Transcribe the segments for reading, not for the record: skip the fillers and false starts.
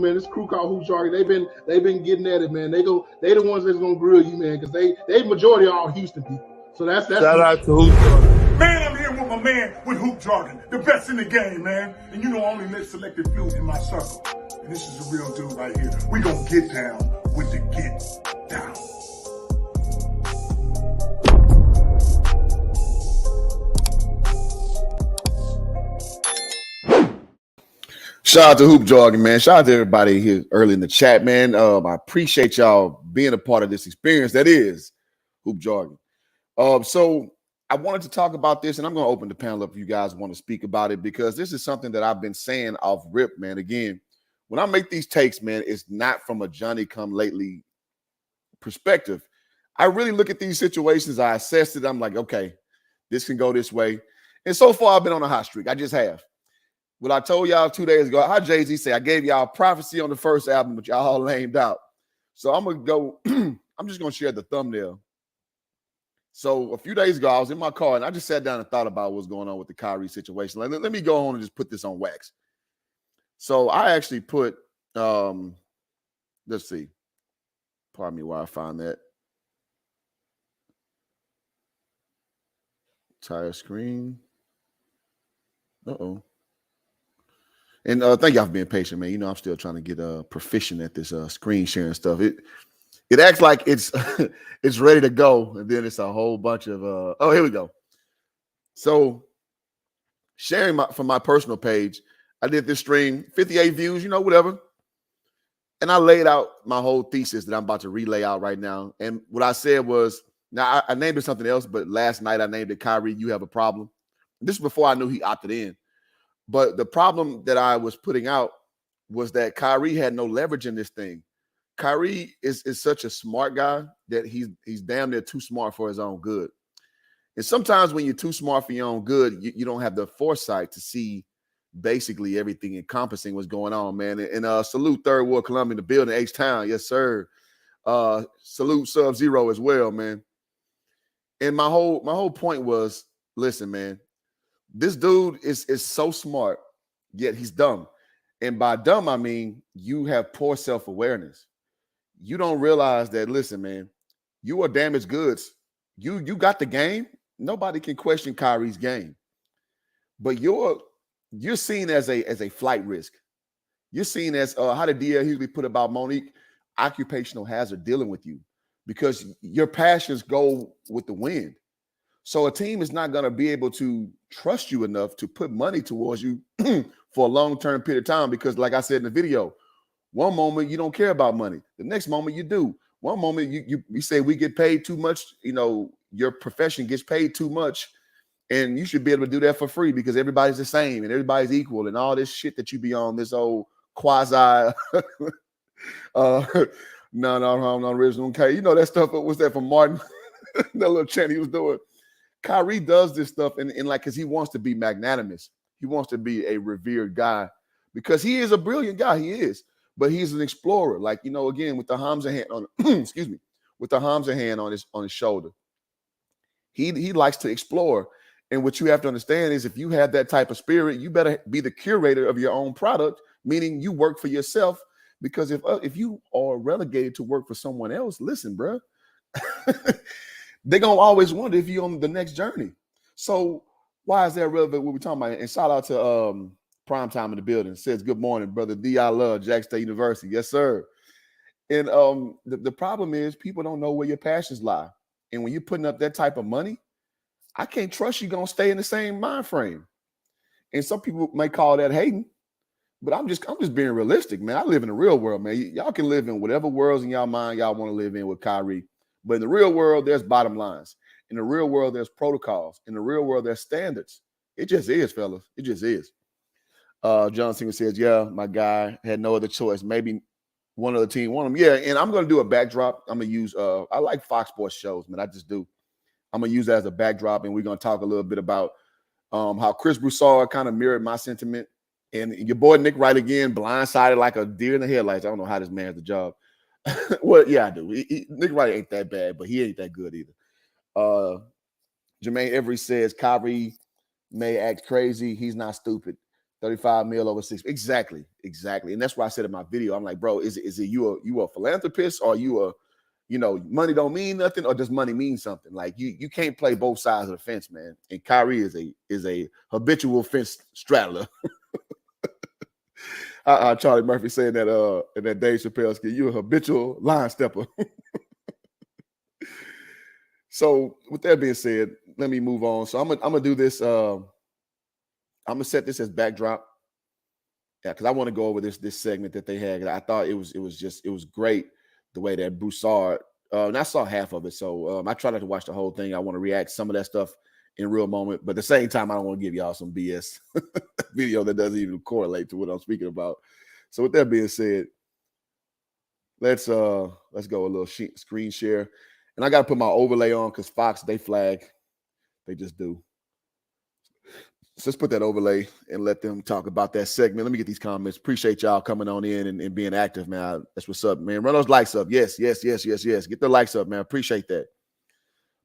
man. This crew called Hoop Jargon. They've been getting at it, man. They the ones that's gonna grill you, man, because they majority are all Houston people. So that's shout out to Hoop Jargon. Man, I'm here with my man with Hoop Jargon, the best in the game, man. And you know I only let selected few in my circle. And this is a real dude right here. We gonna get down with the get down. Shout out to Hoop Jargon, man. Shout out to everybody here early in the chat, man. I appreciate y'all being a part of this experience that is Hoop Jargon. So I wanted to talk about this, and I'm going to open the panel up if you guys want to speak about it, because this is something that I've been saying off rip, man. Again, when I make these takes, man, it's not from a Johnny-come-lately perspective. I really look at these situations. I assess it. I'm like, okay, this can go this way. And so far, I've been on a hot streak. I just have. What I told y'all 2 days ago, how Jay-Z say, I gave y'all prophecy on the first album, but y'all all lamed out. So I'm going to go, I'm just going to share the thumbnail. So a few days ago, I was in my car, and I just sat down and thought about what's going on with the Kyrie situation. Let me go on and just put this on wax. So I actually put, let's see. Pardon me while I find that. Entire screen. Uh-oh. And thank y'all for being patient, man. You know, I'm still trying to get proficient at this screen sharing stuff. It acts like it's it's ready to go, and then it's a whole bunch of oh, here we go. So sharing from my personal page, I did this stream, 58 views, you know, whatever. And I laid out my whole thesis that I'm about to relay out right now. And what I said was, now I named it something else, but last night I named it Kyrie, you have a problem. This is before I knew he opted in. But the problem that I was putting out was that Kyrie had no leverage in this thing. Kyrie is such a smart guy that he's damn near too smart for his own good. And sometimes when you're too smart for your own good, you don't have the foresight to see basically everything encompassing what's going on, man. And salute Third World Columbia in the building, H-Town. Yes, sir. Salute Sub-Zero as well, man. And my whole point was, listen, man, this dude is so smart, yet he's dumb. And by dumb, I mean you have poor self-awareness. You don't realize that, listen, man, you are damaged goods. You got the game. Nobody can question Kyrie's game. But you're seen as a flight risk. You're seen as, how did DL usually put about Monique, occupational hazard dealing with you, because your passions go with the wind. So a team is not going to be able to trust you enough to put money towards you for a long-term period of time, because like I said in the video, one moment you don't care about money. The next moment you do. One moment you say we get paid too much, you know, your profession gets paid too much, and you should be able to do that for free because everybody's the same and everybody's equal and all this shit that you be on, this old quasi no, original. Okay, you know that stuff. What was that from Martin? That little chant he was doing. Kyrie does this stuff and like, because he wants to be magnanimous. He wants to be a revered guy because he is a brilliant guy. He is, but he's an explorer. Like, you know, again, with the Hamza hand on, excuse me, with the Hamza hand on his shoulder, he likes to explore. And what you have to understand is if you have that type of spirit, you better be the curator of your own product, meaning you work for yourself. Because if you are relegated to work for someone else, listen, bro. They're going to always wonder if you're on the next journey. So why is that relevant what we're talking about? And shout out to Primetime in the building. Says, good morning, brother D. I love Jack State University. Yes, sir. And the problem is people don't know where your passions lie. And when you're putting up that type of money, I can't trust you going to stay in the same mind frame. And some people may call that hating, but I'm just being realistic, man. I live in the real world, man. Y'all can live in whatever worlds in y'all mind y'all want to live in with Kyrie. But in the real world, there's bottom lines. In the real world, there's protocols. In the real world, there's standards. It just is, fellas. It just is. John Singer says, yeah, my guy had no other choice. Maybe one other team won him. Yeah, and I'm going to do a backdrop. I'm going to use I like Fox Sports shows, man. I just do. I'm going to use that as a backdrop, and we're going to talk a little bit about how Chris Broussard kind of mirrored my sentiment. And your boy Nick Wright again, blindsided like a deer in the headlights. I don't know how this man has the job. Well, yeah, I do. Nick Wright ain't that bad, but he ain't that good either. Jermaine Every says Kyrie may act crazy. He's not stupid. 35 mil over 6. Exactly. And that's why I said in my video, I'm like, bro, is it you a philanthropist, or you a, money don't mean nothing, or does money mean something? Like you can't play both sides of the fence, man. And Kyrie is a habitual fence straddler. Charlie Murphy saying that in that Dave Chappelle skit, you a habitual line stepper. So with that being said, let me move on. So I'm gonna do this. I'm gonna set this as backdrop. Yeah, because I want to go over this segment that they had. I thought it was great the way that Broussard, and I saw half of it. So I try not to watch the whole thing. I want to react some of that stuff in real moment, but at the same time, I don't want to give y'all some BS video that doesn't even correlate to what I'm speaking about. So with that being said, let's go a little screen share, and I got to put my overlay on because Fox, they flag, they just do. So let's put that overlay and let them talk about that segment. Let me get these comments. Appreciate y'all coming on in and being active, man. That's what's up, man. Run those likes up. Yes. Get the likes up, man. Appreciate that.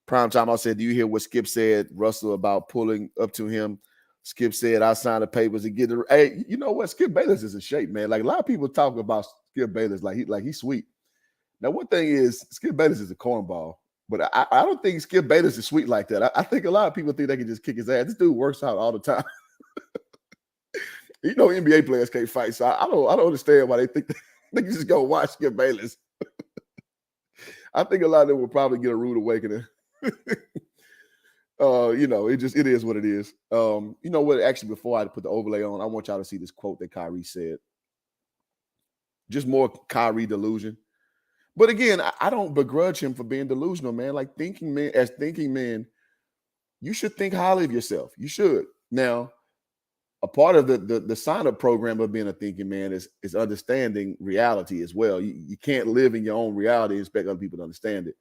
Prime time, I said, do you hear what Skip said, Russell, about pulling up to him? Skip said, I'll sign the papers and get it. Hey, you know what? Skip Bayless is in shape, man. Like, a lot of people talk about Skip Bayless like he's sweet. Now, one thing is, Skip Bayless is a cornball. But I don't think Skip Bayless is sweet like that. I think a lot of people think they can just kick his ass. This dude works out all the time. NBA players can't fight, so I don't understand why they think they can just go watch Skip Bayless. I think a lot of them will probably get a rude awakening. It is what it is. You know what? Actually, before I put the overlay on, I want y'all to see this quote that Kyrie said. Just more Kyrie delusion. But again, I don't begrudge him for being delusional, man. Like, thinking men, you should think highly of yourself. You should. Now, a part of the sign-up program of being a thinking man is understanding reality as well. You can't live in your own reality and expect other people to understand it.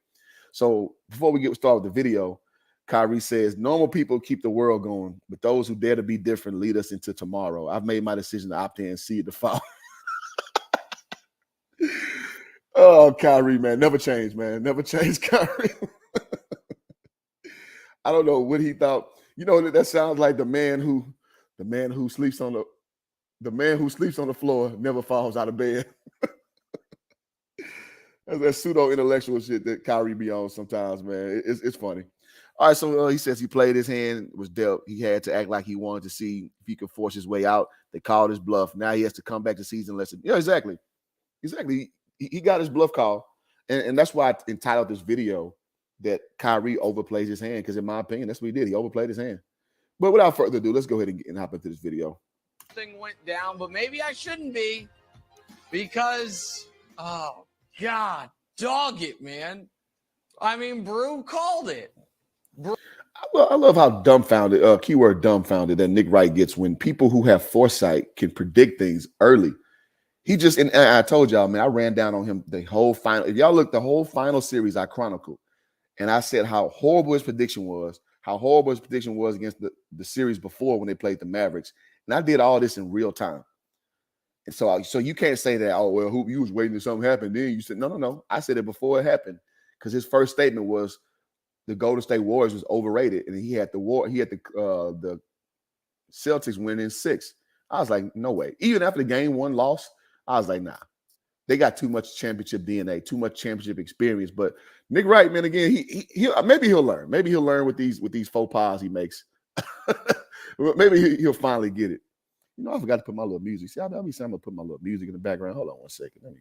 So before we get started with the video, Kyrie says, normal people keep the world going, but those who dare to be different lead us into tomorrow. I've made my decision to opt in and see it to fall. Oh, Kyrie, man. Never change, man. Never change, Kyrie. I don't know what he thought. That sounds like the man who sleeps on the floor never falls out of bed. That's that pseudo intellectual shit that Kyrie be on sometimes, man. It's funny. All right, so he says he played his hand, was dealt. He had to act like he wanted to see if he could force his way out. They called his bluff. Now he has to come back to season lesson. Yeah, exactly. He got his bluff call, and that's why I entitled this video that Kyrie overplays his hand, because in my opinion, that's what he did. He overplayed his hand. But without further ado, let's go ahead and hop into this video. Thing went down, but maybe I shouldn't be, because, oh, God, dog it, man. I mean, Brew called it. I love how dumbfounded, keyword dumbfounded, that Nick Wright gets when people who have foresight can predict things early. He just, and I told y'all, man, I ran down on him the whole final. If y'all look, the whole final series I chronicled, and I said how horrible his prediction was, against the series before when they played the Mavericks. And I did all this in real time. And so you can't say that, oh, well, you was waiting till something happened. Then you said, no. I said it before it happened, because his first statement was the Golden State Warriors was overrated, and he had the Celtics win in 6. I was like, no way. Even after the game 1 loss, I was like, nah, they got too much championship DNA, too much championship experience. But Nick Wright, man, again, maybe he'll learn. Maybe he'll learn with these faux pas he makes. Maybe he'll finally get it. I forgot to put my little music. See, I'll be saying I'm gonna put my little music in the background. Hold on one second. Let me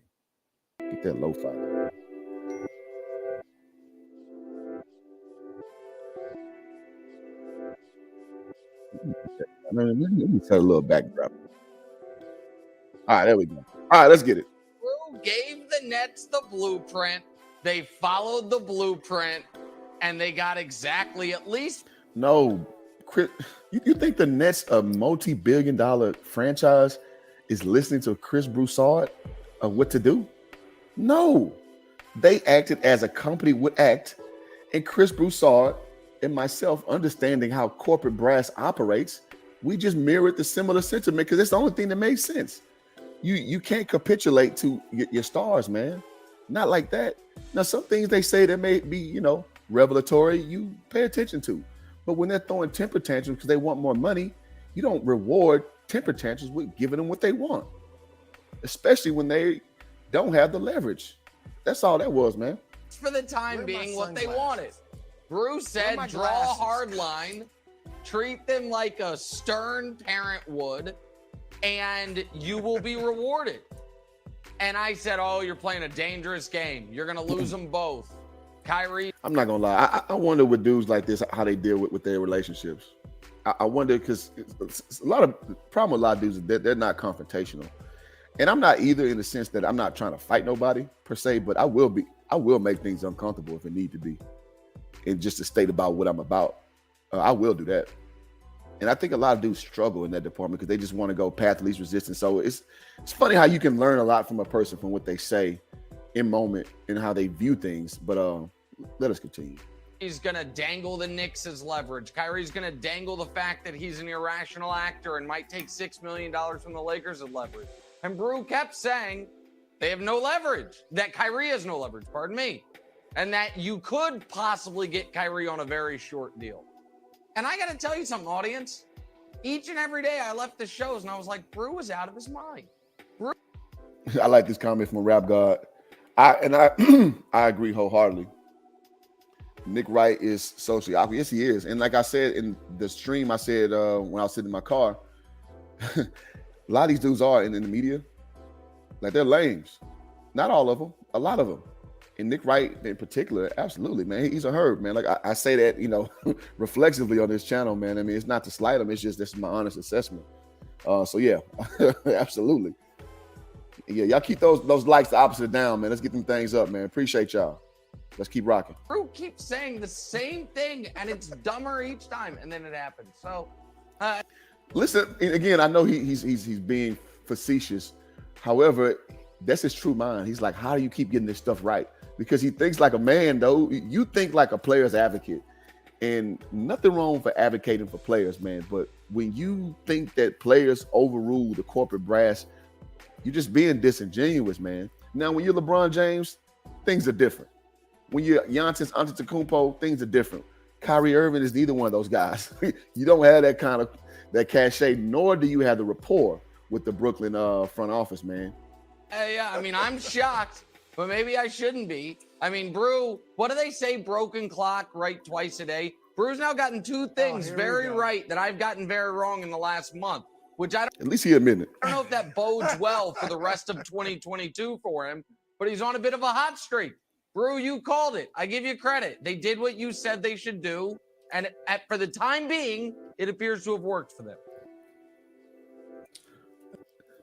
get that lo-fi. Let me set a little backdrop. All right, there we go. All right, let's get it. Brew gave the Nets the blueprint. They followed the blueprint, and they got exactly at least. No, Chris, you think the Nets, a multi-billion-dollar franchise, is listening to Chris Broussard of what to do? No, they acted as a company would act, and Chris Broussard and myself, understanding how corporate brass operates, we just mirrored the similar sentiment because it's the only thing that made sense. You can't capitulate to your stars, man. Not like that. Now, some things they say that may be, revelatory, you pay attention to. But when they're throwing temper tantrums because they want more money, you don't reward temper tantrums with giving them what they want, especially when they don't have the leverage. That's all that was, man. For the time being, what they wanted. Bruce said, draw a hard line, treat them like a stern parent would, and you will be rewarded. And I said, oh, you're playing a dangerous game. You're going to lose them both. Kyrie. I'm not going to lie. I wonder with dudes like this, how they deal with their relationships. I wonder because a lot of problem with a lot of dudes is that they're not confrontational. And I'm not either in the sense that I'm not trying to fight nobody per se, but I will make things uncomfortable if it need to be. And just to state about what I'm about. I will do that. And I think a lot of dudes struggle in that department because they just want to go path of least resistance. So it's funny how you can learn a lot from a person from what they say in moment and how they view things. But let us continue. He's going to dangle the Knicks as leverage. Kyrie's going to dangle the fact that he's an irrational actor and might take $6 million from the Lakers as leverage. And Brew kept saying they have no leverage, that Kyrie has no leverage, pardon me, and that you could possibly get Kyrie on a very short deal. And I got to tell you something, audience. Each and every day I left the shows and I was like, Brew is out of his mind. Brew. I like this comment from a rap god. I agree wholeheartedly. Nick Wright is socially awkward. Yes, he is. And like I said in the stream, I said when I was sitting in my car, a lot of these dudes are in the media. Like they're lames. Not all of them, a lot of them. And Nick Wright in particular, absolutely, man. He's a herb, man. Like I say that, reflexively on this channel, man. I mean, it's not to slight him. It's just this is my honest assessment. So yeah, absolutely. Yeah, y'all keep those likes the opposite down, man. Let's get them things up, man. Appreciate y'all. Let's keep rocking. Brew keeps saying the same thing, and it's dumber each time, and then it happens. So, listen again. I know he's being facetious. However, that's his true mind. He's like, how do you keep getting this stuff right? Because he thinks like a man, though. You think like a player's advocate, and nothing wrong for advocating for players, man. But when you think that players overrule the corporate brass, you're just being disingenuous, man. Now, when you're LeBron James, things are different. When you're Giannis Antetokounmpo, things are different. Kyrie Irving is neither one of those guys. You don't have that kind of that cachet, nor do you have the rapport with the Brooklyn front office, man. Yeah, I mean, I'm shocked, but maybe I shouldn't be. I mean, Brew, what do they say? Broken clock, right twice a day. Brew's now gotten two things very right that I've gotten very wrong in the last month, which at least he admitted. I don't know if that bodes well for the rest of 2022 for him, but he's on a bit of a hot streak. Brew, you called it. I give you credit. They did what you said they should do, and for the time being, it appears to have worked for them.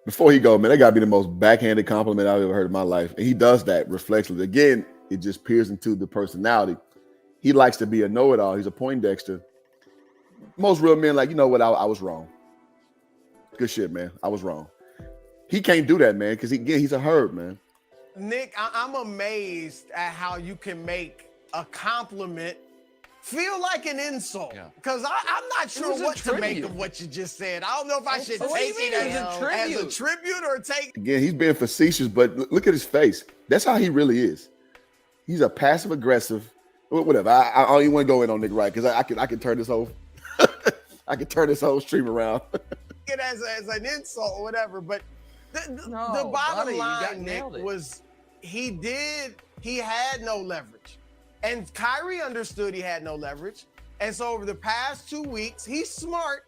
Before he go, man, that got to be the most backhanded compliment I've ever heard in my life. And he does that reflexively. Again, it just peers into the personality. He likes to be a know-it-all. He's a Poindexter. Most real men like, you know what, I was wrong. Good shit, man. I was wrong. He can't do that, man, because he's a herb, man. Nick, I'm amazed at how you can make a compliment feel like an insult. Because I'm not sure what to make of what you just said. I don't know if I should take it as a tribute or take. Again, he's being facetious, but look at his face. That's how he really is. He's a passive aggressive, whatever. I don't even want to go in on Nick Wright because I can turn this whole I can turn this whole stream around. It as an insult or whatever, but the bottom line, Nick, was he had no leverage. And Kyrie understood he had no leverage. And so over the past 2 weeks, he's smart.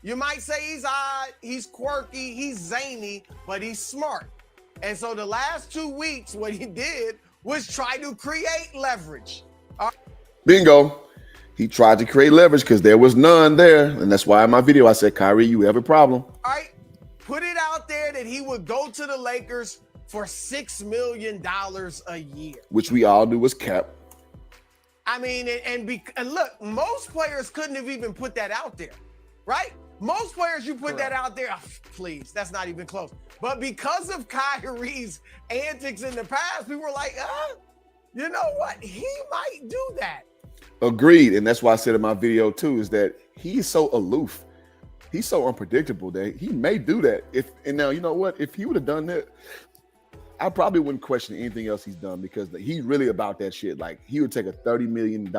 You might say he's odd, he's quirky, he's zany, but he's smart. And so the last 2 weeks, what he did was try to create leverage. Bingo. He tried to create leverage because there was none there. And that's why in my video, I said, Kyrie, you have a problem. All right. Put it out there that he would go to the Lakers for $6 million a year. Which we all knew was cap. I mean, and look, most players couldn't have even put that out there, right? Most players, you put that out there, please, that's not even close. But because of Kyrie's antics in the past, we were like, you know what? He might do that. Agreed. And that's why I said in my video too, is that he's so aloof. He's so unpredictable that he may do that. And now, you know what? If he would have done that, I probably wouldn't question anything else he's done because he's really about that shit. Like he would take a $30 million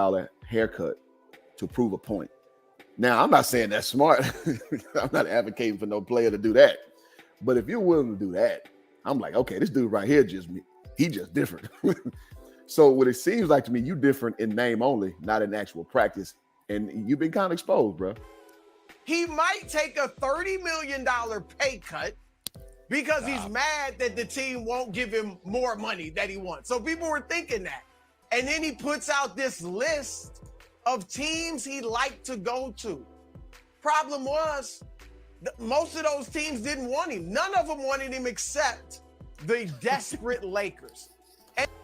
haircut to prove a point. Now, I'm not saying that's smart. I'm not advocating for no player to do that. But if you're willing to do that, I'm like, okay, this dude right here he just different. So what it seems like to me, you different in name only, not in actual practice. And you've been kind of exposed, bro. He might take a $30 million pay cut because he's mad that the team won't give him more money that he wants. So people were thinking that. And then he puts out this list of teams he'd like to go to. Problem was, most of those teams didn't want him. None of them wanted him except the desperate Lakers.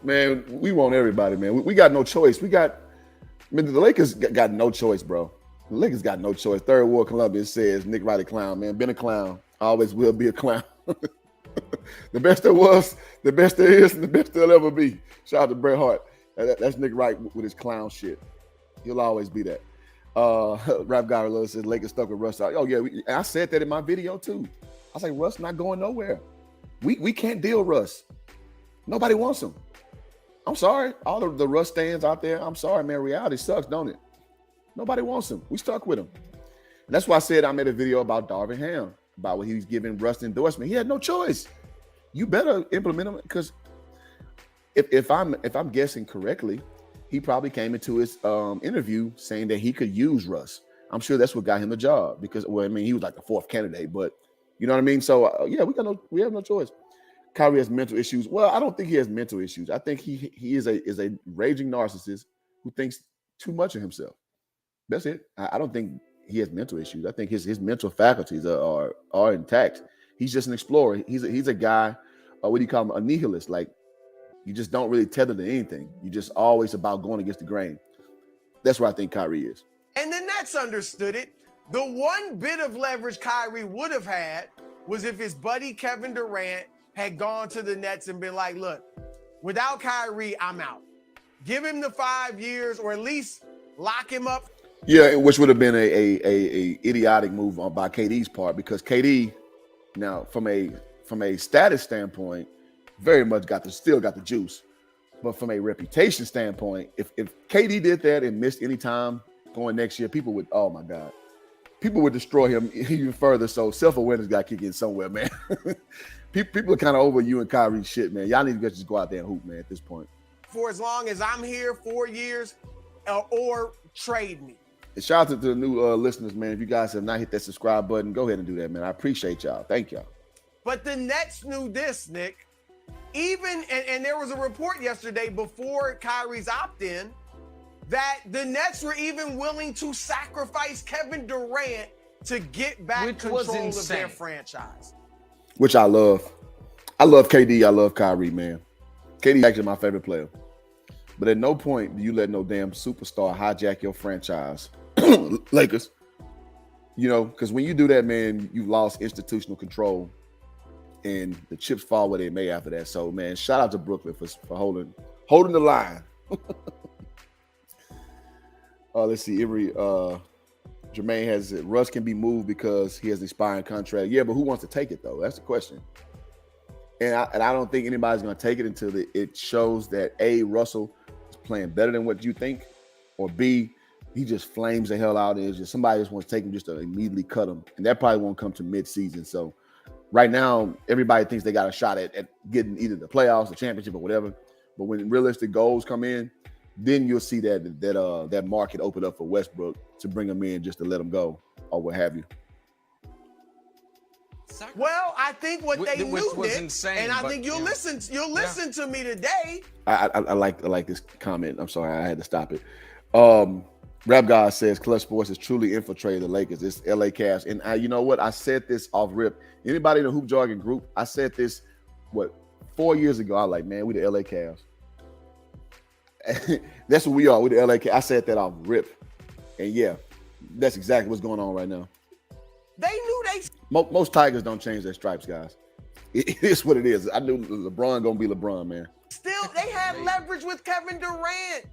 Man, we want everybody, man. We got no choice. The Lakers got no choice, bro. The Lakers got no choice. Third World Columbia says Nick Riley clown, man. Been a clown. Always will be a clown. The best there was, the best there is, and the best there'll ever be. Shout out to Bret Hart. That's Nick Wright with his clown shit. He'll always be that. Rap Guy says Lakers stuck with Russ. Oh yeah, I said that in my video too. I was like, Russ not going nowhere. We can't deal Russ. Nobody wants him. I'm sorry. All the Russ stands out there. I'm sorry, man. Reality sucks, don't it? Nobody wants him. We stuck with him. And that's why I said I made a video about Darvin Ham, about what he was giving Russ endorsement. He had no choice. You better implement him, because if I'm guessing correctly, he probably came into his interview saying that he could use Russ. I'm sure that's what got him the job, because he was like the fourth candidate, but you know what I mean? So yeah, we have no choice. Kyrie has mental issues. Well, I don't think he has mental issues. I think he is a raging narcissist who thinks too much of himself. That's it. I don't think he has mental issues. I think his mental faculties are intact. He's just an explorer. He's a guy, what do you call him? A nihilist. Like, you just don't really tether to anything. You're just always about going against the grain. That's where I think Kyrie is. And the Nets understood it. The one bit of leverage Kyrie would have had was if his buddy Kevin Durant had gone to the Nets and been like, look, without Kyrie, I'm out. Give him the 5 years, or at least lock him up. Yeah, which would have been a idiotic move by KD's part, because KD, now from a status standpoint, very much still got the juice. But from a reputation standpoint, if KD did that and missed any time going next year, people would, oh my God, people would destroy him even further. So self-awareness got to kick in somewhere, man. People are kind of over you and Kyrie shit, man. Y'all need to just go out there and hoop, man, at this point. For as long as I'm here, 4 years, or trade me. And shout out to the new listeners, man. If you guys have not hit that subscribe button, go ahead and do that, man. I appreciate y'all. Thank y'all. But the Nets knew this, Nick. Even, and there was a report yesterday before Kyrie's opt-in that the Nets were even willing to sacrifice Kevin Durant to get back control of their franchise. Which I love. I love KD. I love Kyrie, man. KD actually my favorite player. But at no point do you let no damn superstar hijack your franchise. Lakers. You know, because when you do that, man, you've lost institutional control. And the chips fall where they may after that. So, man, shout out to Brooklyn for holding the line. Let's see. Jermaine has it. Russ can be moved because he has an expiring contract. Yeah, but who wants to take it, though? That's the question. And I don't think anybody's going to take it until it shows that, A, Russell is playing better than what you think, or B, he just flames the hell out. And it's just somebody just wants to take him just to immediately cut him. And that probably won't come to mid-season. So right now, everybody thinks they got a shot at getting either the playoffs, the championship, or whatever. But when realistic goals come in, then you'll see that market open up for Westbrook to bring him in just to let him go or what have you. Well, I think what they knew was insane, and I think you'll listen to me today. I like this comment. I'm sorry, I had to stop it. Rap Guy says Clutch Sports has truly infiltrated the Lakers. It's LA Cavs. And you know what? I said this off rip. Anybody in the Hoop Jargon group, I said this, 4 years ago. I was like, man, we the LA Cavs. That's what we are. We the LA Cavs. I said that off rip. And yeah, that's exactly what's going on right now. They knew they... Most Tigers don't change their stripes, guys. It is what it is. I knew LeBron going to be LeBron, man. Still, they had leverage with Kevin Durant.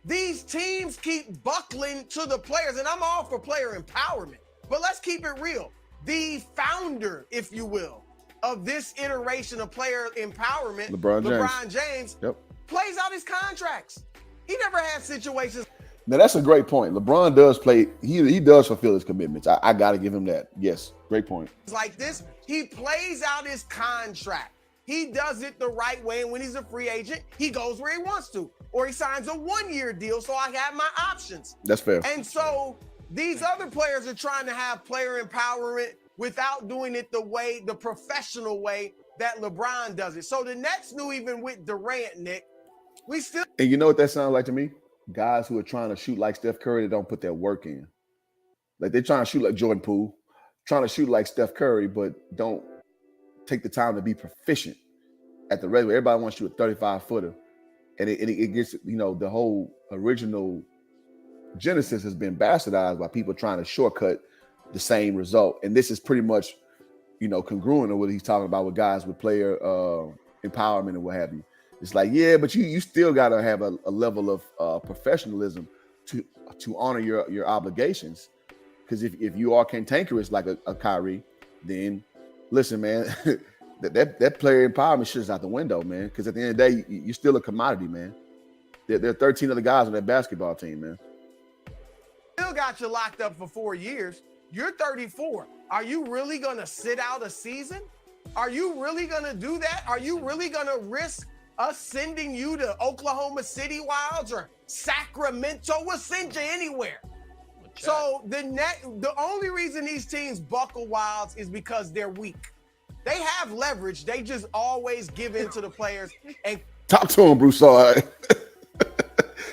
These teams keep buckling to the players, and I'm all for player empowerment. But let's keep it real. The founder, if you will, of this iteration of player empowerment, LeBron James, yep, plays out his contracts. He never had situations. Now that's a great point. LeBron does play. He does fulfill his commitments. I got to give him that. Yes, great point. Like this, he plays out his contract. He does it the right way, and when he's a free agent, he goes where he wants to, or he signs a 1-year deal so I have my options. That's fair. And so these other players are trying to have player empowerment without doing it the professional way that LeBron does it. So the Nets knew even with Durant, Nick, we still. And you know what that sounds like to me? Guys who are trying to shoot like Steph Curry, that don't put their work in. Like they're trying to shoot like Jordan Poole, trying to shoot like Steph Curry, but don't take the time to be proficient at the regular. Everybody wants to shoot a 35-footer. And it gets, the whole original genesis has been bastardized by people trying to shortcut the same result. And this is pretty much, congruent to what he's talking about with guys with player empowerment and what have you. It's like, yeah, but you still got to have a level of professionalism to honor your obligations. Because if you are cantankerous like a Kyrie, then listen, man, that player empowerment shit is out the window, man. Because at the end of the day, you're still a commodity, man. There are 13 other guys on that basketball team, man. Still got you locked up for 4 years. You're 34. Are you really going to sit out a season? Are you really going to do that? Are you really going to risk us sending you to Oklahoma City Wilds or Sacramento? We'll send you anywhere. So the only reason these teams buckle Wilds is because they're weak. They have leverage. They just always give in to the players. And talk to him, Broussard.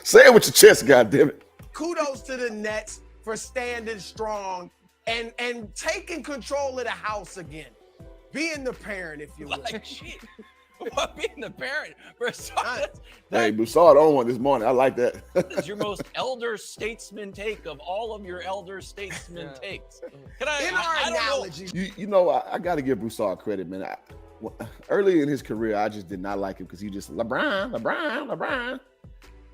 Say it with your chest, goddammit. Kudos to the Nets for standing strong and taking control of the house again. Being the parent, if you will. Like shit. What, being the parent? Hey, Broussard on one this morning. I like that. This is your most elder statesman take of all of your elder statesman takes. Can I? In our analogy, I got to give Broussard credit, man. Early in his career, I just did not like him because he just LeBron.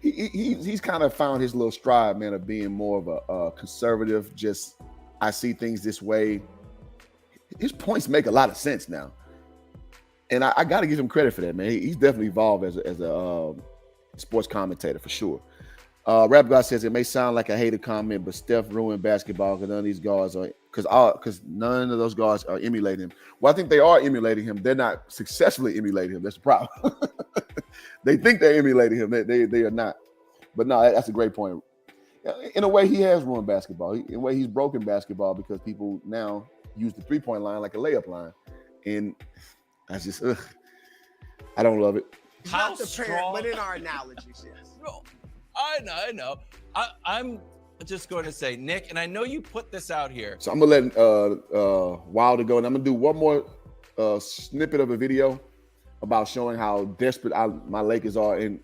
He's kind of found his little stride, man, of being more of a conservative. Just I see things this way. His points make a lot of sense now. And I got to give him credit for that, man. He's definitely evolved as a sports commentator for sure. Rap God says it may sound like a hated comment, but Steph ruined basketball because none of these guards are because none of those guards are emulating him. Well, I think they are emulating him. They're not successfully emulating him. That's the problem. They think they're emulating him. They are not. But no, that's a great point. In a way, he has ruined basketball. In a way, he's broken basketball because people now use the 3-point line like a layup line, and I just, I don't love it. Not the parent, but in our analogies, yes. No, I know. I'm just going to say, Nick, and I know you put this out here. So I'm gonna let Wilder go, and I'm gonna do one more snippet of a video about showing how desperate my Lakers are in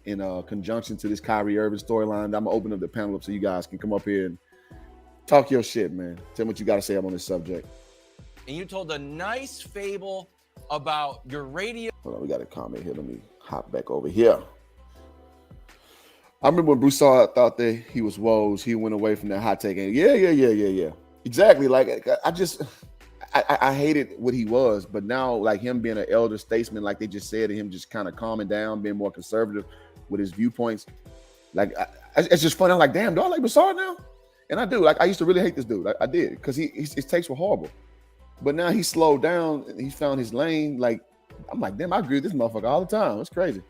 conjunction to this Kyrie Irving storyline. I'm gonna open up the panel up so you guys can come up here and talk your shit, man. Tell me what you got to say on this subject. And you told a nice fable about your radio. Hold on, we got a comment here. Let me hop back over here. I remember when Broussard thought that he was woes, he went away from that hot take. And yeah. Exactly. Like I hated what he was, but now like him being an elder statesman, like they just said, and him just kind of calming down, being more conservative with his viewpoints. Like it's just funny. I'm like, damn, do I like Broussard now? And I do. Like I used to really hate this dude. I did because his takes were horrible. But now he slowed down and he found his lane. Like, I'm like, damn, I agree with this motherfucker all the time. It's crazy.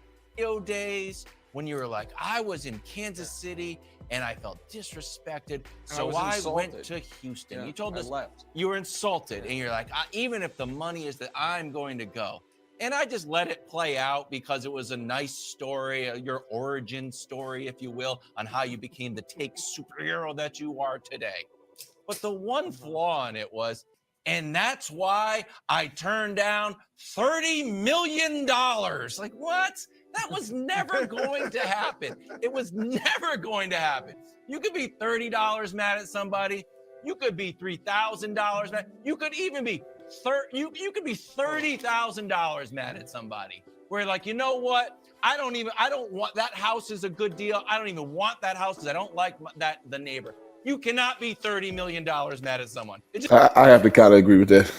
Days when you were like, I was in Kansas City and I felt disrespected. So I went to Houston. You told us you were insulted and you're like, even if the money is that I'm going to go. And I just let it play out because it was a nice story, your origin story, if you will, on how you became the take superhero that you are today. But the one flaw in it was, and that's why I turned down $30 million. Like, what? That was never going to happen. It was never going to happen. You could be $30 mad at somebody. You could be $3,000 mad. You could even be you could be $30,000 mad at somebody. Where you're like, you know what? I don't want that house is a good deal. I don't even want that house because I don't like the neighbor. You cannot be $30 million mad at someone. I have to kind of agree with that.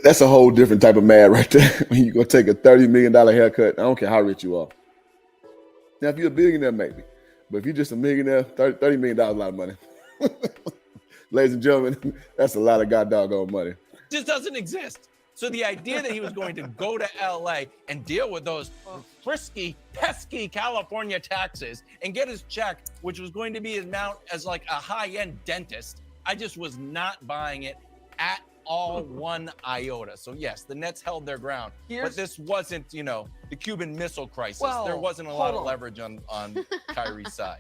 That's a whole different type of mad right there. When you're going to take a $30 million haircut, I don't care how rich you are. Now, if you're a billionaire, maybe. But if you're just a millionaire, $30 million is a lot of money. Ladies and gentlemen, that's a lot of goddamn money. Just doesn't exist. So the idea that he was going to go to LA and deal with those frisky, pesky California taxes and get his check, which was going to be amount as like a high-end dentist, I just was not buying it at all, one iota. So yes, the Nets held their ground, but this wasn't, the Cuban Missile Crisis. There wasn't a lot of leverage on Kyrie's side.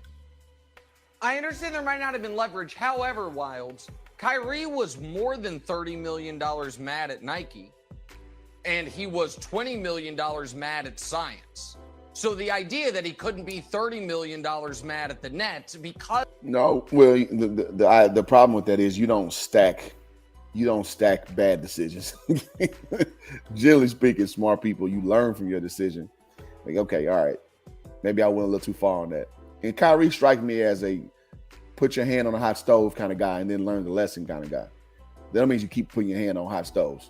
I understand there might not have been leverage. However, Wilds, Kyrie was more than $30 million mad at Nike, and he was $20 million mad at Science. So the idea that he couldn't be $30 million mad at the Nets because... No, well, the problem with that is you don't stack bad decisions. Generally speaking, smart people, you learn from your decision. Like, okay, all right, maybe I went a little too far on that. And Kyrie strikes me as a put your hand on a hot stove kind of guy and then learn the lesson kind of guy. That means you keep putting your hand on hot stoves.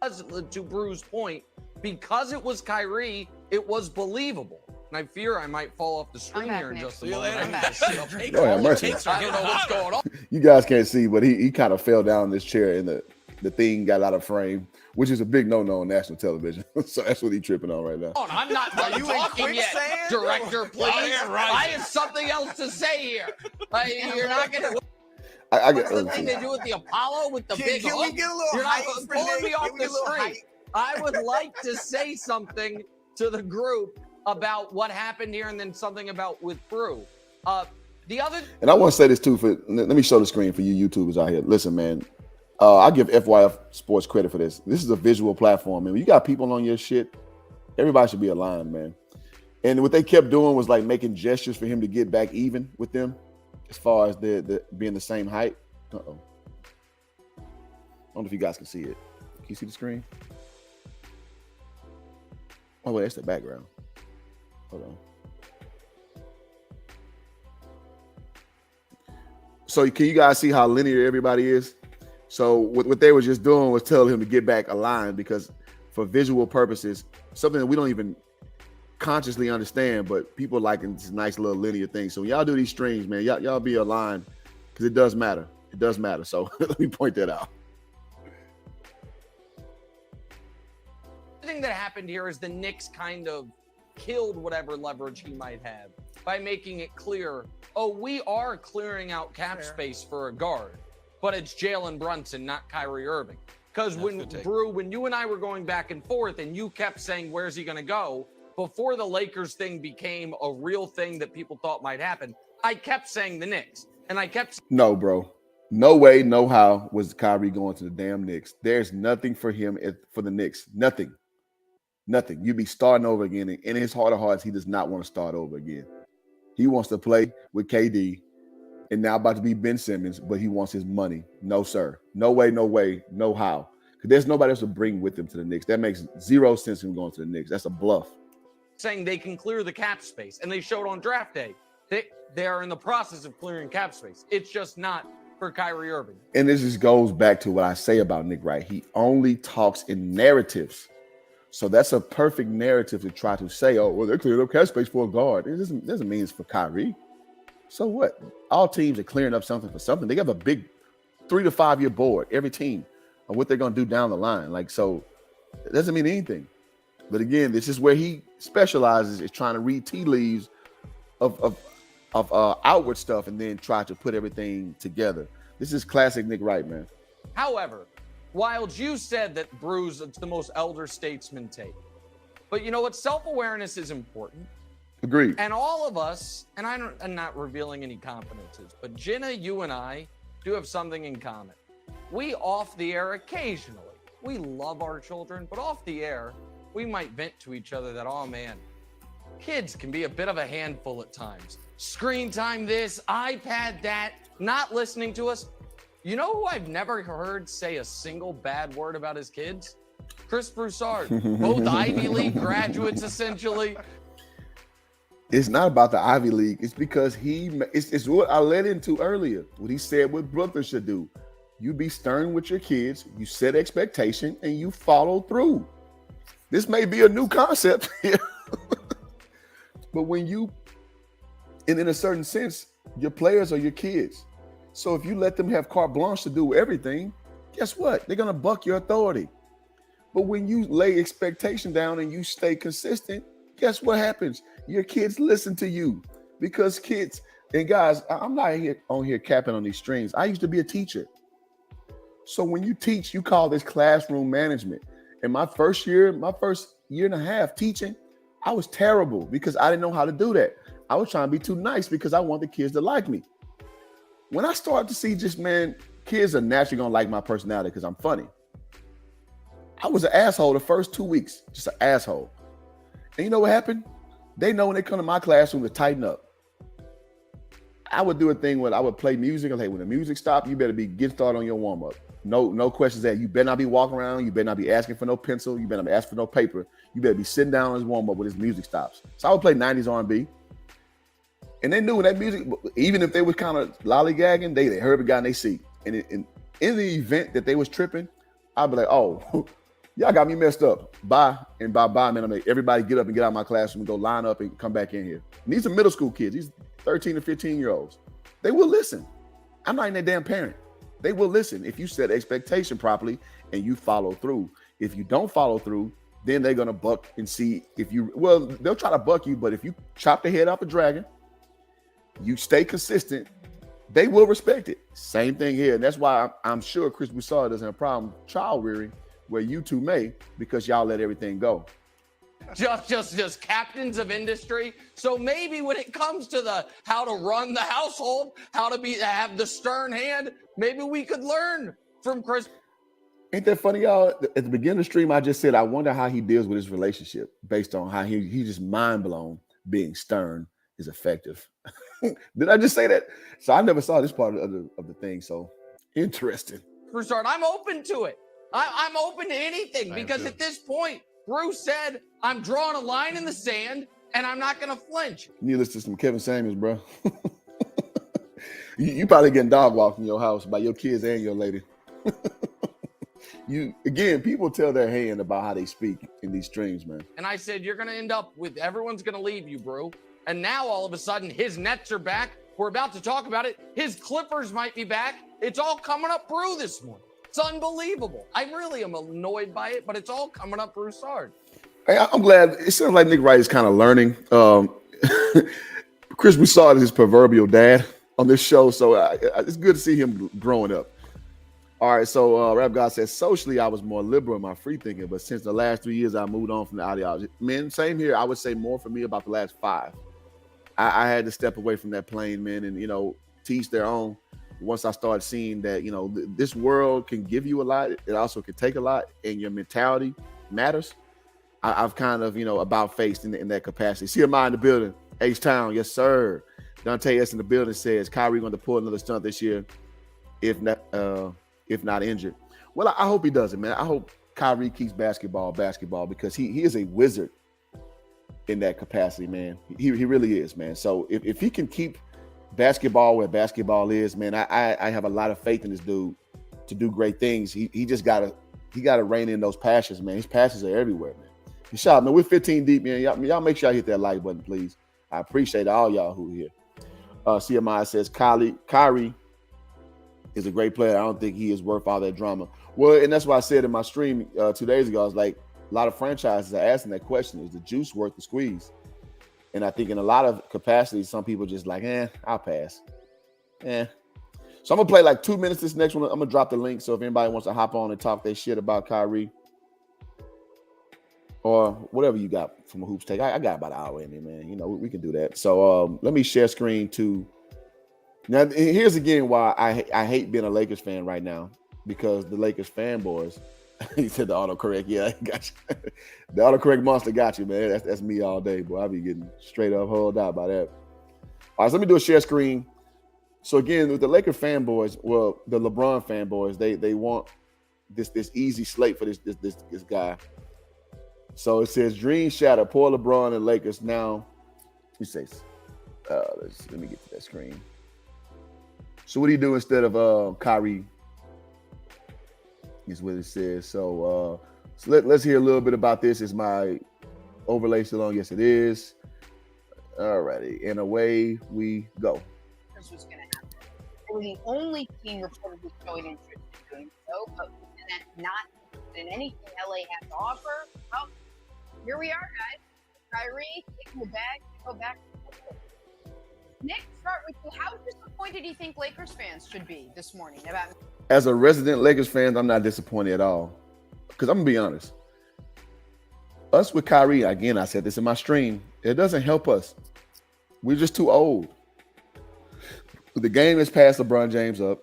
To Bruce's point, because it was Kyrie, it was believable. And I fear I might fall off the screen here in just a moment. I need to sit up. Oh, yeah, mercy. I don't know what's going on. You guys can't see, but he kind of fell down in this chair and the thing got out of frame, which is a big no-no on national television. So that's what he's tripping on right now. I'm not done talking yet, director, please. I have something else to say here. You're not going to... What's the thing they do with the Apollo with the big hook? We get a little You're not hype, pulling me off the screen. hype? I would like to say something to the group about what happened here and then something about with Brew. The other... And I want to say this too. Let me show the screen for you YouTubers out here. Listen, man. I give FYF Sports credit for this. This is a visual platform, man. When you got people on your shit, everybody should be aligned, man. And what they kept doing was like making gestures for him to get back even with them, as far as the being the same height. I don't know if you guys can see it. Can you see the screen? Oh wait, that's the background. Hold on. So can you guys see how linear everybody is? So what they were just doing was telling him to get back aligned, because for visual purposes, something that we don't even consciously understand, but people like this nice little linear thing. So when y'all do these streams, man, y'all be aligned, because it does matter. It does matter. So let me point that out. The thing that happened here is the Knicks kind of killed whatever leverage he might have by making it clear, oh, we are clearing out cap space for a guard, but it's Jalen Brunson, not Kyrie Irving. Because when you and I were going back and forth and you kept saying, where's he going to go? Before the Lakers thing became a real thing that people thought might happen, I kept saying the Knicks. And I kept... No, bro. No way, no how was Kyrie going to the damn Knicks. There's nothing for him for the Knicks. Nothing. Nothing. You'd be starting over again. And in his heart of hearts, he does not want to start over again. He wants to play with KD and now about to be Ben Simmons, but he wants his money. No, sir. No way, no how. Because there's nobody else to bring with him to the Knicks. That makes zero sense him going to the Knicks. That's a bluff. Saying they can clear the cap space, and they showed on draft day they are in the process of clearing cap space. It's just not for Kyrie Irving. And this just goes back to what I say about Nick Wright. He only talks in narratives. So that's a perfect narrative to try to say, oh, well, they're clearing up cap space for a guard. It doesn't mean it's for Kyrie. So what? All teams are clearing up something for something. They have a big 3 to 5 year board, every team, on what they're going to do down the line. Like, so it doesn't mean anything. But again, this is where he specializes, is trying to read tea leaves of outward stuff and then try to put everything together. This is classic Nick Wright, man. However, Wilds, you said that Bruce, it's the most elder statesman take. But you know what? Self-awareness is important. Agreed. And all of us, and I'm not revealing any confidences, but Jenna, you and I do have something in common. We off the air occasionally, we love our children, but off the air, we might vent to each other that, oh man, kids can be a bit of a handful at times. Screen time this, iPad that, not listening to us. You know who I've never heard say a single bad word about his kids? Chris Broussard, both Ivy League graduates, essentially. It's not about the Ivy League. It's because it's what I led into earlier, what he said what brothers should do. You be stern with your kids, you set expectation, and you follow through. This may be a new concept here, but when you And in a certain sense, your players are your kids. So if you let them have carte blanche to do everything, guess what? They're going to buck your authority. But when you lay expectation down and you stay consistent, guess what happens? Your kids listen to you, because kids, and guys, I'm not on here capping on these strings. I used to be a teacher. So when you teach, you call this classroom management. In my first year and a half teaching, I was terrible because I didn't know how to do that. I was trying to be too nice because I want the kids to like me. When I started to see kids are naturally going to like my personality because I'm funny. I was an asshole the first 2 weeks, just an asshole. And you know what happened? They know when they come to my classroom to tighten up. I would do a thing where I would play music. Like, when the music stopped, you better get started on your warm-up. No questions asked. You better not be walking around. You better not be asking for no pencil. You better not be asking for no paper. You better be sitting down on his warm-up when his music stops. So I would play 90s R&B. And they knew when that music, even if they was kind of lollygagging, they heard it, got in their seat. And in the event that they was tripping, I'd be like, oh, y'all got me messed up. Bye. And bye, man. I mean, everybody get up and get out of my classroom and go line up and come back in here. And these are middle school kids. These 13 to 15-year-olds. They will listen. I'm not even their damn parent. They will listen if you set expectation properly and you follow through. If you don't follow through, then they're going to buck and see if you, they'll try to buck you, but if you chop the head off a dragon, you stay consistent, they will respect it. Same thing here. And that's why I'm sure Chris Broussard doesn't have a problem child rearing, where you two may, because y'all let everything go. Just captains of industry. So maybe when it comes to how to run the household, how to have the stern hand, maybe we could learn from Chris. Ain't that funny, y'all? At the beginning of the stream, I just said, I wonder how he deals with his relationship based on how he's just mind blown being stern is effective. Did I just say that? So I never saw this part of the thing. So interesting. Broussard, I'm open to it. I'm open to anything because at this point, Bruce said, I'm drawing a line in the sand and I'm not going to flinch. You need to listen to some Kevin Samuels, bro. you probably getting dog walked in your house by your kids and your lady. People tell their hand about how they speak in these streams, man. And I said, you're going to end up with everyone's going to leave you, bro. And now all of a sudden his Nets are back. We're about to talk about it. His Clippers might be back. It's all coming up Brew this morning. It's unbelievable. I really am annoyed by it, but it's all coming up Broussard. Hey, I'm glad. It sounds like Nick Wright is kind of learning. Chris Broussard is his proverbial dad on this show, so it's good to see him growing up. All right, so Rap God says, socially, I was more liberal in my free thinking, but since the last 3 years, I moved on from the ideology. Man, same here. I would say more for me about the last 5. I had to step away from that plane, man, and, teach their own. Once I started seeing that, this world can give you a lot, it also can take a lot, and your mentality matters. I've kind of, about faced in that capacity. See in the building, H-Town, yes, sir. Dante S in the building says, Kyrie going to pull another stunt this year, if not injured. Well, I hope he does it, man. I hope Kyrie keeps basketball, because he is a wizard in that capacity, man. He really is, man. So if he can keep basketball where basketball is, man, I have a lot of faith in this dude to do great things. He just gotta rein in those passions, man. His passions are everywhere, man. Shout out, man. We're 15 deep, man. Y'all make sure y'all hit that like button, please. I appreciate all y'all who are here. CMI says Kyrie is a great player. I don't think he is worth all that drama. Well, and that's why I said in my stream 2 days ago, I was like, a lot of franchises are asking that question: is the juice worth the squeeze? And I think in a lot of capacities, some people just like, I'll pass. So I'm gonna play like 2 minutes this next one. I'm gonna drop the link. So if anybody wants to hop on and talk their shit about Kyrie or whatever you got from a hoops take, I got about an hour in me, man. We can do that. So let me share screen to. Now here's again why I hate being a Lakers fan right now, because the Lakers fanboys. He said the autocorrect. Yeah, I got you. The autocorrect monster got you, man. That's me all day, boy. I be getting straight up hauled out by that. All right, so let me do a share screen. So again, with the Lakers fanboys, well, the LeBron fanboys, they want this easy slate for this guy. So it says dream shatter, poor LeBron and Lakers. Now, he says, let me get to that screen. So what do you do instead of Kyrie? Is what it says. So let's hear a little bit about this. Is my overlay still on? Yes, it is. All righty, and away we go. This was going to happen. They were the only team reportedly showing interest in doing so, but not in anything LA has to offer. Well, here we are, guys. Kyrie taking the bag to go back to Nick, start with you. How disappointed do you think Lakers fans should be this morning about? As a resident Lakers fan, I'm not disappointed at all. Because I'm going to be honest. Us with Kyrie, again, I said this in my stream, it doesn't help us. We're just too old. The game has passed LeBron James up.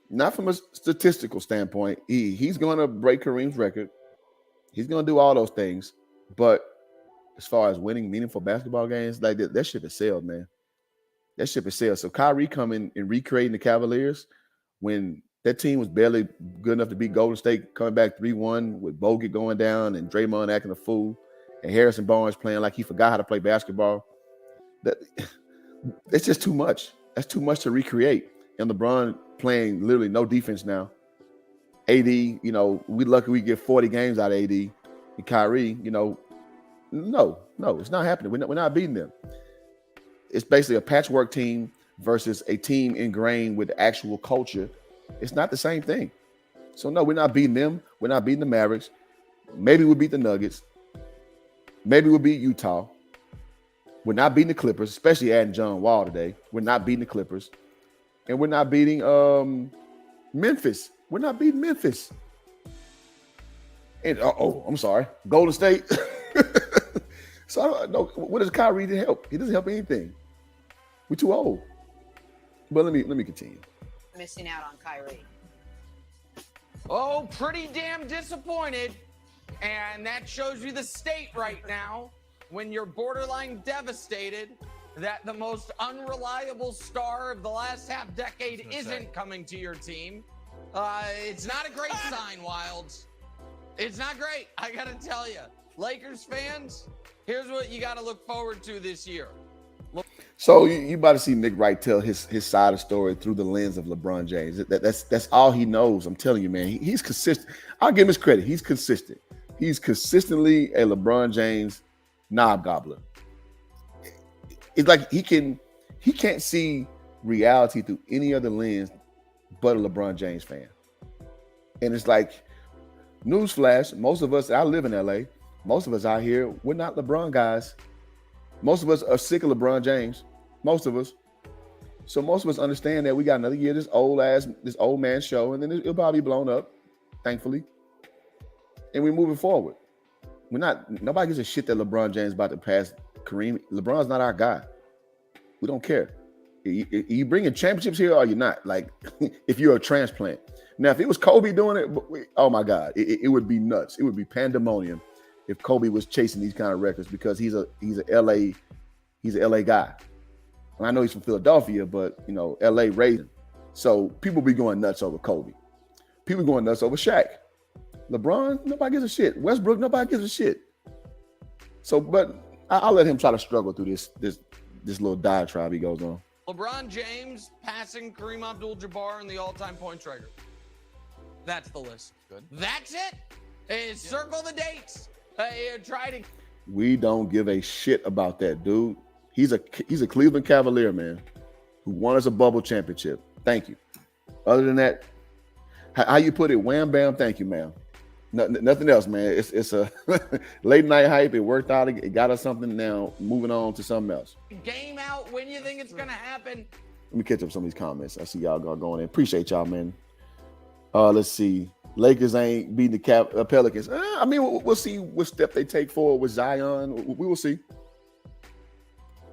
Not from a statistical standpoint. He's going to break Kareem's record. He's going to do all those things. But as far as winning meaningful basketball games, like that ship has sailed, man. That ship has sailed. So Kyrie coming and recreating the Cavaliers when that team was barely good enough to beat Golden State, coming back 3-1 with Bogut going down and Draymond acting a fool and Harrison Barnes playing like he forgot how to play basketball. That's just too much. That's too much to recreate. And LeBron playing literally no defense now. AD, we lucky we get 40 games out of AD. And Kyrie, no, it's not happening. We're not beating them. It's basically a patchwork team versus a team ingrained with actual culture. It's not the same thing. So, no, we're not beating them. We're not beating the Mavericks. Maybe we'll beat the Nuggets. Maybe we'll beat Utah. We're not beating the Clippers, especially adding John Wall today. We're not beating the Clippers. And we're not beating Memphis. We're not beating Memphis. And, I'm sorry, Golden State. So, I don't know. What does Kyrie to help? He doesn't help anything. We're too old. But let me continue. Missing out on Kyrie. Oh, pretty damn disappointed. And that shows you the state right now when you're borderline devastated that the most unreliable star of the last half decade isn't coming to your team. It's not a great sign, Wilds. It's not great. I got to tell you. Lakers fans, here's what you got to look forward to this year. So you about to see Nick Wright tell his side of the story through the lens of LeBron James. That's all he knows. I'm telling you, man. He's consistent. I'll give him his credit. He's consistent. He's consistently a LeBron James knob gobbler. It's like he can't see reality through any other lens but a LeBron James fan. And it's like, newsflash, most of us, I live in LA, most of us out here, we're not LeBron guys. Most of us are sick of LeBron James. Most of us. So most of us understand that we got another year, this old man show, and then it'll probably be blown up, thankfully. And we're moving forward. Nobody gives a shit that LeBron James about to pass Kareem. LeBron's not our guy. We don't care. Are you bringing championships here or are you not? Like, if you're a transplant. Now, if it was Kobe doing it, oh my God, it would be nuts. It would be pandemonium if Kobe was chasing these kind of records because he's a LA guy. And I know he's from Philadelphia, but LA raised him. So people be going nuts over Kobe. People going nuts over Shaq. LeBron, nobody gives a shit. Westbrook, nobody gives a shit. So, but I'll let him try to struggle through this little diatribe he goes on. LeBron James passing Kareem Abdul-Jabbar in the all-time points record. That's the list. Good. That's it. Circle the dates. We don't give a shit about that, dude. He's a Cleveland Cavalier, man, who won us a bubble championship. Thank you. Other than that, how you put it, wham, bam, thank you, ma'am. Nothing else, man. It's a late night hype. It worked out. It got us something now. Moving on to something else. Game out when you think it's going to happen. Let me catch up some of these comments. I see y'all going in. Appreciate y'all, man. Let's see. Lakers ain't beating the Pelicans. I mean, we'll see what step they take forward with Zion. We will see.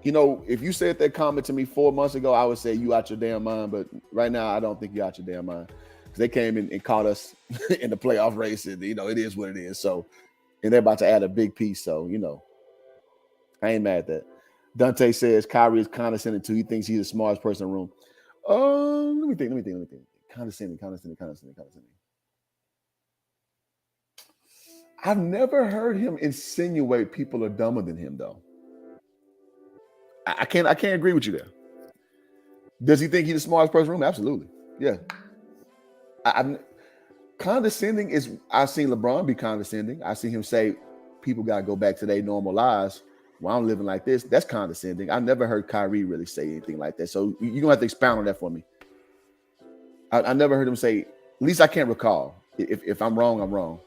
If you said that comment to me 4 months ago, I would say you out your damn mind. But right now, I don't think you out your damn mind. Because they came in and caught us in the playoff race. And, it is what it is. So, and they're about to add a big piece. So, I ain't mad at that. Dante says Kyrie is condescending too. He thinks he's the smartest person in the room. Let me think. Condescending. I've never heard him insinuate people are dumber than him, though. I can't agree with you there. Does he think he's the smartest person in the room? Absolutely. Yeah. Condescending is, I've seen LeBron be condescending. I see him say people got to go back to their normal lives well, I'm living like this. That's condescending. I never heard Kyrie really say anything like that. So you're gonna have to expound on that for me. I never heard him say, at least I can't recall. If I'm wrong, I'm wrong.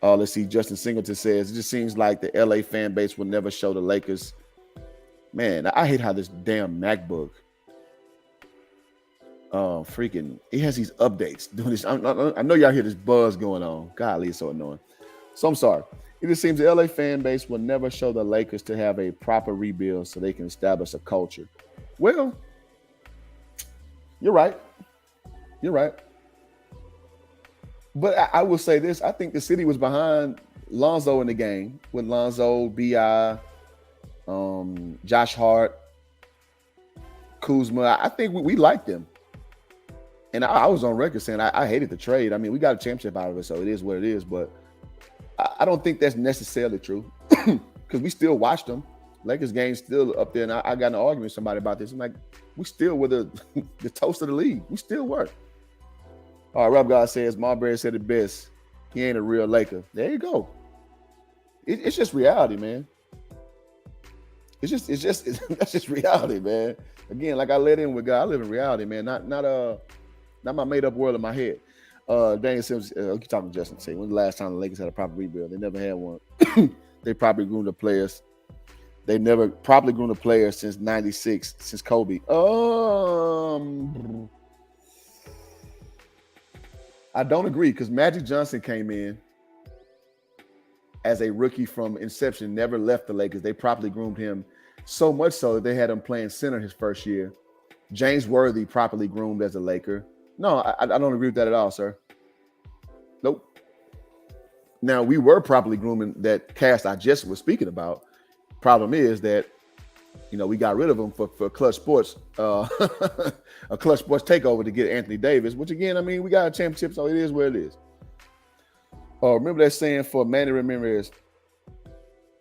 Let's see. Justin Singleton says, it just seems like the LA fan base will never show the Lakers. Man, I hate how this damn MacBook it has these updates doing this. I know y'all hear this buzz going on. Golly, it's so annoying. So I'm sorry. It just seems the LA fan base will never show the Lakers to have a proper rebuild so they can establish a culture. Well, you're right. You're right. But I will say this. I think the city was behind Lonzo in the game with Lonzo, B.I., Josh Hart, Kuzma. I think we liked them. And I was on record saying I hated the trade. I mean, we got a championship out of it, so it is what it is. But I don't think that's necessarily true because we still watched them. Lakers game's still up there. And I got in an argument with somebody about this. I'm like, we still were the toast of the league. We still were. All right, Rob God says, Marbury said it best. He ain't a real Laker. There you go. It's just reality, man. It's just that's just reality, man. Again, like I let in with God, I live in reality, man. Not my made up world in my head. Daniel Sims, keep talking to Justin. Say, when's the last time the Lakers had a proper rebuild? They never had one. They probably groomed the players. They never probably groomed the players since '96, since Kobe. I don't agree because Magic Johnson came in as a rookie from inception, never left the Lakers. They properly groomed him so much so that they had him playing center his first year. James Worthy properly groomed as a Laker. No, I don't agree with that at all, sir. Nope. Now, we were properly grooming that cast I just was speaking about. Problem is that, we got rid of him for Clutch Sports, a Clutch Sports takeover to get Anthony Davis, which again, I mean, we got a championship, so it is what it is. Remember that saying for Manny Ramirez.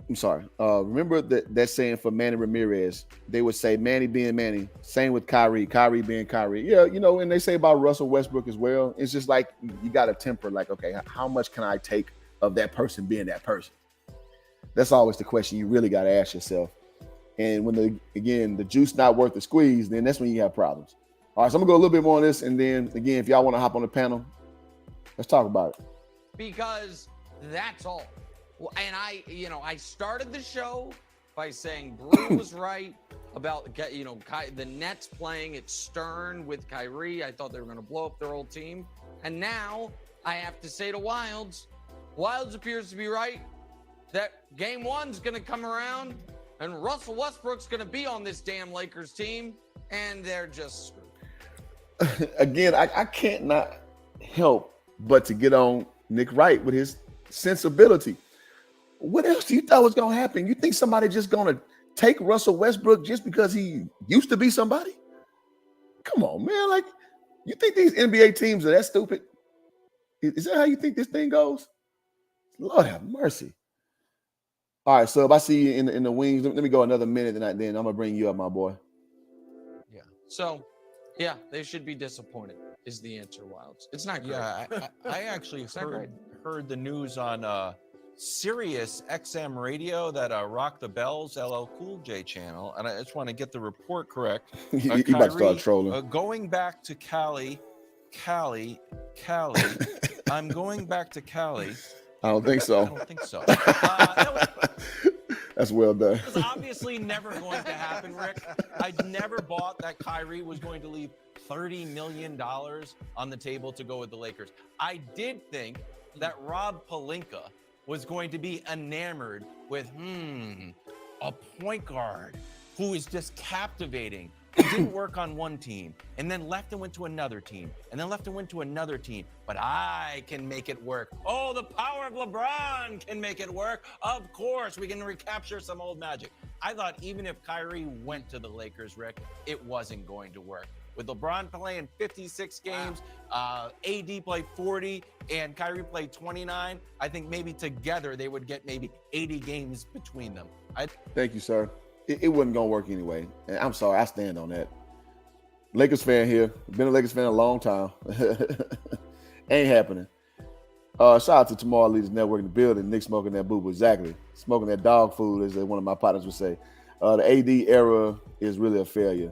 I'm sorry. Remember that saying for Manny Ramirez, they would say Manny being Manny. Same with Kyrie being Kyrie. Yeah, and they say about Russell Westbrook as well. It's just like you got to temper, like, okay, how much can I take of that person being that person? That's always the question you really got to ask yourself. And when the juice not worth the squeeze, then that's when you have problems. All right, so I'm gonna go a little bit more on this, and then again, if y'all want to hop on the panel, let's talk about it. Because that's all. Well, and I started the show by saying Brew was right about, the Nets playing at Stern with Kyrie. I thought they were going to blow up their old team. And now I have to say to Wilds appears to be right that game one's going to come around and Russell Westbrook's going to be on this damn Lakers team, and they're just screwed. Again, I can't not help but to get on Nick Wright with his sensibility. What else do you thought was going to happen? You think somebody just going to take Russell Westbrook just because he used to be somebody? Come on, man. Like, you think these NBA teams are that stupid? Is that how you think this thing goes? Lord have mercy. All right, so if I see you in the wings, let me go another minute, then I'm going to bring you up, my boy. Yeah. So, yeah, they should be disappointed is the answer, Wilds. It's not great. Yeah, I actually heard the news on Sirius XM radio, that Rock the Bells LL Cool J channel, and I just want to get the report correct. You about to start trolling. Going back to Cali. I'm going back to Cali. I don't think so. I don't think so. That's well done. It was obviously never going to happen, Rick. I never bought that Kyrie was going to leave $30 million on the table to go with the Lakers. I did think that Rob Pelinka was going to be enamored with a point guard who is just captivating, who didn't work on one team and then left and went to another team and then left and went to another team. But I can make it work. Oh, the power of LeBron can make it work. Of course, we can recapture some old magic. I thought even if Kyrie went to the Lakers, Rick, it wasn't going to work. With LeBron playing 56 games, AD played 40, and Kyrie played 29, I think maybe together they would get maybe 80 games between them. Thank you, sir. It wasn't going to work anyway. And I'm sorry, I stand on that. Lakers fan here. Been a Lakers fan a long time. Ain't happening. Shout out to Tomorrow Leaders Network in the building. Nick smoking that boo-boo. Exactly. Smoking that dog food, as one of my partners would say. The AD era is really a failure.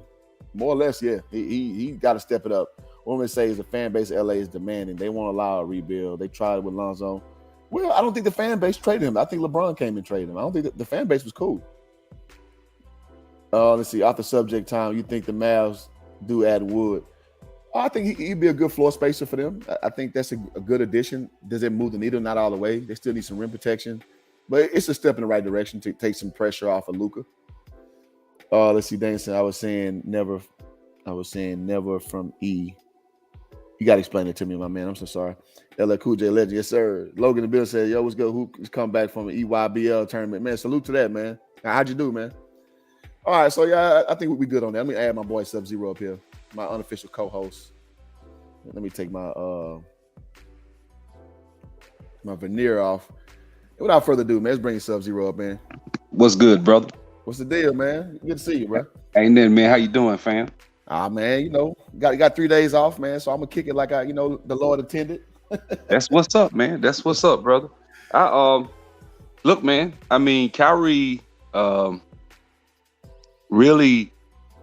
More or less, yeah. He got to step it up. What I'm going to say is the fan base of LA is demanding. They won't allow a rebuild. They tried with Lonzo. Well, I don't think the fan base traded him. I think LeBron came and traded him. I don't think the fan base was cool. Let's see. Off the subject time, you think the Mavs do add Wood? I think he'd be a good floor spacer for them. I think that's a good addition. Does it move the needle? Not all the way. They still need some rim protection. But it's a step in the right direction to take some pressure off of Luka. Let's see, Danielson. I was saying never from E. You got to explain it to me, my man. I'm so sorry. LL Cool J legend. Yes, sir. Logan the Bill said, yo, what's good? Who's come back from an EYBL tournament? Man, salute to that, man. How'd you do, man? All right, so yeah, I think we'll be good on that. Let me add my boy Sub-Zero up here, my unofficial co-host. Let me take my my veneer off. Without further ado, man, let's bring Sub-Zero up, man. What's good, brother? What's the deal, man? Good to see you, bro. Ain't nothing, man. How you doing, fam? Man, got 3 days off, man. So I'm gonna kick it like the Lord intended. That's what's up, man. That's what's up, brother. Look, man. I mean, Kyrie, really,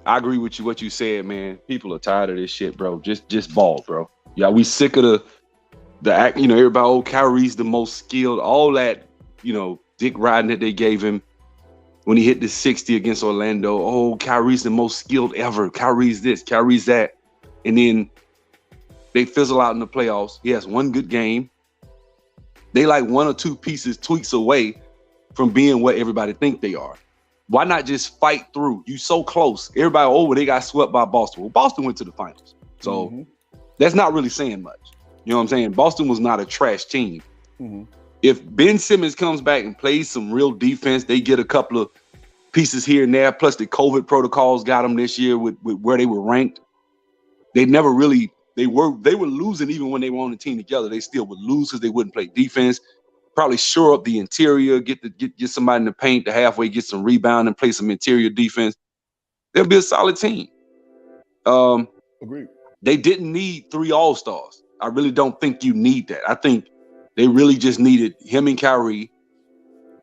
I agree with you. What you said, man. People are tired of this shit, bro. Just ball, bro. Yeah, we sick of the act. Everybody. Oh, Kyrie's the most skilled. All that, dick riding that they gave him when he hit the 60 against Orlando. Oh, Kyrie's the most skilled ever. Kyrie's this, Kyrie's that. And then they fizzle out in the playoffs. He has one good game. They like 1 or 2 tweaks away from being what everybody think they are. Why not just fight through? You so close. Everybody, they got swept by Boston. Well, Boston went to the finals. So that's not really saying much. You know what I'm saying? Boston was not a trash team. Mm-hmm. If Ben Simmons comes back and plays some real defense, they get a couple of pieces here and there. Plus the COVID protocols got them this year with where they were ranked. They never really, they were losing even when they were on the team together. They still would lose because they wouldn't play defense. Probably shore up the interior, get somebody in the paint to halfway, get some rebound and play some interior defense. They'll be a solid team. Agreed. They didn't need 3 All-Stars. I really don't think you need that. I think they really just needed him and Kyrie.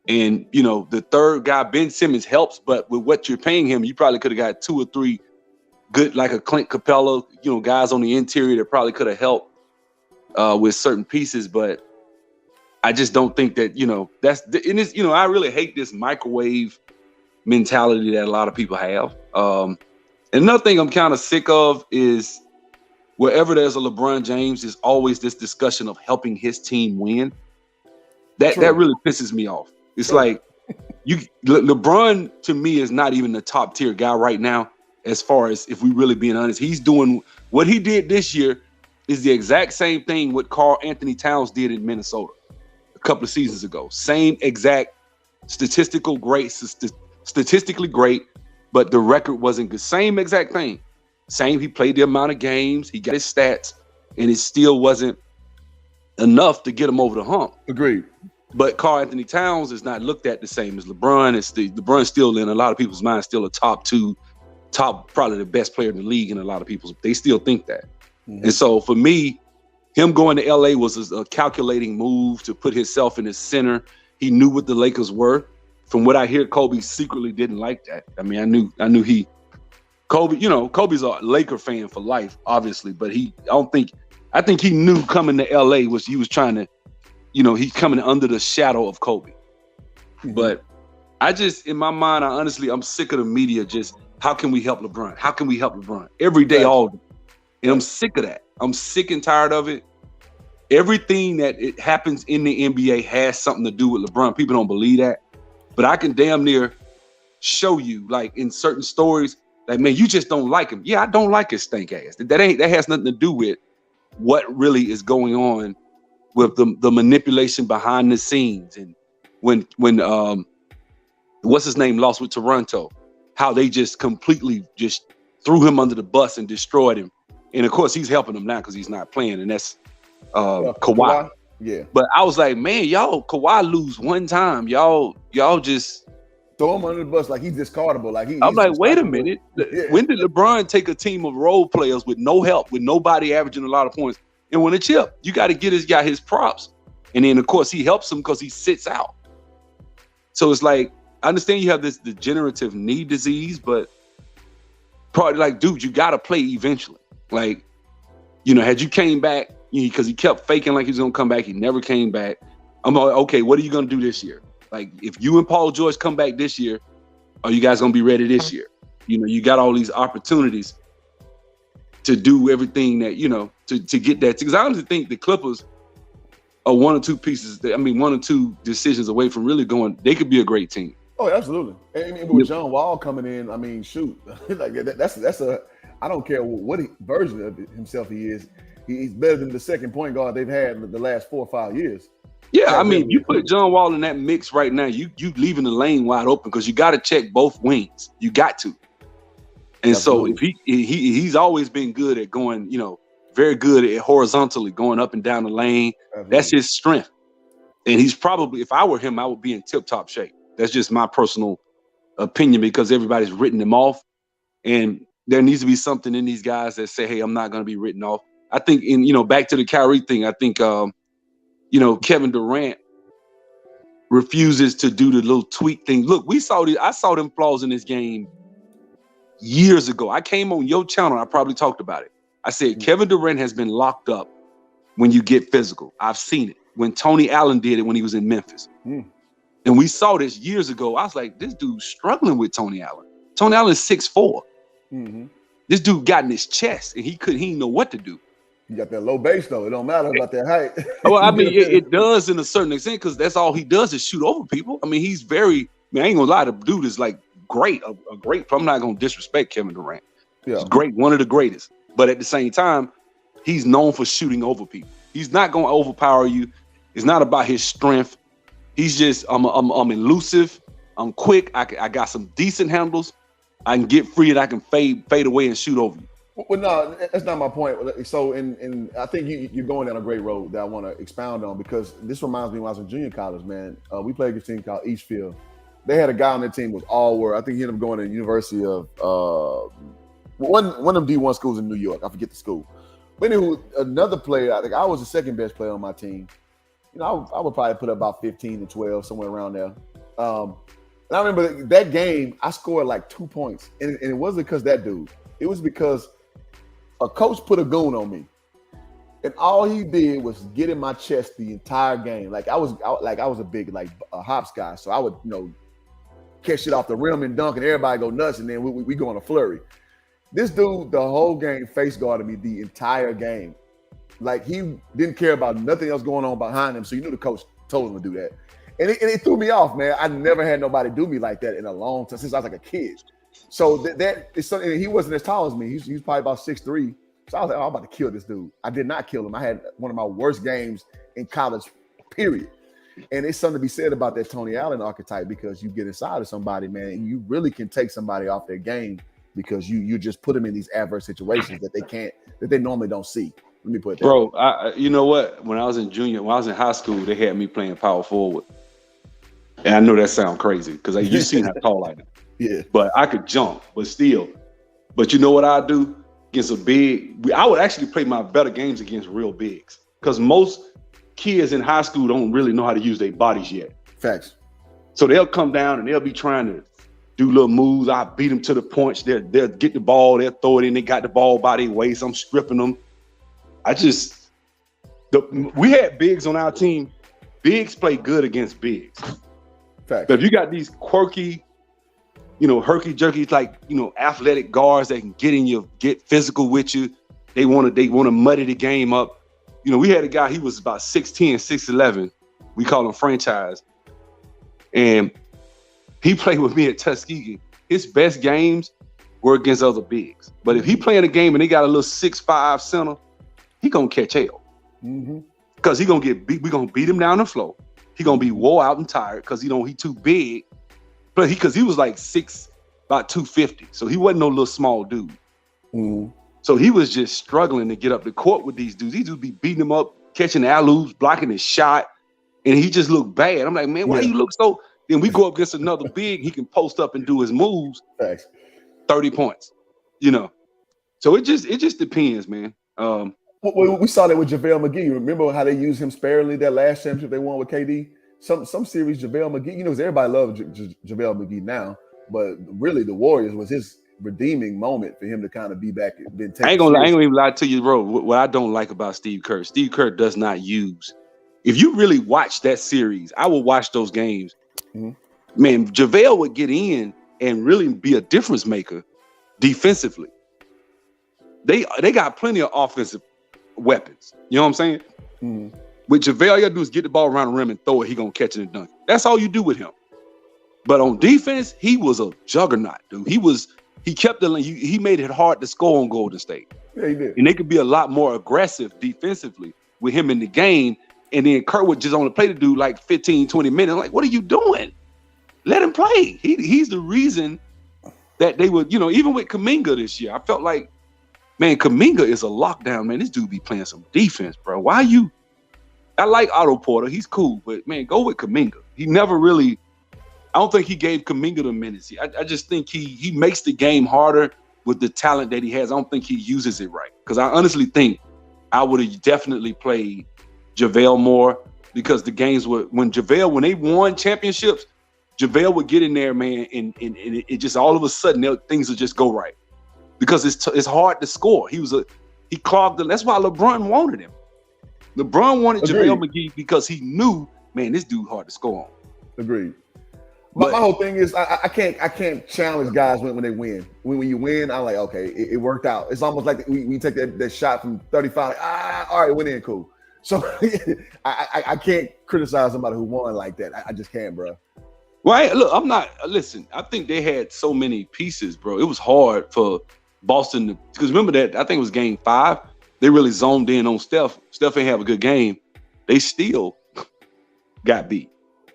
And, the third guy, Ben Simmons, helps. But with what you're paying him, you probably could have got 2 or 3 good, like a Clint Capella, guys on the interior that probably could have helped with certain pieces. But I just don't think that, I really hate this microwave mentality that a lot of people have. And another thing I'm kind of sick of is wherever there's a LeBron James, there's always this discussion of helping his team win. That really pisses me off. It's like LeBron to me is not even the top tier guy right now. As far as if we really being honest, he's doing what he did this year is the exact same thing what Karl Anthony Towns did in Minnesota a couple of seasons ago. Same exact statistically great, but the record wasn't good. Same exact thing. Same, he played the amount of games, he got his stats, and it still wasn't enough to get him over the hump. Agreed. But Karl Anthony Towns is not looked at the same as LeBron. LeBron's still in a lot of people's minds, still a top probably the best player in the league in a lot of people's. They still think that. Mm-hmm. And so for me, him going to LA was a calculating move to put himself in the center. He knew what the Lakers were. From what I hear, Kobe secretly didn't like that. I mean, I knew Kobe's a Laker fan for life, obviously, but I think he knew coming to LA he was trying to, he's coming under the shadow of Kobe. Mm-hmm. But I just, in my mind, I'm sick of the media just, how can we help LeBron? How can we help LeBron? Every day, all day. And I'm sick of that. I'm sick and tired of it. Everything that it happens in the NBA has something to do with LeBron. People don't believe that. But I can damn near show you, like in certain stories, like, man, you just don't like him. Yeah, I don't like his stank ass. That has nothing to do with what really is going on with the manipulation behind the scenes. And when what's his name lost with Toronto, how they just completely just threw him under the bus and destroyed him. And of course, he's helping them now because he's not playing, and that's Kawhi. Yeah. But I was like, man, y'all, Kawhi lose one time, y'all just throw him under the bus like he's discardable. I'm like, wait a minute. Yeah. When did LeBron take a team of role players with no help, with nobody averaging a lot of points, and win a chip? You got to get this guy his props. And then of course he helps him because he sits out. So it's like, I understand you have this degenerative knee disease, but probably like, dude, you gotta play eventually. Like, you know, had you came back, because he kept faking like he was gonna come back, he never came back. I'm like, okay, what are you gonna do this year? Like, if you and Paul George come back this year, are you guys gonna be ready this year? You know, you got all these opportunities to do everything that, you know, to get that. Because I honestly think the Clippers are one or two decisions away from really going, they could be a great team. Oh, absolutely. And with John Wall coming in, I mean, shoot, like that's I don't care what version of himself he is. He's better than the second point guard they've had in the last 4 or 5 years. Yeah, I mean, you put John Wall in that mix right now, you leaving the lane wide open because you got to check both wings. You got to. And absolutely. So if he's always been good at going, you know, very good at horizontally going up and down the lane. Absolutely. That's his strength. And he's probably, if I were him, I would be in tip-top shape. That's just my personal opinion because everybody's written him off. And there needs to be something in these guys that say, hey, I'm not going to be written off. I think back to the Kyrie thing, I think, Kevin Durant refuses to do the little tweak thing. Look, I saw them flaws in this game years ago. I came on your channel. I probably talked about it. I said, Kevin Durant has been locked up when you get physical. I've seen it. When Tony Allen did it when he was in Memphis. And we saw this years ago. I was like, this dude's struggling with Tony Allen. Tony Allen is 6'4". This dude got in his chest and he didn't know what to do. You got that low base though. It don't matter about that height. Well, I mean, it does in a certain extent because that's all he does is shoot over people. I mean, he's I ain't gonna lie, the dude is like great, a great. I'm not gonna disrespect Kevin Durant. Yeah. He's great, one of the greatest. But at the same time, he's known for shooting over people. He's not gonna overpower you. It's not about his strength. He's just I'm elusive. I'm quick. I got some decent handles. I can get free and I can fade away and shoot over you. Well, no, that's not my point. So, and I think you're going down a great road that I want to expound on because this reminds me when I was in junior college, man. We played against a team called Eastfield. They had a guy on their team who was all world. I think he ended up going to the University of one of them D1 schools in New York. I forget the school. But anyway, another player, I think I was the second best player on my team. You know, I would probably put up about 15 and 12, somewhere around there. And I remember that game, I scored like 2 points. And it wasn't because that dude. It was because a coach put a goon on me. And all he did was get in my chest the entire game. Like I was a big hops guy. So I would, catch it off the rim and dunk and everybody go nuts. And then we go on a flurry. This dude, the whole game, face guarded me the entire game. Like he didn't care about nothing else going on behind him. So you knew the coach told him to do that. And it threw me off, man. I never had nobody do me like that in a long time since I was like a kid. So that is something. He wasn't as tall as me. He was probably about 6'3". So I was like, I'm about to kill this dude. I did not kill him. I had one of my worst games in college, period. And it's something to be said about that Tony Allen archetype because you get inside of somebody, man, and you really can take somebody off their game because you just put them in these adverse situations that they normally don't see. Let me put that. Bro, you know what? When I was in high school, they had me playing power forward. And I know that sounds crazy because you seen how tall I am. Yeah. But I could jump, but still. But you know what I do against a big? I would actually play my better games against real bigs because most kids in high school don't really know how to use their bodies yet. Facts. So they'll come down and they'll be trying to do little moves. I beat them to the punch. They'll get the ball. They'll throw it in. They got the ball by their waist. I'm stripping them. We had bigs on our team. Bigs play good against bigs. Fact. But if you got these quirky, herky-jerky, athletic guards that can get physical with you, they want to muddy the game up. We had a guy, he was about 6'10", 6'11". We call him Franchise. And he played with me at Tuskegee. His best games were against other bigs. But if he playing a game and they got a little 6'5" center, he gonna catch hell. Because he gonna get beat. We gonna beat him down the floor. He gonna be wore out and tired because he too big. But because he was like about 250, so he wasn't no little small dude. So he was just struggling to get up the court with these dudes. These dudes be beating him up, catching alley-oops, blocking his shot, and he just looked bad. I'm like, man, why you look so? Then we go up against another big, he can post up and do his moves. Thanks. 30 points. So it just depends, man. We saw that with JaVale McGee. You remember how they used him sparingly that last championship they won with KD? Some series, JaVale McGee, you know, everybody loves JaVale McGee now, but really the Warriors was his redeeming moment for him to kind of be back. I ain't gonna even lie to you, bro. What I don't like about Steve Kerr does not use. If you really watch that series, I will watch those games. Mm-hmm. Man, JaVale would get in and really be a difference maker defensively. They got plenty of offensive weapons. You know what I'm saying? Mm-hmm. With JaVale, all you gotta do is get the ball around the rim and throw it. He gonna catch it and dunk it. That's all you do with him. But on defense, he was a juggernaut, dude. He kept the lane. He made it hard to score on Golden State. Yeah, he did. And they could be a lot more aggressive defensively with him in the game. And then Kerr would just only play the dude like 15, 20 minutes. I'm like, what are you doing? Let him play. He's the reason that they would, even with Kuminga this year, I felt like, man, Kuminga is a lockdown, man. This dude be playing some defense, bro. I like Otto Porter. He's cool, but man, go with Kuminga. He never really, I don't think he gave Kuminga the minutes. I just think he makes the game harder with the talent that he has. I don't think he uses it right. Because I honestly think I would have definitely played JaVale more, because the games when they won championships, JaVale would get in there, man, and it just all of a sudden things would just go right. Because it's hard to score. He clogged that's why LeBron wanted him. LeBron wanted JaVale McGee because he knew, man, this dude hard to score on. Agreed. My whole thing is I can't challenge guys when they win. When you win, I'm like, okay, it worked out. It's almost like we take that shot from 35. All right, went in, cool. So I can't criticize somebody who won like that. I just can't, bro. Well, look, listen, I think they had so many pieces, bro. It was hard for Boston because remember that, I think it was game 5. They really zoned in on Steph. Steph ain't have a good game. They still got beat.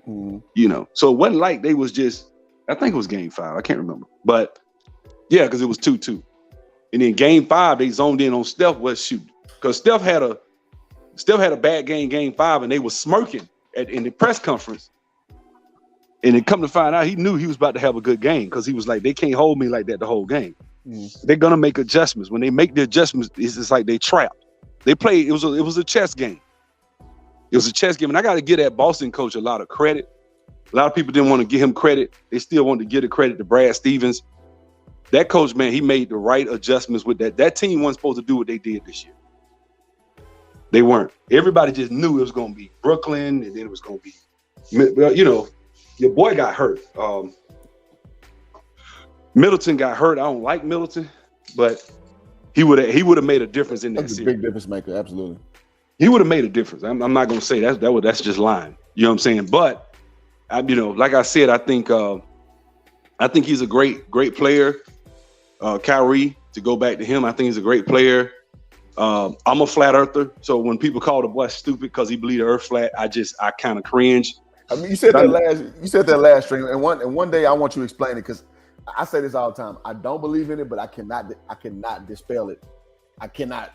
Mm-hmm. So it wasn't like they was just, I think it was game 5. I can't remember. But yeah, because it was 2-2. And then game 5, they zoned in on Steph. Because Steph had a bad game 5, and they were smirking in the press conference. And then come to find out, he knew he was about to have a good game because he was like, they can't hold me like that the whole game. They're gonna make adjustments. When they make the adjustments, it's just like they trapped. They played. It was a chess game. It was a chess game, and I got to give that Boston coach a lot of credit. A lot of people didn't want to give him credit. They still wanted to give the credit to Brad Stevens. That coach, man, he made the right adjustments with that. That team wasn't supposed to do what they did this year. They weren't. Everybody just knew it was going to be Brooklyn, and then it was going to be, your boy got hurt. Middleton got hurt. I don't like Middleton, but he would have made a difference in that series. That's a big difference maker, absolutely. He would have made a difference. I'm not going to say that's just lying. You know what I'm saying? But like I said, I think he's a great player. Kyrie, to go back to him, I think he's a great player. I'm a flat earther, so when people call the boy stupid because he believe the earth flat, I kind of cringe. I mean, you said that last stream, and one day I want you to explain it, because I say this all the time. I don't believe in it, but I cannot dispel it. I cannot.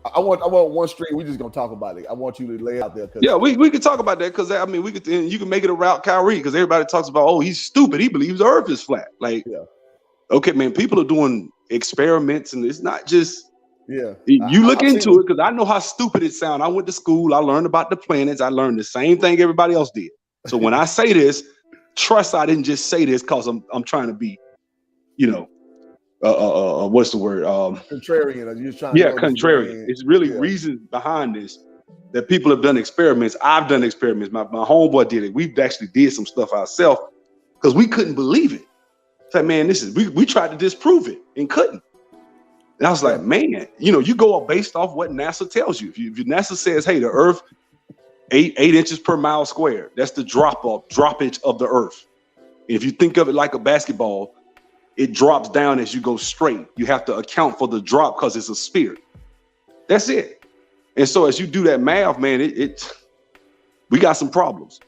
I want one stream. We're just gonna talk about it. I want you to lay it out there. Yeah, we could talk about that, because you can make it around Kyrie, because everybody talks about, oh, he's stupid. He believes the earth is flat. Like, yeah. Okay, man, people are doing experiments, and it's not just. Yeah, you look into it, because I know how stupid it sounds. I went to school. I learned about the planets. I learned the same thing everybody else did. So when I say this, trust I didn't just say this because I'm trying to be, what's the word? Contrarian. You're trying. Yeah, contrarian. It's really reasons behind this that people have done experiments. I've done experiments. My homeboy did it. We've actually did some stuff ourselves because we couldn't believe it. It's like, man, we tried to disprove it and couldn't. And I was like, man, you go up based off what NASA tells you. If NASA says, hey, the Earth, 8 inches per mile square, that's the droppage of the Earth. And if you think of it like a basketball, it drops down as you go straight. You have to account for the drop because it's a sphere. That's it. And so as you do that math, man, we got some problems.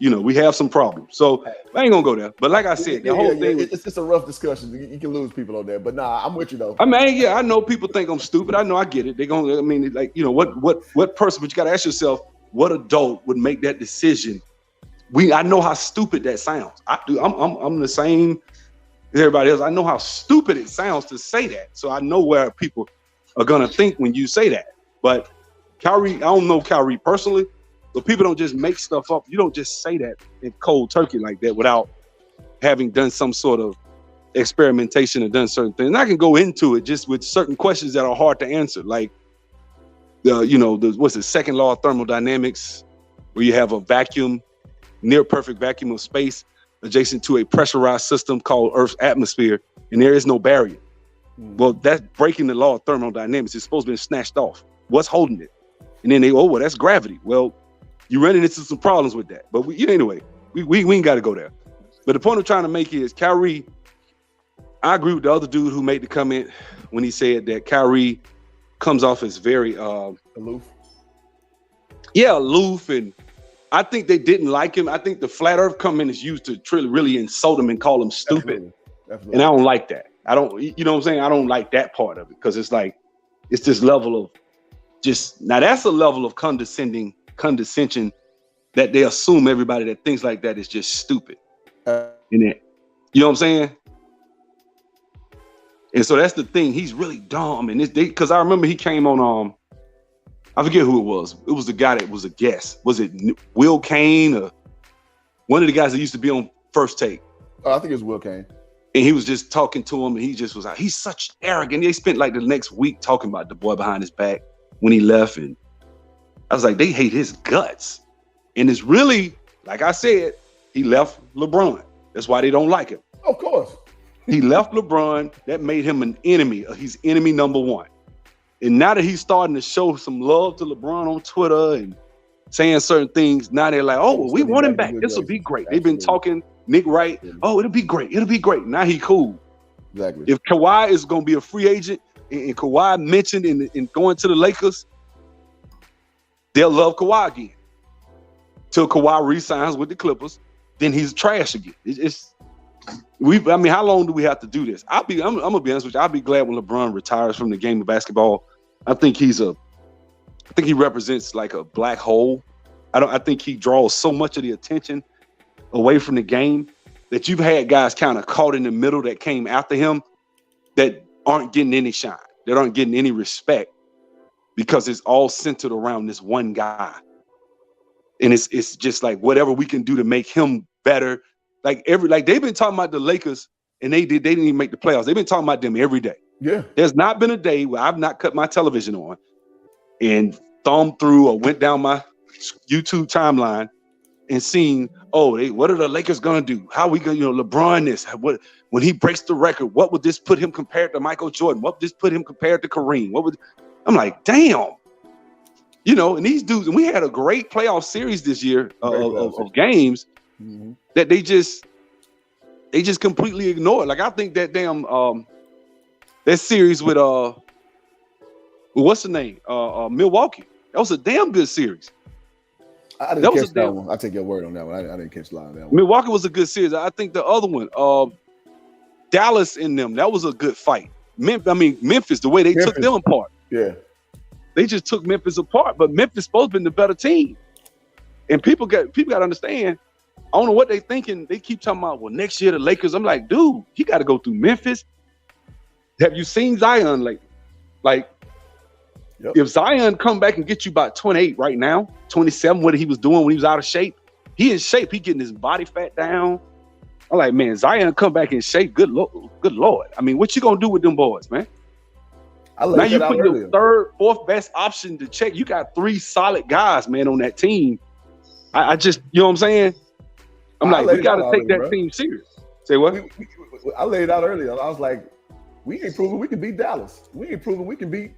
We have some problems. So I ain't gonna go there. But like I said, the whole thing it's a rough discussion. You can lose people on there. But nah, I'm with you though. I mean, yeah, I know people think I'm stupid. I know, I get it. What person? But you gotta ask yourself, what adult would make that decision? I know how stupid that sounds. I do. I'm the same as everybody else. I know how stupid it sounds to say that. So I know where people are gonna think when you say that. But Kyrie, I don't know Kyrie personally, but people don't just make stuff up. You don't just say that in cold turkey like that without having done some sort of experimentation and done certain things. And I can go into it just with certain questions that are hard to answer, like what's the second law of thermodynamics, where you have a vacuum, near perfect vacuum of space adjacent to a pressurized system called Earth's atmosphere, and there is no barrier. Well, that's breaking the law of thermodynamics. It's supposed to be snatched off. What's holding it? And then that's gravity. Well, you're running into some problems with that. But we ain't got to go there. But the point I'm trying to make is Kyrie, I agree with the other dude who made the comment when he said that Kyrie comes off as very aloof. Yeah, aloof, and I think they didn't like him. I think the flat earth comment is used to really insult him and call him stupid. Absolutely. And I don't like that. I don't, you know what I'm saying? I don't like that part of it, because it's like, it's this level of now that's a level of condescension that they assume everybody that thinks like that is just stupid. You know what I'm saying? And so that's the thing. He's really dumb. And because I remember he came on, I forget who it was. It was the guy that was a guest. Was it Will Kane or one of the guys that used to be on First Take? I think it was Will Kane. And he was just talking to him, and he just was like, he's such arrogant. They spent like the next week talking about the boy behind his back when he left. And I was like, they hate his guts. And it's really, like I said, he left LeBron. That's why they don't like him. Of course. He left LeBron. That made him an enemy. He's enemy number one. And now that he's starting to show some love to LeBron on Twitter and saying certain things, now they're like, oh, well, we want him back. This will be great. They've been talking Nick Wright. Oh, it'll be great. It'll be great. Now he cool. Exactly. If Kawhi is going to be a free agent and Kawhi mentioned in going to the Lakers, they'll love Kawhi again. Till Kawhi re-signs with the Clippers, then he's trash again. How long do we have to do this? I'm gonna be honest with you. I'll be glad when LeBron retires from the game of basketball. I think he represents like a black hole. I think he draws so much of the attention away from the game that you've had guys kind of caught in the middle that came after him that aren't getting any shine, that aren't getting any respect, because it's all centered around this one guy. And it's just like whatever we can do to make him better. Like they've been talking about the Lakers, and they didn't even make the playoffs. They've been talking about them every day. Yeah. There's not been a day where I've not cut my television on and thumbed through or went down my YouTube timeline and seen, what are the Lakers gonna do? How we gonna, LeBron this? When he breaks the record, what would this put him compared to Michael Jordan? What would this put him compared to Kareem? I'm like, damn. And these dudes, and we had a great playoff series this year of games that they just completely ignored. Like I think that damn that series with what's the name? Milwaukee. That was a damn good series. I didn't catch that one. I take your word on that one. I didn't catch a lot of that one. Milwaukee was a good series. I think the other one, Dallas in them, that was a good fight. Memphis, the way they took them apart. Yeah. They just took Memphis apart, but Memphis supposed to be the better team. And people got to understand, I don't know what they thinking. They keep talking about, well, next year the Lakers. I'm like, dude, he got to go through Memphis. Have you seen Zion lately? Like, if Zion come back and get you about 28 right now, 27, what he was doing when he was out of shape, he in shape. He getting his body fat down. I'm like, man, Zion come back in shape. Good Lord. I mean, what you gonna do with them boys, man? Now you put your third, fourth best option to check. You got three solid guys, man, on that team. I just, you know what I'm saying? I'm like, we got to take that team serious. Say what? I laid it out earlier. I was like, we ain't proven we can beat Dallas. We ain't proven we can beat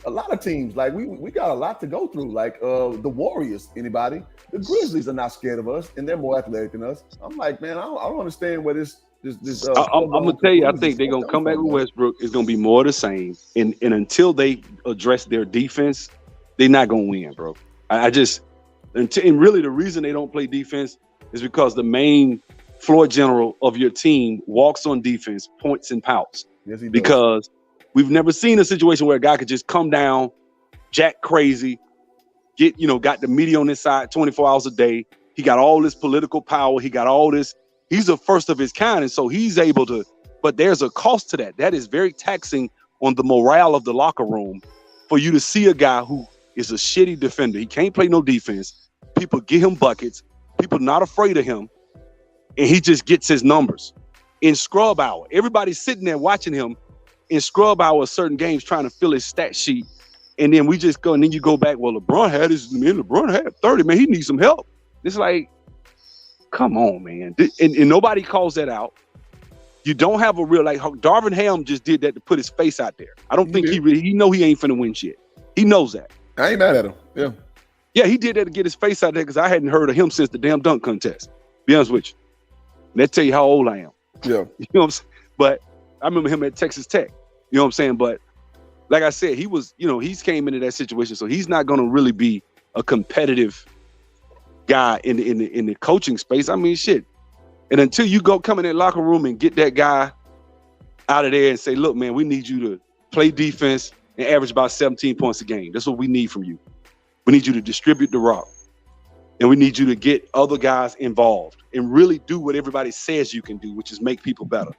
a lot of teams. Like we got a lot to go through. Like the Warriors, anybody? The Grizzlies are not scared of us, and they're more athletic than us. I'm like, man, I don't understand where this. I'm gonna tell you, I think they're gonna come back with Westbrook. It's gonna be more of the same, and until they address their defense, they're not gonna win, bro. And really the reason they don't play defense is because the main floor general of your team walks on defense, points and pouts. Yes, he does. Because we've never seen a situation where a guy could just come down, jack crazy, got the media on his side 24 hours a day. He got all this political power. He got all this. He's the first of his kind, and so he's able to. But there's a cost to that. That is very taxing on the morale of the locker room for you to see a guy who is a shitty defender. He can't play no defense. People get him buckets. People not afraid of him. And he just gets his numbers. In scrub hour, everybody's sitting there watching him in scrub hour of certain games trying to fill his stat sheet. And then we just go, and then you go back, well, LeBron had 30, man, he needs some help. It's like, come on, man. And nobody calls that out. You don't have a real, like Darvin Ham just did that to put his face out there. I don't think he know he ain't finna win shit. He knows that. I ain't mad at him. Yeah. Yeah, he did that to get his face out there because I hadn't heard of him since the damn dunk contest. Be honest with you. And that tell you how old I am. Yeah. You know what I'm saying? But I remember him at Texas Tech. You know what I'm saying? But like I said, he was, he's came into that situation, so he's not going to really be a competitive guy in the coaching space. I mean, shit. And until you come in that locker room and get that guy out of there and say, look, man, we need you to play defense and average about 17 points a game. That's what we need from you. We need you to distribute the rock. And we need you to get other guys involved and really do what everybody says you can do, which is make people better.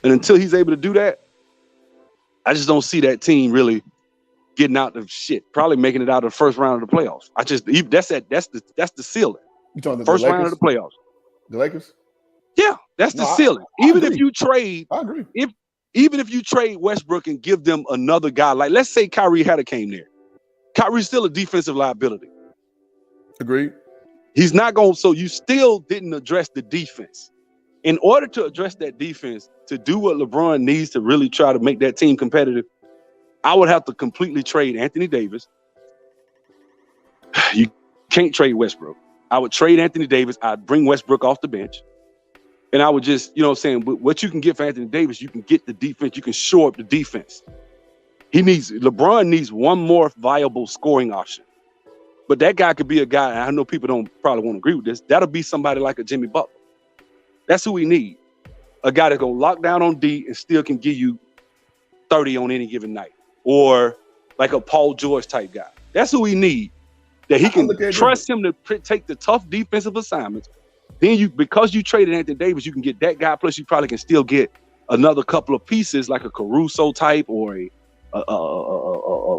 And until he's able to do that, I just don't see that team really getting out of shit. Probably making it out of the first round of the playoffs. That's the ceiling. You talking the first Lakers? round of the playoffs. The Lakers? Yeah, that's the ceiling. Even if you trade, I agree. Even if you trade Westbrook and give them another guy, like let's say Kyrie had came there. Kyrie's still a defensive liability. Agreed. He's not going. So you still didn't address the defense. In order to address that defense, to do what LeBron needs to really try to make that team competitive, I would have to completely trade Anthony Davis. You can't trade Westbrook. I would trade Anthony Davis. I'd bring Westbrook off the bench. And I would just, what you can get for Anthony Davis, you can get the defense. You can shore up the defense. LeBron needs one more viable scoring option. But that guy could be a guy, and I know people probably won't agree with this, that'll be somebody like a Jimmy Butler. That's who we need. A guy that's going to lock down on D and still can give you 30 on any given night. Or like a Paul George type guy. That's who we need. That he can trust him to take the tough defensive assignments. Then because you traded Anthony Davis, you can get that guy. Plus, you probably can still get another couple of pieces like a Caruso type or a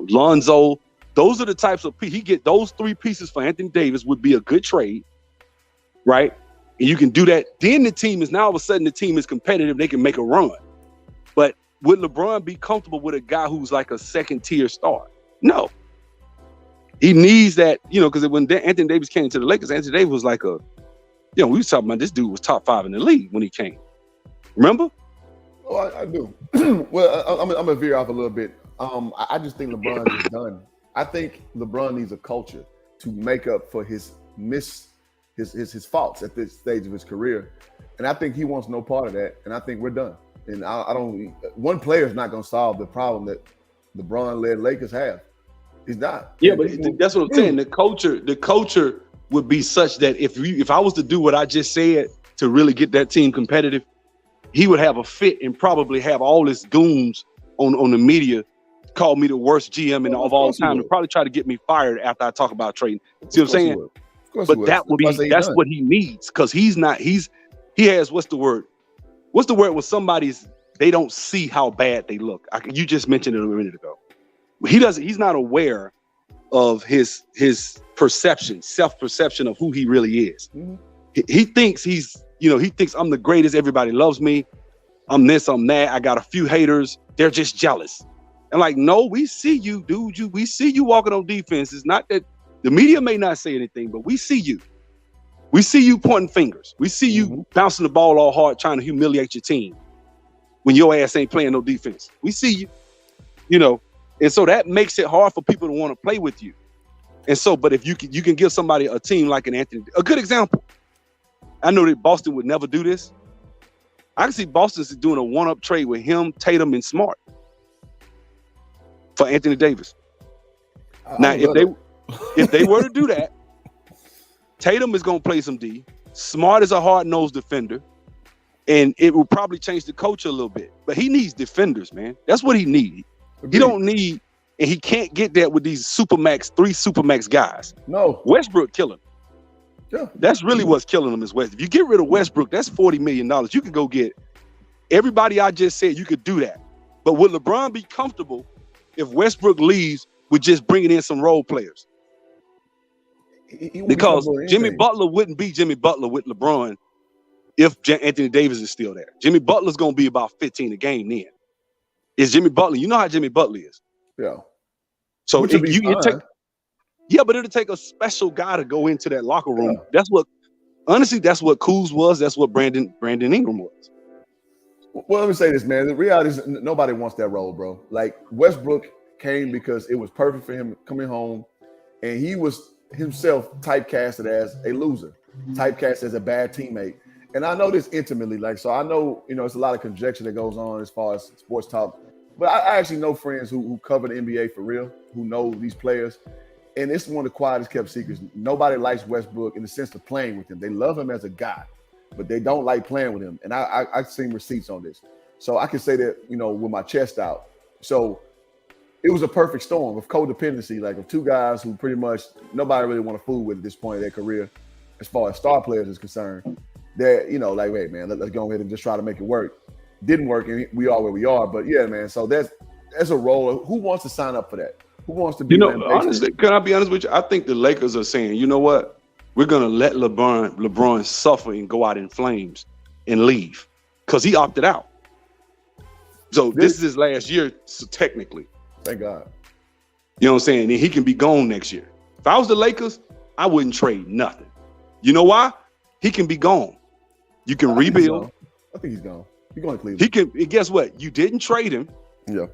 Lonzo. Those are the types of he get those three pieces for Anthony Davis would be a good trade, right? And you can do that. Then the team is all of a sudden the team is competitive. They can make a run. But would LeBron be comfortable with a guy who's like a second tier star? No. He needs that, because when Anthony Davis came to the Lakers, Anthony Davis was like we was talking about this dude was top 5 in the league when he came. Remember? Oh, I do. Well, I'm gonna veer off a little bit. I just think LeBron is done. I think LeBron needs a culture to make up for his faults at this stage of his career, and I think he wants no part of that. And I think we're done. And I don't. One player is not going to solve the problem that LeBron-led Lakers have. He's not. Yeah, but that's what I'm saying. The culture would be such that if I was to do what I just said to really get that team competitive, he would have a fit and probably have all his goons on the media call me the worst GM of all time and probably try to get me fired after I talk about trading. See what I'm saying? But that's what he needs, because he has what's the word when somebody's they don't see how bad they look. You just mentioned it a minute ago. He's not aware of his self-perception of who he really is. Mm-hmm. He thinks he thinks I'm the greatest, everybody loves me, I'm this, I'm that, I got a few haters, they're just jealous. And like, no, we see you, dude. We see you walking on defense. It's not that the media may not say anything, but we see you. We see you pointing fingers. We see you bouncing the ball all hard, trying to humiliate your team when your ass ain't playing no defense. We see you, and so that makes it hard for people to want to play with you. And so, but if you can give somebody a team like an Anthony, a good example. I know that Boston would never do this. I can see Boston doing a one-up trade with him, Tatum, and Smart for Anthony Davis. Now, if they were to do that, Tatum is going to play some D. Smart is a hard-nosed defender, and it will probably change the culture a little bit. But he needs defenders, man. That's what he needs. He don't need, and he can't get that with these three supermax guys. No, Westbrook killing him. Yeah, that's really what's killing him is West. If you get rid of Westbrook, that's $40 million. You could go get everybody I just said. You could do that. But would LeBron be comfortable if Westbrook leaves with just bringing in some role players. Because Jimmy Butler wouldn't be Jimmy Butler with LeBron if Anthony Davis is still there. Jimmy Butler's going to be about 15 a game then. Is Jimmy Butler? You know how Jimmy Butler is. Yeah. So but it'll take a special guy to go into that locker room. Yeah. That's what Kuz was. That's what Brandon Ingram was. Well, let me say this, man. The reality is nobody wants that role, bro. Like Westbrook came because it was perfect for him coming home, and he was himself typecasted as a loser, typecast as a bad teammate. And I know this intimately, so I know, it's a lot of conjecture that goes on as far as sports talk, but I actually know friends who cover the NBA for real, who know these players. And it's one of the quietest kept secrets. Nobody likes Westbrook in the sense of playing with him. They love him as a guy, but they don't like playing with him. And I've seen receipts on this. So I can say that, with my chest out. So it was a perfect storm of codependency, of two guys who pretty much nobody really want to fool with at this point in their career, as far as star players is concerned. That, wait, man, let's go ahead and just try to make it work. Didn't work, and we are where we are. But yeah, man, so that's a role. Who wants to sign up for that? Who wants to be? Honestly, can I be honest with you? I think the Lakers are saying, you know what? We're gonna let LeBron suffer and go out in flames and leave because he opted out. So this is his last year, so technically. Thank God. You know what I'm saying? And he can be gone next year. If I was the Lakers, I wouldn't trade nothing. You know why? He can be gone. You can rebuild. I think he's gone. He's going to Cleveland. And guess what? You didn't trade him. Yeah.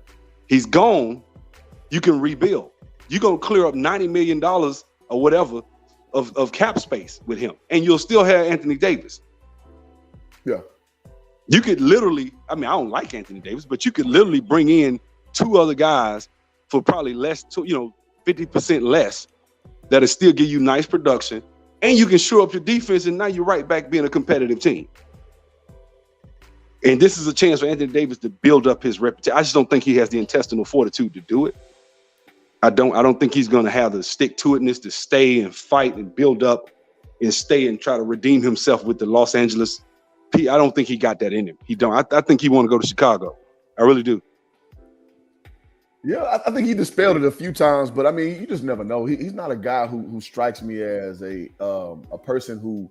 He's gone. You can rebuild. You're going to clear up $90 million or whatever of cap space with him. And you'll still have Anthony Davis. Yeah. You could literally, I don't like Anthony Davis, but you could literally bring in two other guys for probably less, 50% less, that'll still give you nice production. And you can shore up your defense, and now you're right back being a competitive team. And this is a chance for Anthony Davis to build up his reputation. I just don't think he has the intestinal fortitude to do it. I don't think he's going to have the stick-to-itness to stay and fight and build up and stay and try to redeem himself with the Los Angeles. I don't think he got that in him. He don't. I think he want to go to Chicago. I really do. Yeah, I think he dispelled it a few times, but you just never know. He's not a guy who strikes me as a person who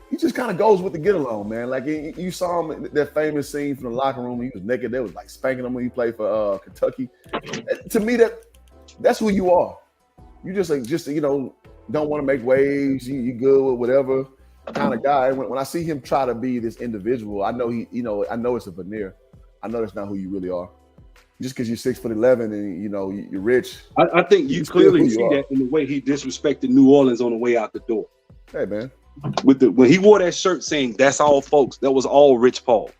he just kind of goes with the get along, man. Like you saw him that famous scene from the locker room. He was naked. They was spanking him when he played for Kentucky. To me, that's who you are. You just don't want to make waves. You good with whatever kind of guy. When I see him try to be this individual, I know I know it's a veneer. I know that's not who you really are. Just because you're 6'11" and you're rich. I think you clearly see that in the way he disrespected New Orleans on the way out the door. Hey man, when he wore that shirt saying "That's all, folks," that was all Rich Paul.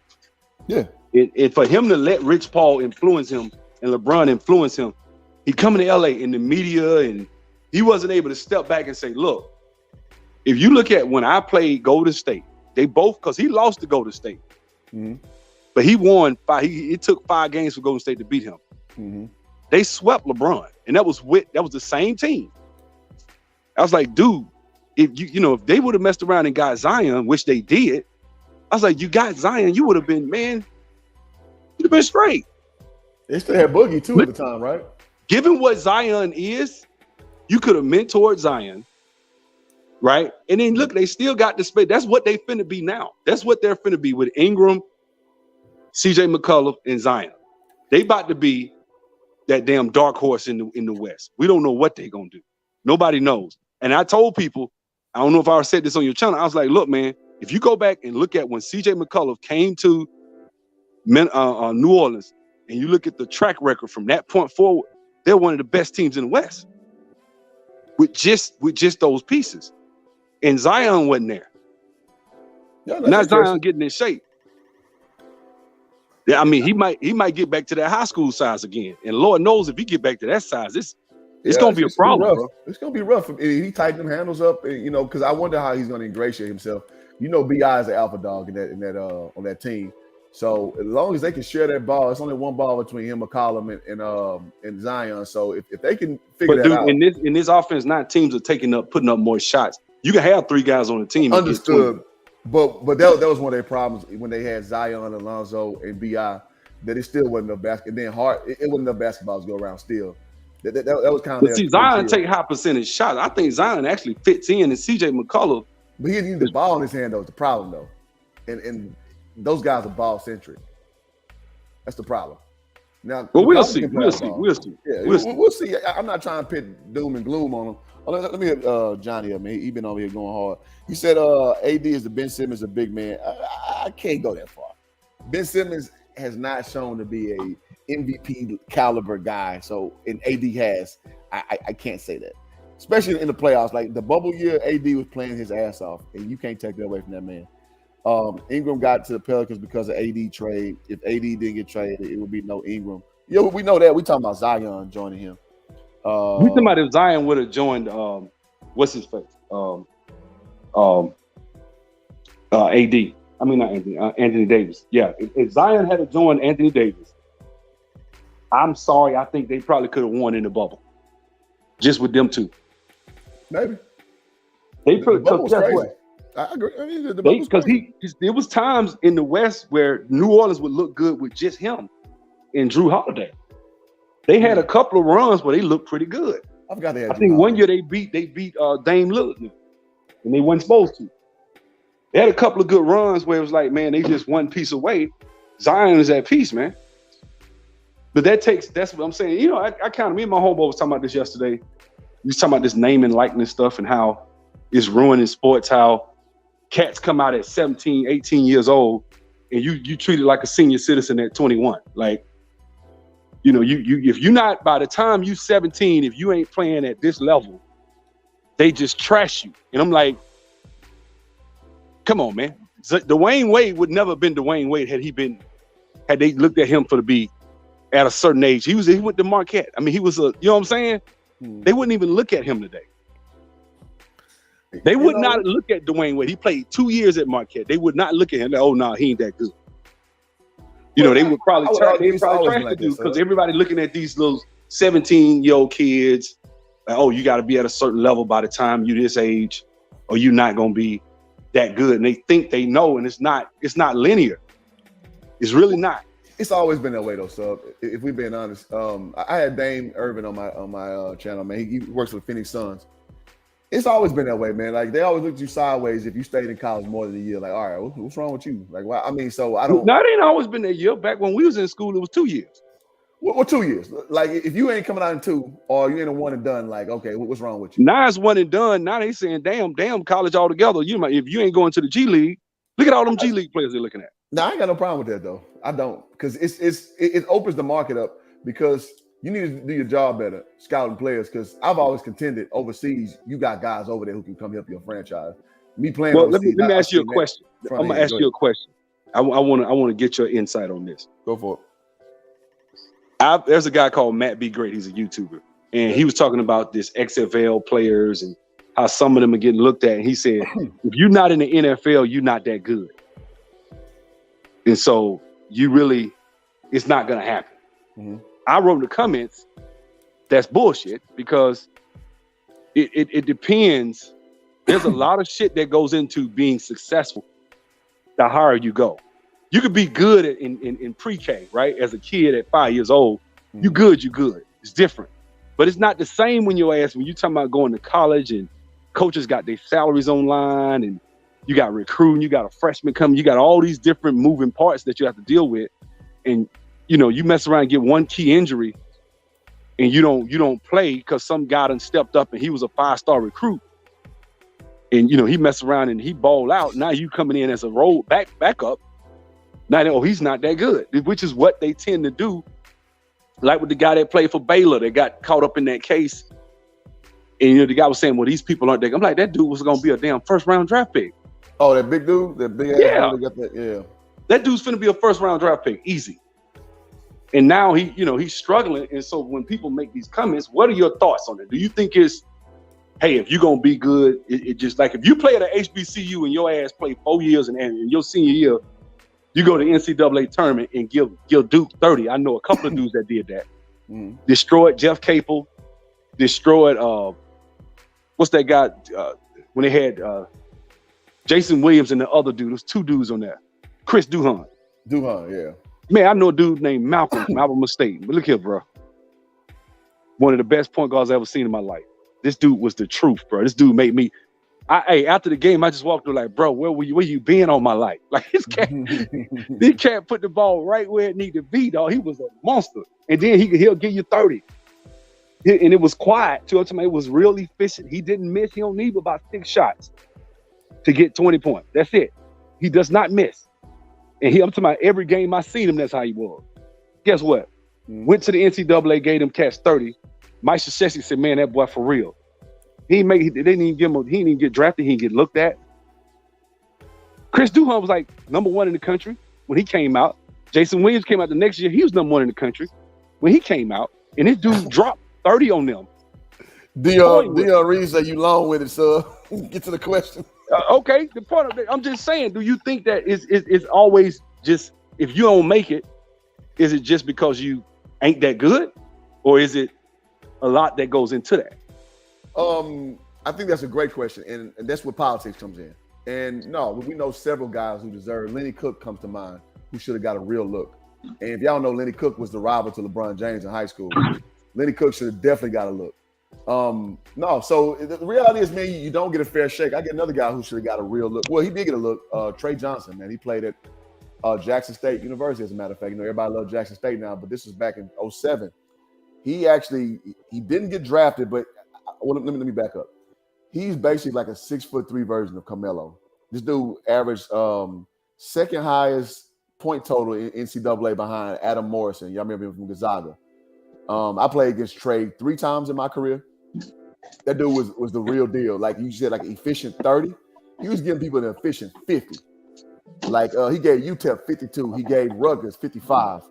Yeah, and for him to let Rich Paul influence him and LeBron influence him, he coming to LA in the media and he wasn't able to step back and say, "Look, if you look at when I played Golden State, they both because he lost to Golden State." Mm-hmm. But he won 5. It took 5 games for Golden State to beat him. Mm-hmm. They swept LeBron, and that was the same team. I was like, dude, if they would have messed around and got Zion, which they did, I was like, you got Zion, you would have been, man, you'd have been straight. They still had Boogie too at the time, right? Given what Zion is, you could have mentored Zion, right? And then look, they still got the space. That's what they finna be now. That's what they're finna be with Ingram, CJ McCollum, and Zion. They about to be that damn dark horse in the West. We don't know what they're gonna do. Nobody knows. And I told people, I don't know if I said this on your channel. I was like, look, man, if you go back and look at when CJ McCollum came to New Orleans, and you look at the track record from that point forward, they're one of the best teams in the West. With just those pieces. And Zion wasn't there. Yeah, now Zion getting in shape. Yeah, he might get back to that high school size again. And Lord knows if he get back to that size, it's gonna be a problem, bro. It's gonna be rough. He tightened them handles up, because I wonder how he's gonna ingratiate himself. B.I. is the alpha dog in that on that team. So as long as they can share that ball, it's only one ball between him, McCollum, and Zion. So if they can figure that out, in this offense, not teams are putting up more shots. You can have 3 guys on the team. Understood. But that was one of their problems when they had Zion, Alonzo, and B.I. that it still wasn't enough basketball. Then it wasn't enough basketballs to go around still. That was kind of. But see, Zion take high percentage shots. I think Zion actually fits in, and CJ McCullough. But he didn't need the ball in his hand, though. It's the problem, though. And those guys are ball centric. That's the problem. Now, well, we'll see. We'll see. Yeah, we'll see. I'm not trying to pit doom and gloom on him. Let me hit Johnny up, man. He been over here going hard. He said AD is the Ben Simmons, a big man. I can't go that far. Ben Simmons has not shown to be a MVP caliber guy. So, and AD has. I can't say that. Especially in the playoffs. Like the bubble year, AD was playing his ass off, and you can't take that away from that man. Ingram got to the Pelicans because of AD trade. If AD didn't get traded, it would be no Ingram. Yeah, we know that. We talking about Zion joining him. We talking about if Zion would have joined what's his face? AD. I mean not Anthony. Anthony Davis. Yeah. If Zion had joined Anthony Davis, I'm sorry. I think they probably could have won in the bubble. Just with them two. Maybe. They put what? I agree. I mean, because there was times in the West where New Orleans would look good with just him and Drew Holiday. They had a couple of runs where they looked pretty good. I forgot they had. I think one year they beat Dame Lillard, and they weren't supposed to. They had a couple of good runs where it was like, man, they just one piece away. Zion is that piece, man. But that's what I'm saying. You know, I kind of, me and my homeboy was talking about this yesterday. We was talking about this name and likeness stuff and how it's ruining sports, how cats come out at 17, 18 years old, and you treat it like a senior citizen at 21. Like, you know, you if you're not, by the time you 17, if you ain't playing at this level, they just trash you. And I'm like, come on, man. Dwayne Wade would never have been Dwayne Wade had they looked at him for to be at a certain age. He went to Marquette. I mean, he was you know what I'm saying? They wouldn't even look at him today. They would not look at Dwayne Wade. He played 2 years at Marquette. They would not look at him like, oh no, he ain't that good. You know, they would probably trash the dude because everybody looking at these little 17-year-old kids, like, oh, you got to be at a certain level by the time you this age, or you're not gonna be that good. And they think they know, and it's not linear. It's really not. It's always been that way though, Sub. If we're being honest, I had Dame Irvin on my channel, man. He works with Phoenix Suns. It's always been that way, man. Like they always look at you sideways if you stayed in college more than a year. Like, all right, what's wrong with you? Like, why? I mean, so I don't. No, it ain't always been a year. Back when we was in school, it was 2 years. What 2 years? Like, if you ain't coming out in 2 or you ain't a one and done, like, okay, what's wrong with you? Now it's one and done. Now they saying, damn, college altogether. If you ain't going to the G League, look at all them G League players they're looking at. No, I ain't got no problem with that though. I don't, because it opens the market up because you need to do your job better, scouting players. Because I've always contended overseas, you got guys over there who can come help your franchise. Me playing. Well, overseas, let me ask you a question. I'm gonna ask you a question. I want to get your insight on this. Go for it. There's a guy called Matt B. Great. He's a YouTuber, and he was talking about this XFL players and how some of them are getting looked at. And he said, if you're not in the NFL, you're not that good. And so it's not going to happen. Mm-hmm. I wrote in the comments, that's bullshit because it depends. There's a lot of shit that goes into being successful the higher you go. You could be good in pre-K, right? As a kid at 5 years old, you good. It's different. But it's not the same when you're talking about going to college and coaches got their salaries online and you got recruiting, you got a freshman coming, you got all these different moving parts that you have to deal with. And, you know, you mess around and get one key injury and you don't play because some guy done stepped up and he was a 5-star recruit. And, you know, he messed around and he balled out. Now you coming in as a roll backup. Now, he's not that good, which is what they tend to do. Like with the guy that played for Baylor, that got caught up in that case. And, you know, the guy was saying, well, these people aren't that. I'm like, that dude was going to be a damn first-round draft pick. Oh, that big dude? That big ass dude? Yeah. That dude's finna be a first-round draft pick, easy. And now he's struggling. And so when people make these comments, what are your thoughts on it? Do you think it's, hey, if you're going to be good, it just like if you play at an HBCU and your ass play 4 years and in your senior year, you go to the NCAA tournament and give Duke 30. I know a couple of dudes that did that. Mm-hmm. Destroyed Jeff Capel. Destroyed, what's that guy, when they had Jason Williams and the other dude. There's 2 dudes on there. Chris Duhon. Yeah. Man, I know a dude named Malcolm State. But look here, bro. One of the best point guards I ever seen in my life. This dude was the truth, bro. This dude made me. After the game, I just walked through like, bro, where you been all my life? Like this cat put the ball right where it needed to be, dog. He was a monster. And then he'll give you 30. And it was quiet too. It was real efficient. He didn't miss. He don't need about 6 shots to get 20 points. That's it. He does not miss. And I'm talking about every game I seen him, that's how he was. Guess what? Went to the NCAA, gave them cats 30. Mike Krzyzewski said, man, that boy for real. He didn't even get drafted. He didn't get looked at. Chris Duhon was like #1 in the country when he came out. Jason Williams came out the next year. He was #1 in the country when he came out. And this dude dropped 30 on them. Dion Reed said you long with it, so get to the question. Okay, the part of it, I'm just saying, do you think that it's always just, if you don't make it, is it just because you ain't that good? Or is it a lot that goes into that? I think that's a great question, and that's where politics comes in. And no, we know several guys who deserve. Lenny Cook comes to mind, who should have got a real look. And if y'all know, Lenny Cook was the rival to LeBron James in high school. Lenny Cook should have definitely got a look. No, so the reality is, man, you don't get a fair shake. I get another guy who should have got a real look. Well, he did get a look. Trey Johnson, man, he played at Jackson State University, as a matter of fact. You know, everybody loves Jackson State now, but this was back in 2007. He didn't get drafted, but let me back up. He's basically like a 6'3" version of Carmelo. This dude averaged second highest point total in NCAA behind Adam Morrison. Y'all remember him from Gonzaga. I played against Trey 3 times in my career. That dude was the real deal. Like you said, like an efficient 30. He was giving people an efficient 50. Like he gave UTEP 52. He gave Rutgers 55.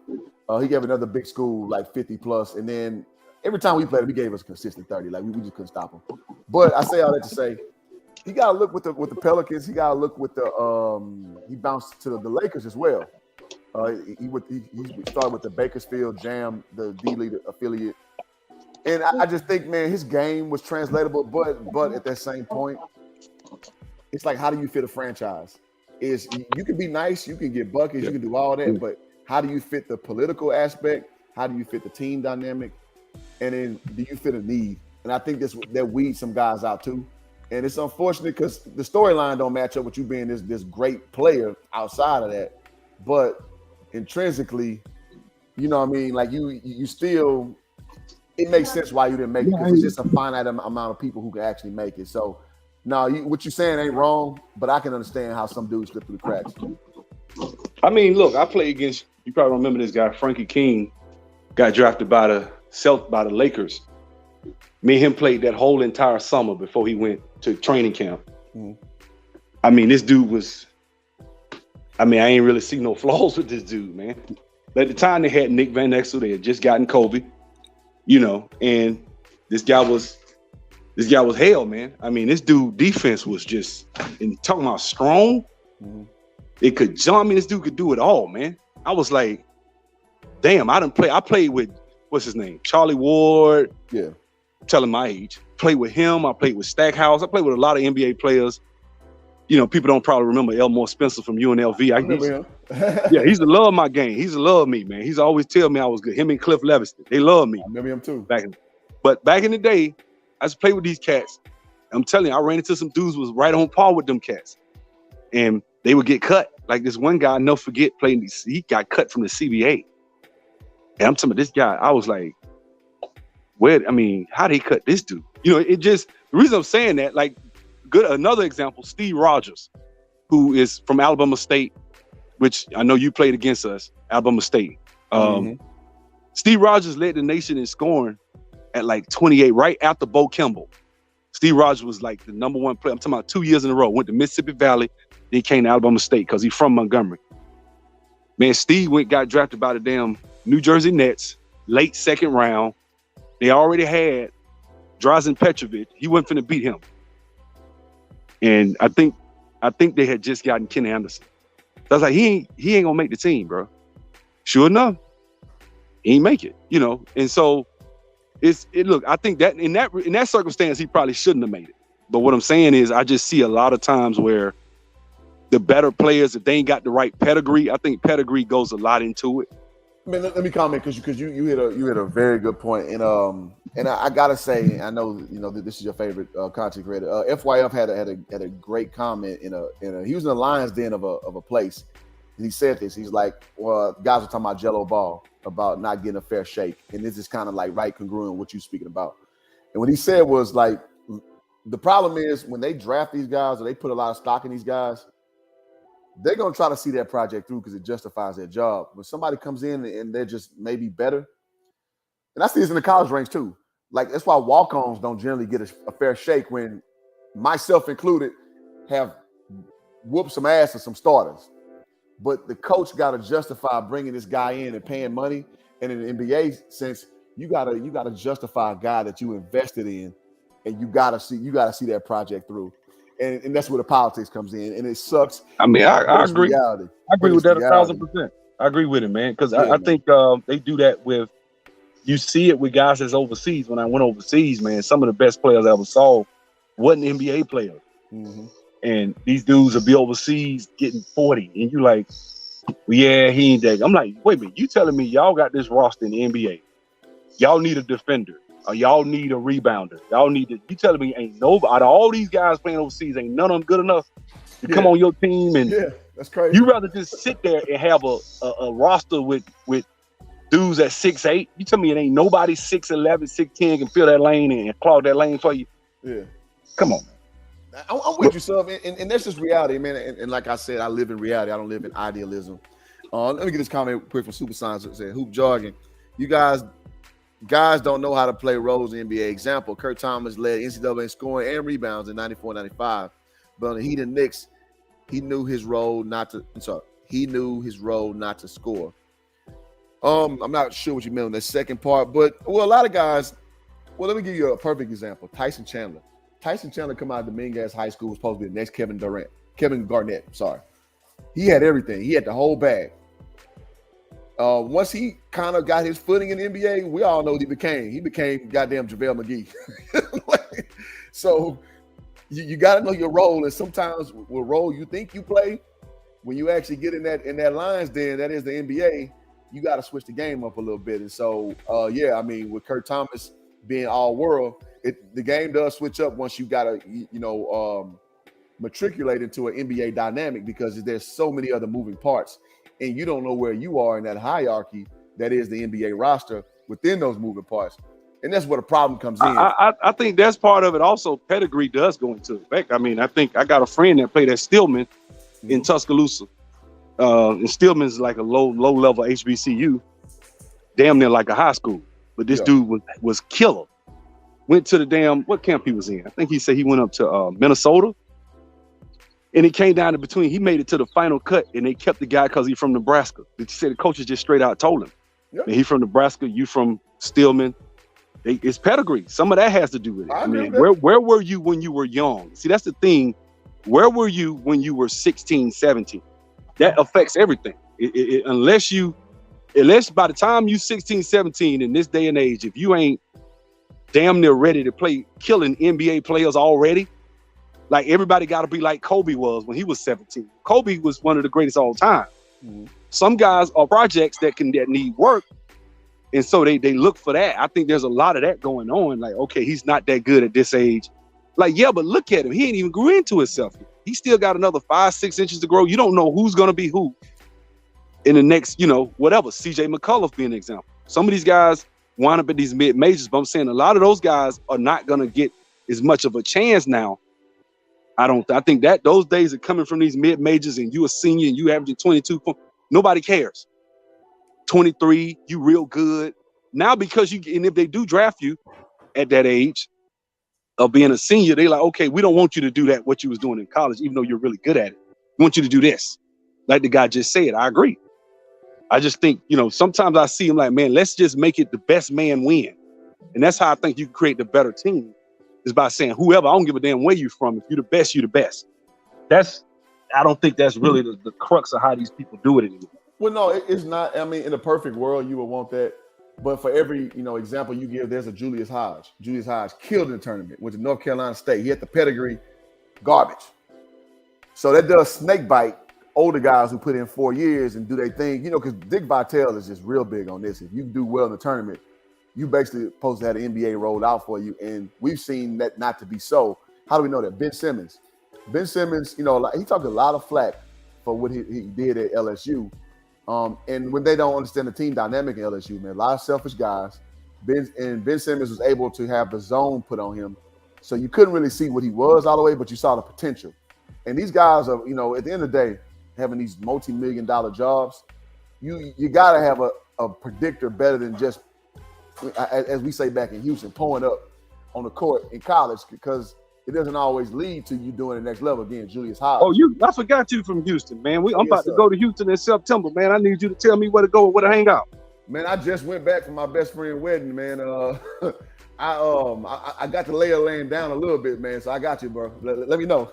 He gave another big school like 50 plus. And then every time we played him, he gave us a consistent 30. Like we just couldn't stop him. But I say all that to say, he got to look with the Pelicans. He got to look with he bounced to the Lakers as well. He started with the Bakersfield Jam, the D-League affiliate. And I just think, man, his game was translatable, but at that same point, it's like, how do you fit a franchise? You can be nice, you can get buckets, you can do all that, but how do you fit the political aspect? How do you fit the team dynamic? And then do you fit a need? And I think that weeds some guys out too. And it's unfortunate because the storyline don't match up with you being this great player outside of that. But intrinsically, you know what I mean? Like you still, it makes sense why you didn't make it because it's just a finite amount of people who can actually make it. So, no, what you're saying ain't wrong, but I can understand how some dudes slip through the cracks. I mean, look, I played against, you probably remember this guy, Frankie King, got drafted by the Lakers. Me and him played that whole entire summer before he went to training camp. Mm-hmm. I mean, this dude was, I ain't really see no flaws with this dude, man. But at the time they had Nick Van Exel, they had just gotten Kobe, you know, and this guy was hell, man. I mean, this dude defense was just, and talking about strong, it could jump. I mean, this dude could do it all, man. I was like, damn, I played with, what's his name? Charlie Ward. Yeah. Telling my age. Played with him. I played with Stackhouse. I played with a lot of NBA players. You know, people don't probably remember Elmore Spencer from UNLV. I remember him. Yeah, he used to love my game. He used to love me, man. He's always tell me I was good. Him and Cliff Leviston, they love me. I remember him too. But back in the day, I used to play with these cats. I'm telling you, I ran into some dudes who was right on par with them cats. And they would get cut. Like this one guy, I'll never forget, he got cut from the CBA. And I'm telling you, this guy, I was like, how did he cut this dude? You know, the reason I'm saying that, like, another example, Steve Rogers, who is from Alabama State, which I know you played against us, Alabama State. Steve Rogers led the nation in scoring at like 28, right after Bo Kimball. Steve Rogers was like the #1 player. I'm talking about 2 years in a row. Went to Mississippi Valley, then he came to Alabama State because he's from Montgomery. Man, Steve got drafted by the damn New Jersey Nets, late second round. They already had Drazen Petrovic. He wasn't finna beat him. And I think they had just gotten Kenny Anderson. So I was like, he ain't gonna make the team, bro. Sure enough, he ain't make it, you know. And so look, I think that in that circumstance, he probably shouldn't have made it. But what I'm saying is I just see a lot of times where the better players, if they ain't got the right pedigree, I think pedigree goes a lot into it. I mean, let me comment because you hit a very good point, and I gotta say, I know that this is your favorite content creator. FYF had a great comment in a he was in the lion's den of a place, and he said this. He's like, well, guys were talking about Jello Ball, about not getting a fair shake, and this is kind of like right congruent with what you're speaking about. And what he said was like, the problem is when they draft these guys or they put a lot of stock in these guys, they're going to try to see that project through because it justifies their job. When somebody comes in and they're just maybe better, and I see this in the college range too. Like, that's why walk-ons don't generally get a fair shake when myself included have whooped some ass of some starters. But the coach got to justify bringing this guy in and paying money. And in the NBA sense, you gotta justify a guy that you invested in, and you gotta see that project through. And that's where the politics comes in, and it sucks. I mean, I agree. Reality. I agree with that 1,000%. I agree with it, man, because I think they do that with. You see it with guys that's overseas. When I went overseas, man, some of the best players I ever saw wasn't NBA players, and these dudes will be overseas getting 40, and you like, well, yeah, he ain't that. I'm like, wait a minute, you telling me y'all got this roster in the NBA? Y'all need a defender. Or y'all need a rebounder. Y'all need to. You telling me ain't nobody out of all these guys playing overseas, ain't none of them good enough to come on your team? And that's crazy. You rather just sit there and have a roster with dudes at 6'8". You tell me it ain't nobody 6'11", 6'10" can fill that lane and clog that lane for you. Yeah, come on, man. I'm with you, sub, and that's just reality, man. And like I said, I live in reality. I don't live in idealism. Let me get this comment quick from Super Science that said, "Hoop jargon, you guys don't know how to play roles in the NBA. Example, Kurt Thomas led NCAA in scoring and rebounds in 94-95. But on the Heat and Knicks, he knew his role not to score. I'm not sure what you meant on the second part, but a lot of guys. Well, let me give you a perfect example. Tyson Chandler. Tyson Chandler come out of Dominguez High School, was supposed to be the next Kevin Garnett. Sorry. He had everything. He had the whole bag. Once he kind of got his footing in the NBA, we all know what he became. He became goddamn JaVale McGee. So you got to know your role. And sometimes what role you think you play, when you actually get in that lion's den, that is the NBA, you got to switch the game up a little bit. And so, I mean, with Kurt Thomas being all world, the game does switch up once you got to, matriculate into an NBA dynamic because there's so many other moving parts. And you don't know where you are in that hierarchy that is the NBA roster within those moving parts. And that's where the problem comes in. I think that's part of it. Also, pedigree does go into effect. I mean, I think I got a friend that played at Stillman in Tuscaloosa. And Stillman's like a low-level HBCU, damn near like a high school. But this dude was killer. Went to the what camp he was in? I think he said he went up to Minnesota. And it came down to between. He made it to the final cut, and they kept the guy because he's from Nebraska. He said the coaches just straight out told him, "Man, he from Nebraska, you from Stillman." It's pedigree. Some of that has to do with it. I mean, where were you when you were young? See, that's the thing. Where were you when you were 16, 17? That affects everything. Unless by the time you 16, 17 in this day and age, if you ain't damn near ready to play killing NBA players already. Like everybody got to be like Kobe was when he was 17. Kobe was one of the greatest of all time. Some guys are projects that need work, and so they look for that. I think there's a lot of that going on. Like, okay, he's not that good at this age. Like, yeah, but look at him. He ain't even grew into himself yet. He still got another 5-6 inches to grow. You don't know who's gonna be who in the next, whatever. CJ McCullough being an example. Some of these guys wind up at these mid majors, but I'm saying a lot of those guys are not gonna get as much of a chance now. I think that those days are coming from these mid majors, and you a senior and you averaging 22 points. Nobody cares. 23, you real good now because and if they do draft you at that age of being a senior, they like, okay, we don't want you to do that what you was doing in college, even though you're really good at it. We want you to do this, like the guy just said. I agree. I just think sometimes I see him like, man, let's just make it the best man win, and that's how I think you can create the better team. Is by saying whoever, I don't give a damn where you from. If you're the best, you're the best. I don't think that's really the crux of how these people do it anymore. Well, no, it's not. I mean, in a perfect world, you would want that. But for every, example you give, there's a Julius Hodge. Julius Hodge killed in the tournament, went to North Carolina State. He had the pedigree, garbage. So that does snake bite older guys who put in 4 years and do their thing, because Dick Vitale is just real big on this. If you do well in the tournament, you basically supposed to have the NBA rolled out for you. And we've seen that not to be so. How do we know that? Ben Simmons, he talked a lot of flack for what he did at LSU. And when they don't understand the team dynamic in LSU, man, a lot of selfish guys. Ben Simmons was able to have the zone put on him. So you couldn't really see what he was all the way, but you saw the potential. And these guys are, at the end of the day, having these multi-million-dollar jobs, you got to have a predictor better than just, as we say back in Houston, pulling up on the court in college, because it doesn't always lead to you doing the next level. Again, Julius Hodge. Oh, I forgot you from Houston, man. I'm about to go to Houston in September, man. I need you to tell me where to go and where to hang out. Man, I just went back from my best friend's wedding, man. I got the layer laying down a little bit, man. So I got you, bro. Let me know.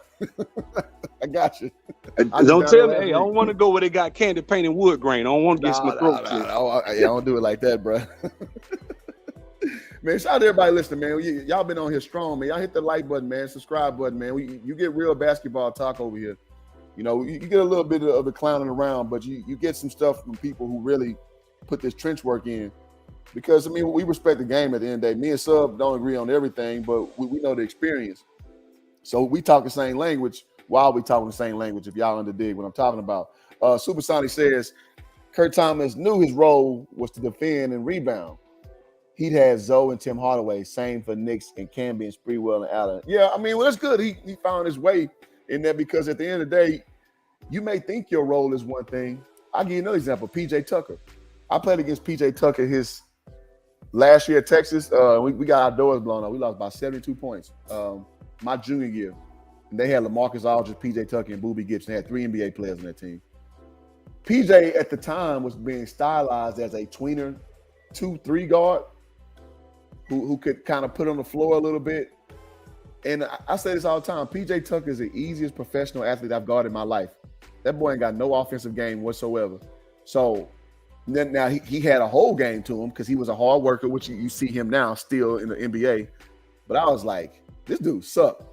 I got you. Don't tell me, hey, I don't want to go where they got candy paint and wood grain. I don't want to get my throat. I don't do it like that, bro. Man, shout out to everybody listening, man. Y'all been on here strong, man. Y'all hit the like button, man. Subscribe button, man. You get real basketball talk over here. You get a little bit of the clowning around, but you get some stuff from people who really put this trench work in. Because, we respect the game at the end of the day. Me and Sub don't agree on everything, but we know the experience. So we talk the same language while we talking the same language, if y'all underdig what I'm talking about. Supersonic says, Kurt Thomas knew his role was to defend and rebound. He'd had Zoe and Tim Hardaway, same for Knicks and Camby and Sprewell and Allen. Yeah, that's good. He found his way in there, because at the end of the day, you may think your role is one thing. I'll give you another example, P.J. Tucker. I played against P.J. Tucker his last year at Texas. We got our doors blown up. We lost by 72 points my junior year. And they had LaMarcus Aldridge, P.J. Tucker, and Boobie Gibson. They had 3 NBA players on that team. P.J. at the time was being stylized as a tweener 2-3 guard who could kind of put on the floor a little bit. And I say this all the time. P.J. Tucker is the easiest professional athlete I've guarded in my life. That boy ain't got no offensive game whatsoever. So then now he had a whole game to him because he was a hard worker, which you see him now still in the NBA. But I was like, this dude sucked.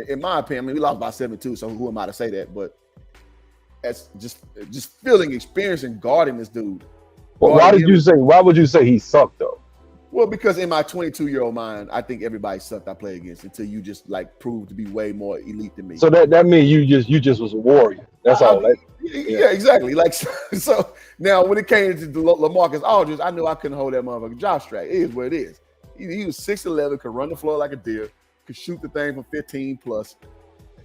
In my opinion, we lost by 7-2, so who am I to say that? But that's just feeling experience and guarding this dude. Well, why would you say he sucked though? Well, because in my 22-year-old mind, I think everybody sucked I played against until you just proved to be way more elite than me. So that means you just was a warrior. That's all. Yeah, exactly. So now when it came to LaMarcus Aldridge, I knew I couldn't hold that motherfucker jaw straight. It is what it is. He was 6'11", could run the floor like a deer, could shoot the thing from 15 plus.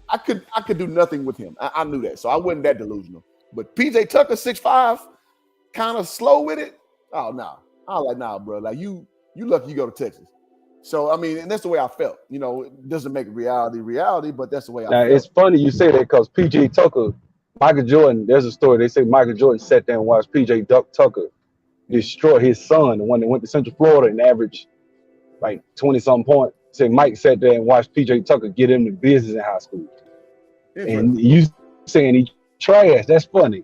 I could do nothing with him. I knew that, so I wasn't that delusional. But PJ Tucker, 6'5", kind of slow with it. Oh no, I was like, nah, bro. You lucky you go to Texas. So and that's the way I felt. It doesn't make reality, but that's the way I felt. Now it's funny you say that because PJ Tucker, Michael Jordan. There's a story. They say Michael Jordan sat there and watched PJ Tucker destroy his son, the one that went to Central Florida and averaged 20-something points. Say Mike sat there and watched PJ Tucker get into business in high school. And you saying he trash? That's funny.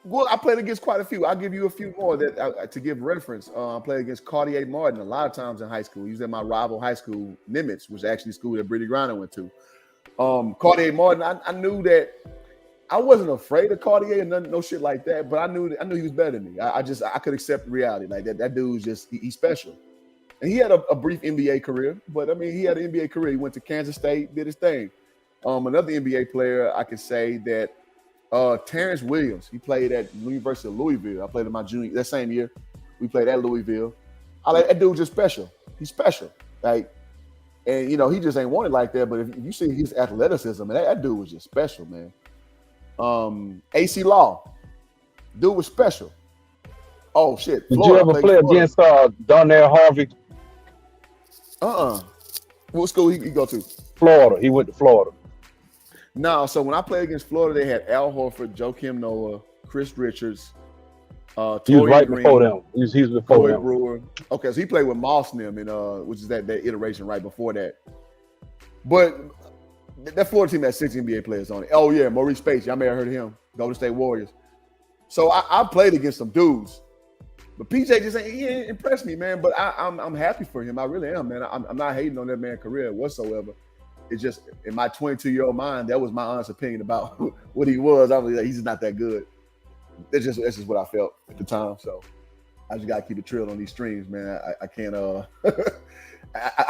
I played against quite a few. I'll give you a few more that to give reference. I played against Cartier Martin a lot of times in high school. He was at my rival high school, Nimitz, which is actually the school that Brittany Griner went to. Cartier Martin, I knew that I wasn't afraid of Cartier and no shit like that, but I knew he was better than me. I could accept reality. That dude's just he's special. And he had a brief NBA career, but he had an NBA career. He went to Kansas State, did his thing. Another NBA player I could say that Terrence Williams, he played at University of Louisville. I played in my junior that same year. We played at Louisville. That dude just special. He's special. And he just ain't wanted like that. But if you see his athleticism, that dude was just special, man. AC Law, dude was special. Oh shit! Did you ever play against Darnell Harvey? What school he go to? Florida. He went to Florida. No, so when I played against Florida, they had Al Horford, Joakim Noah, Chris Richards, he was right Green, before them. He was before them. Brewer. Okay, so he played with Moss and them, which is that iteration right before that. But that Florida team had 6 NBA players on it. Oh yeah, Maurice Space. Y'all may have heard of him. Golden State Warriors. So I played against some dudes. But PJ just ain't impressed me, man. But I'm happy for him. I really am, man. I'm not hating on that man's career whatsoever. it's just in my 22-year-old mind, that was my honest opinion about what he was. I was like, he's just not that good. That's just what I felt at the time. So I just gotta keep it trilled on these streams, man. I can't I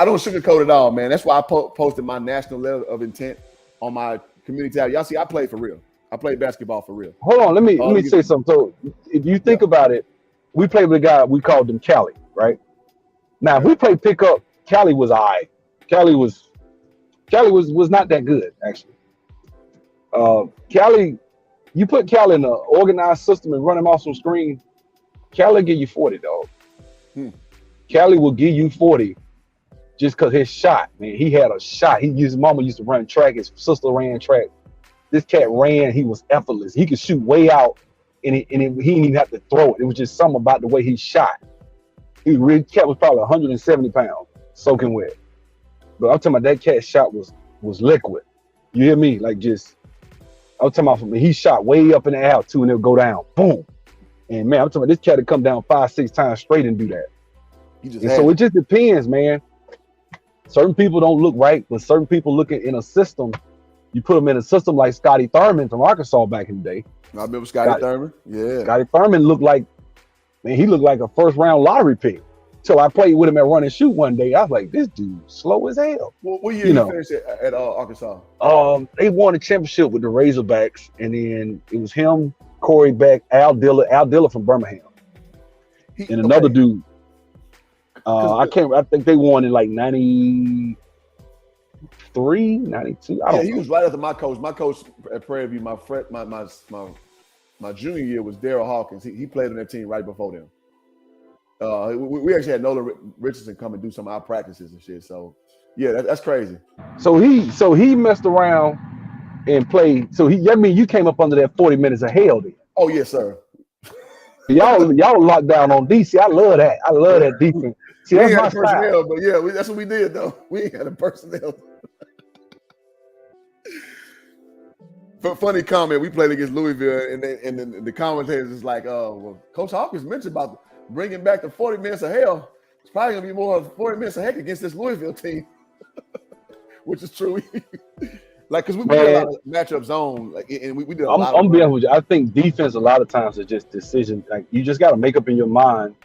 don't sugarcoat it all, man. That's why I posted my national letter of intent on my community tab. Y'all see, I played for real. I played basketball for real. Hold on, let me say something. So if you think about it, we played with a guy, we called him Cali, right? Now if we played pickup, Cali was all right. Cali was not that good, actually. Cali, you put Cali in an organized system and run him off some screen, Cali give you 40, dog. Cali will give you 40 just because his shot, man. He had a shot. His mama used to run track. His sister ran track. This cat ran. He was effortless. He could shoot way out, and he didn't even have to throw it. It was just something about the way he shot. Cat was probably 170 pounds, soaking wet. But I'm talking about that cat's shot was liquid. You hear me? Like just, I'm talking about he shot way up in the air too, and it'll go down, boom. And man, I'm talking about this cat would come down 5-6 times straight and do that. So it just depends, man. Certain people don't look right, but certain people look in a system. You put them in a system like Scotty Thurman from Arkansas back in the day. I remember Scotty Thurman. Yeah. Scotty Thurman looked like a first round lottery pick. So I played with him at run and shoot one day. I was like, this dude slow as hell. What year you finished at Arkansas? They won a championship with the Razorbacks, and then it was him, Corey Beck, Al Diller from Birmingham, and another dude. I think they won in like 93, 92. I don't know. He was right after my coach. My coach at Prairie View, my junior year was Daryl Hawkins. He played on that team right before them. We actually had Nolan Richardson come and do some of our practices and shit. So yeah, that's crazy. So he messed around and played. So that means you came up under that 40 minutes of hell then. Oh yes, sir. Y'all locked down on DC. I love that. I love that defense. See, we ain't had the personnel, but yeah, that's what we did though. We ain't had the personnel. Funny comment. We played against Louisville, and then the commentators is like, well, Coach Hawkins mentioned about bringing back the 40 minutes of hell. It's probably gonna be more of 40 minutes of heck against this Louisville team, which is true. Like, cause we did a lot of matchup zone, like, and we did a lot. I'm being with you. I think defense a lot of times is just decision. Like, you just got to make up in your mind,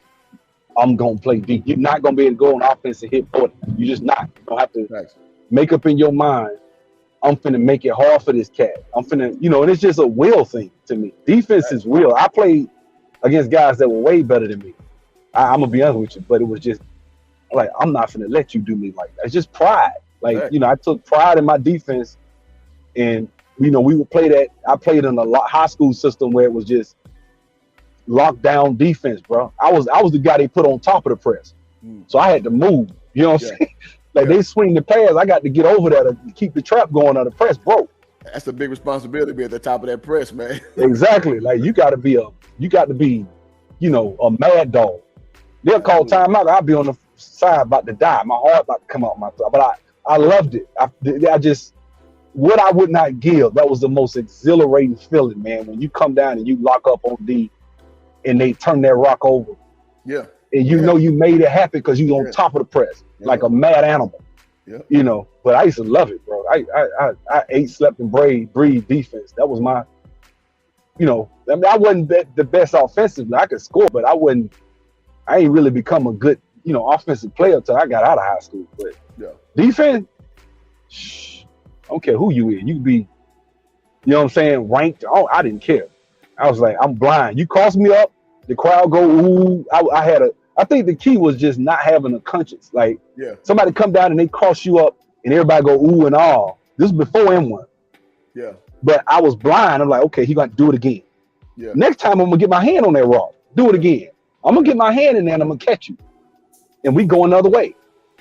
I'm gonna play deep. You're not gonna be able to go on offense and hit 40. You just not. You don't have to make up in your mind, I'm finna make it hard for this cat. I'm finna, and it's just a will thing to me. Defense is will. I played against guys that were way better than me. I'm gonna be honest with you, but it was just like, I'm not finna let you do me like that. It's just pride. Like, I took pride in my defense, and we would play that. I played in a high school system where it was just lockdown defense, bro. I was the guy they put on top of the press, so I had to move. You know what I'm saying? Like, they swing the pass, I got to get over there to keep the trap going on the press, bro. That's a big responsibility to be at the top of that press, man. Exactly. Like, you got to be a mad dog. They'll call timeout. I'll be on the side about to die. My heart about to come out my throat. But I loved it. I just, what I would not give, that was the most exhilarating feeling, man. When you come down and you lock up on D and they turn that rock over. Yeah. And you know you made it happen because you on top of the press, like a mad animal. Yeah. But I used to love it, bro. I ate, slept, and breathed defense. That was my, I wasn't the best offensively. I could score, but I ain't really become a good, offensive player until I got out of high school. But defense, I don't care who you is. You could be, ranked. I didn't care. I was like, I'm blind. You cross me up, the crowd go, ooh. I think the key was just not having a conscience. Like, somebody come down and they cross you up and everybody go, ooh and all. This is before M1. Yeah. But I was blind. I'm like, okay, he gonna do it again. Yeah. Next time I'm gonna get my hand on that rock. Do it again. I'm gonna get my hand in there and I'm gonna catch you. And we go another way.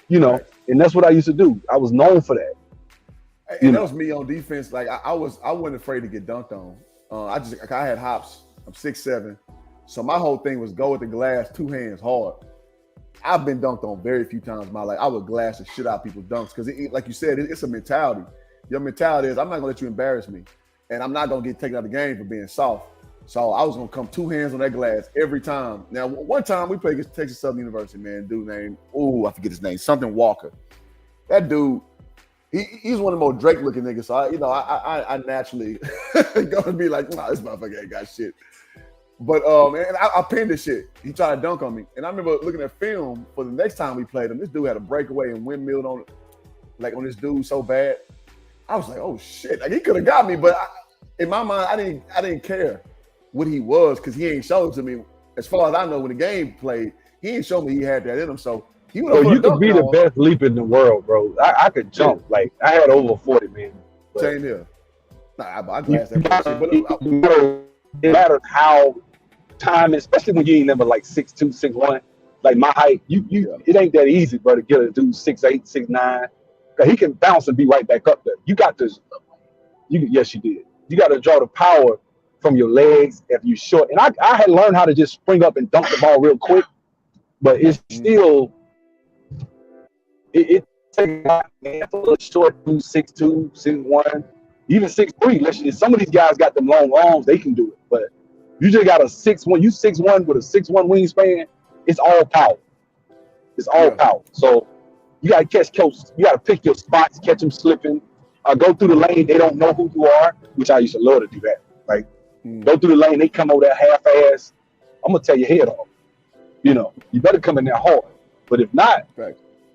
And that's what I used to do. I was known for that. And that was me on defense. Like, I wasn't afraid to get dunked on. I had hops. I'm 6'7". So my whole thing was go with the glass, 2 hands, hard. I've been dunked on very few times in my life. I would glass the shit out of people's dunks because, like you said, it's a mentality. Your mentality is, I'm not going to let you embarrass me, and I'm not going to get taken out of the game for being soft. So I was going to come 2 hands on that glass every time. Now, one time we played against Texas Southern University, man, dude named, I forget his name, something Walker. That dude, he's one of the more Drake looking niggas. So I naturally gonna be like, nah, this motherfucker ain't got shit. But and I pinned this shit. He tried to dunk on me, and I remember looking at film for the next time we played him. This dude had a breakaway and windmilled on this dude so bad. I was like, oh shit, like he could have got me, but in my mind, I didn't care what he was because he ain't showed it to me. As far as I know, when the game played, he ain't show me he had that in him. So he would. So you could be the best leaper in the world, bro. I could jump. Like I had over 40, man. Same here. Nah, I glassed that shit. But it matters how time, especially when you ain't never like 6'2", 6'1". Like my height, it ain't that easy, bro, to get a dude 6'8", 6'9". He can bounce and be right back up there. You got to, yes, you did. You got to draw the power from your legs if you short. And I had learned how to just spring up and dunk the ball real quick, but it's still, it takes a man for a little short dude, 6'2", 6'1", even 6'3". Some of these guys got them long arms, they can do it. But you just got a 6'1", you 6'1" with a 6'1" wingspan, it's all power. It's all power. So you gotta you gotta pick your spots, catch them slipping, go through the lane, they don't know who you are, which I used to love to do that. Like go through the lane, they come over there half-ass, I'm gonna tear your head off. You better come in there hard. But if not,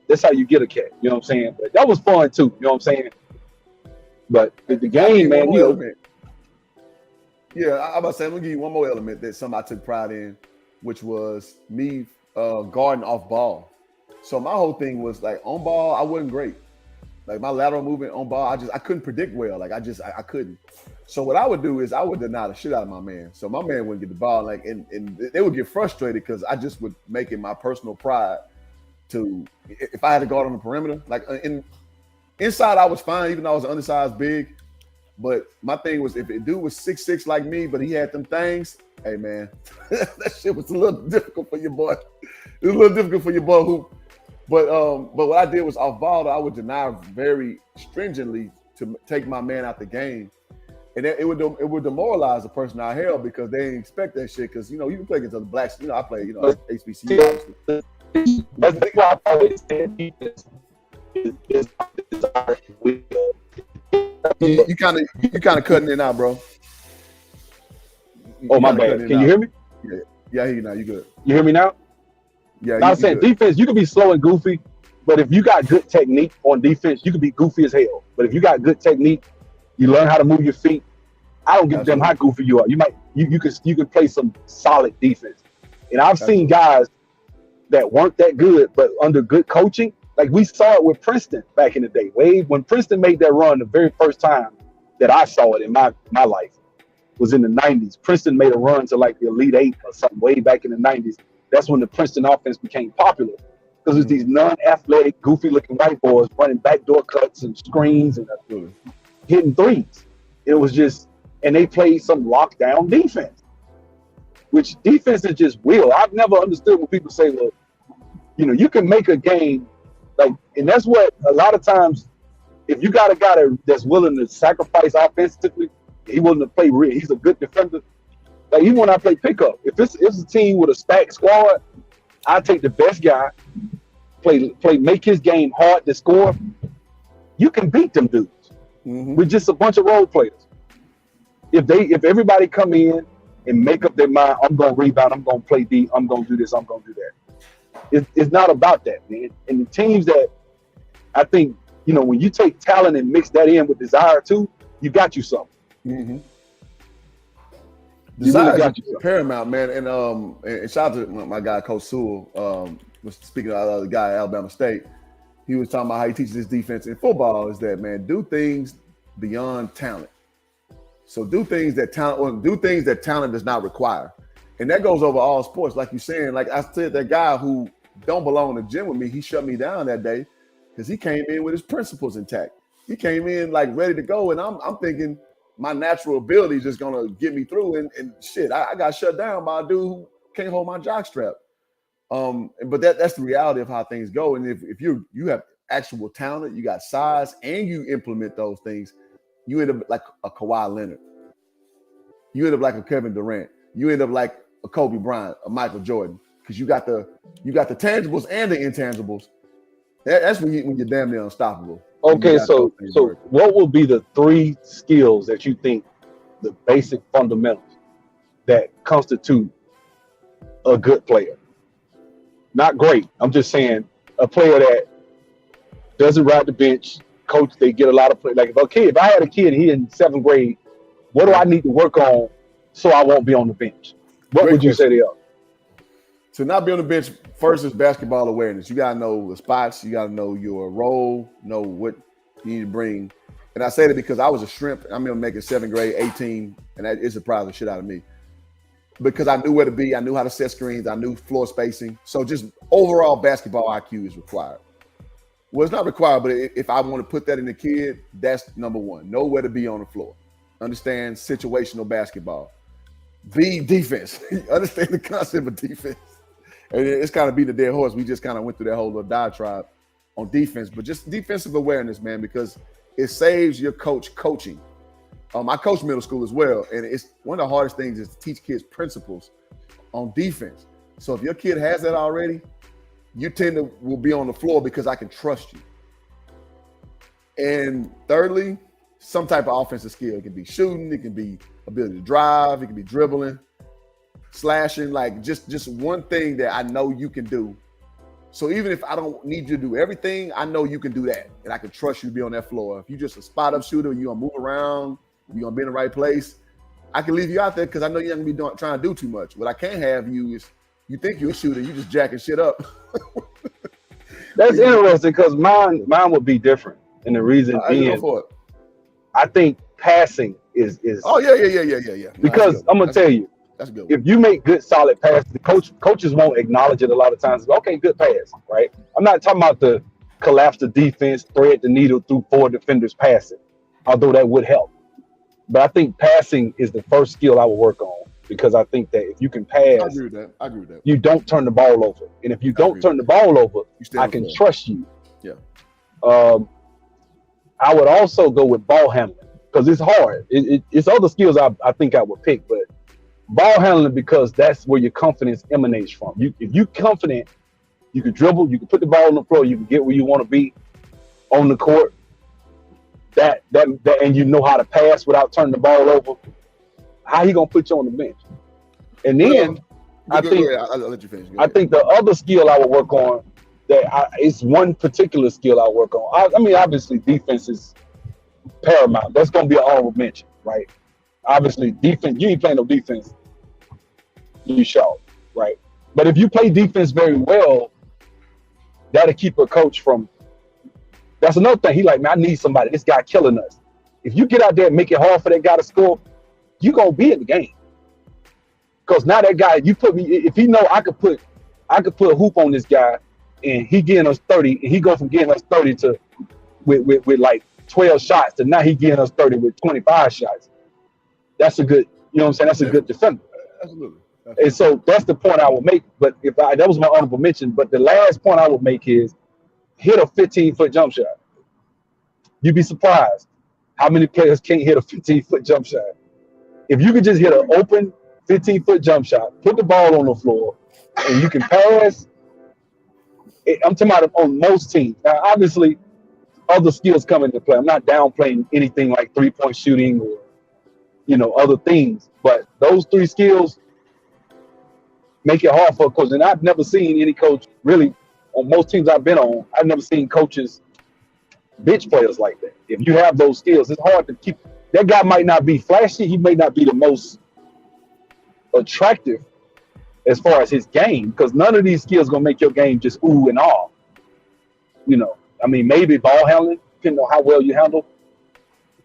that's how you get a cat. You know what I'm saying? But that was fun too, you know what I'm saying? But the game, man, Yeah, I'm about to say, I'm gonna give you one more element that something I took pride in, which was me guarding off ball. So my whole thing was like on ball, I wasn't great. Like my lateral movement on ball, I couldn't predict well. Like I couldn't. So what I would do is I would deny the shit out of my man. So my man wouldn't get the ball, like and they would get frustrated because I just would make it my personal pride to, if I had to guard on the perimeter, like inside I was fine, even though I was undersized big. But my thing was, if a dude was 6'6" like me, but he had them things, hey man, that shit was a little difficult for your boy. It was a little difficult for your boy who. But what I did was off ball, I would deny very stringently to take my man out the game, and it would demoralize the person I held because they didn't expect that shit. Because you can play against other blacks. I play HBCU. That's why I always say defense is you kind of cutting it out, bro. Oh my bad. Can you hear me? Yeah, I hear you now. You good? You hear me now? Yeah, I was saying defense, you can be slow and goofy, but if you got good technique on defense, you can be goofy as hell. But if you got good technique, you learn how to move your feet. I don't give a damn how goofy you are. You can play some solid defense. And I've seen guys that weren't that good, but under good coaching, like we saw it with Princeton back in the day. When Princeton made that run, the very first time that I saw it in my life was in the 90s. Princeton made a run to like the Elite Eight or something way back in the 90s. That's when the Princeton offense became popular because it's these non-athletic, goofy-looking white boys running backdoor cuts and screens and hitting threes. It was just, and they played some lockdown defense, which defense is just will. I've never understood when people say, look, you can make a game like, and that's what a lot of times, if you got a guy that's willing to sacrifice offensively, he's willing to play real. He's a good defender. Like even when I play pickup, if it's a team with a stacked squad, I take the best guy, make his game hard to score. You can beat them dudes with just a bunch of role players. If everybody come in and make up their mind, I'm gonna rebound, I'm gonna play deep, I'm gonna do this, I'm gonna do that. It's not about that, man. And the teams that I think, when you take talent and mix that in with desire too, you got you something. Mm-hmm. Desire is paramount, man. And shout out to my guy, Coach Sewell, was speaking of the guy at Alabama State. He was talking about how he teaches his defense in football is that, man, do things beyond talent. So do things that talent does not require. And that goes over all sports. Like you're saying, like I said, that guy who don't belong in the gym with me, he shut me down that day because he came in with his principles intact. He came in like ready to go. And I'm thinking, my natural ability is just gonna get me through, and shit, I got shut down by a dude who can't hold my jock strap. But that's the reality of how things go. And if you have actual talent, you got size, and you implement those things, you end up like a Kawhi Leonard. You end up like a Kevin Durant. You end up like a Kobe Bryant, a Michael Jordan, because you got the tangibles and the intangibles. That's when you're damn near unstoppable. Okay, so what will be the 3 skills that you think the basic fundamentals that constitute a good player? Not great. I'm just saying a player that doesn't ride the bench. Coach, they get a lot of play. Like if I had a kid, he in 7th grade, what do I need to work on so I won't be on the bench? What would you say to them? To not be on the bench, first is basketball awareness. You gotta know the spots. You gotta know your role. Know what you need to bring. And I say that because I was a shrimp. I remember making 7th grade, 18, and it surprised the shit out of me. Because I knew where to be, I knew how to set screens, I knew floor spacing. So just overall basketball IQ is required. Well, it's not required, but if I want to put that in the kid, that's number 1. Know where to be on the floor. Understand situational basketball. Be defense. Understand the concept of defense. And it's kind of beating a dead horse. We just kind of went through that whole little diatribe on defense, but just defensive awareness, man, because it saves your coach coaching. I coach middle school as well, and it's one of the hardest things is to teach kids principles on defense. So if your kid has that already, you will be on the floor because I can trust you. And thirdly, some type of offensive skill. It can be shooting, it can be ability to drive, it can be dribbling, slashing, like just one thing that I know you can do. So even if I don't need you to do everything, I know you can do that, and I can trust you to be on that floor. If you're just a spot-up shooter, you're gonna move around, you're gonna be in the right place, I can leave you out there because I know you're not gonna be trying to do too much. What I can't have you is you think you're a shooter, you just jacking shit up. That's interesting because mine would be different, and the reason being, I think passing is. Oh yeah. Because I'm gonna tell you, that's good. If you make good solid passes, the coaches won't acknowledge it a lot of times. Okay, good pass, right? I'm not talking about the collapse the defense, thread the needle through 4 defenders passing, although that would help. But I think passing is the first skill I would work on because I think that if you can pass, I agree with that. You don't turn the ball over, and if you don't turn the ball over, I can trust you. Yeah. I would also go with ball handling because it's hard. It's other skills I think I would pick, but ball handling because that's where your confidence emanates from. If you're confident, you can dribble, you can put the ball on the floor, you can get where you want to be on the court. That and you know how to pass without turning the ball over. How he gonna put you on the bench? And then I'll let you finish. I think the other skill I would work on it's one particular skill I work on. I mean, obviously defense is paramount. That's gonna be an honorable mention, right? Obviously, defense, you ain't playing no defense, you show, right? But if you play defense very well, that'll keep a coach from. That's another thing. He like, man, I need somebody. This guy killing us. If you get out there and make it hard for that guy to score, you gonna be in the game. Because now that guy, you put me. If he know I could put a hoop on this guy, and he getting us 30, and he go from getting us 30 to with like 12 shots to now he getting us 30 with 25 shots. That's a good, you know what I'm saying? That's a good defender. Absolutely. And so that's the point I would make. But that was my honorable mention. But the last point I would make is hit a 15-foot jump shot. You'd be surprised how many players can't hit a 15-foot jump shot. If you could just hit an open 15-foot jump shot, put the ball on the floor, and you can pass. I'm talking about on most teams. Now, obviously, other skills come into play. I'm not downplaying anything like three-point shooting or other things, but those 3 skills make it hard for a coach. And I've never seen any coach really on most teams I've been on. I've never seen coaches bench players like that. If you have those skills, it's hard to keep. That guy might not be flashy. He may not be the most attractive as far as his game, because none of these skills gonna make your game just ooh and ah. I mean, maybe ball handling, depending on how well you handle,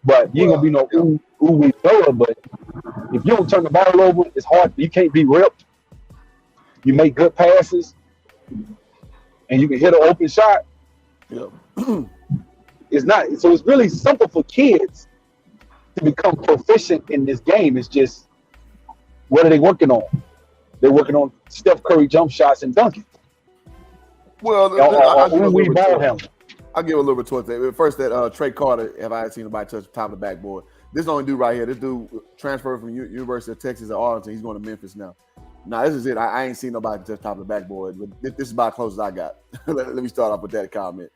but you ain't gonna be no ooh thrower. But if you don't turn the ball over, it's hard. You can't be ripped. You make good passes, and you can hit an open shot. It's not. So it's really simple for kids to become proficient in this game. It's just, what are they working on? They're working on Steph Curry jump shots and dunking. Well, I'll give a little bit towards that. First, that Trey Carter, have I seen anybody touch the top of the backboard? This only dude right here, this dude transferred from University of Texas at Arlington. He's going to Memphis now. Nah, this is it. I ain't seen nobody touch the top of the backboard, but this is about as close as I got. Let me start off with that comment.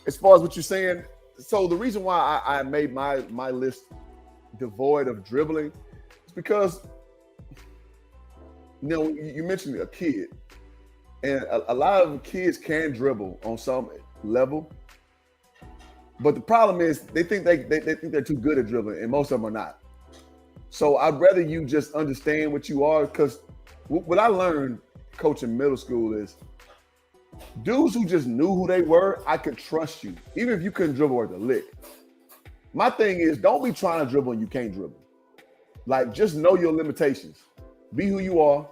as far as what you're saying, so the reason why I made my list devoid of dribbling is because, you know, you mentioned a kid, and a lot of kids can dribble on some level, but the problem is they think they're too good at dribbling, and most of them are not. So I'd rather you just understand what you are, because what I learned coaching middle school is dudes who just knew who they were, I could trust you, even if you couldn't dribble worth a lick. My thing is, don't be trying to dribble and you can't dribble. Like, just know your limitations. Be who you are.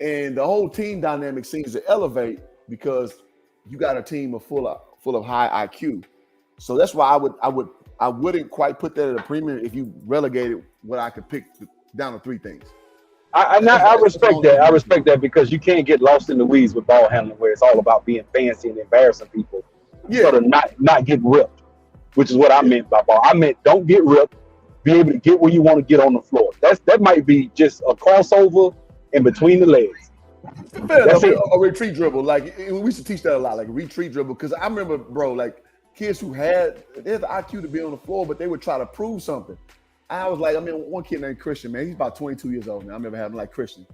And the whole team dynamic seems to elevate because you got a team full of high IQ. So that's why I wouldn't quite put that at a premium if you relegated what I could pick down to three things. I respect that. I respect that because you can't get lost in the weeds with ball handling where it's all about being fancy and embarrassing people. Yeah. Sort of not get ripped, which is what I meant by ball. I meant don't get ripped, be able to get where you want to get on the floor. That might be just a crossover in between the legs. That's a retreat dribble. Like, we used to teach that a lot, like a retreat dribble. Because I remember, bro, like kids who they had the IQ to be on the floor, but they would try to prove something. I was like, one kid named Christian, man, he's about 22 years old now. I remember having like, Christian,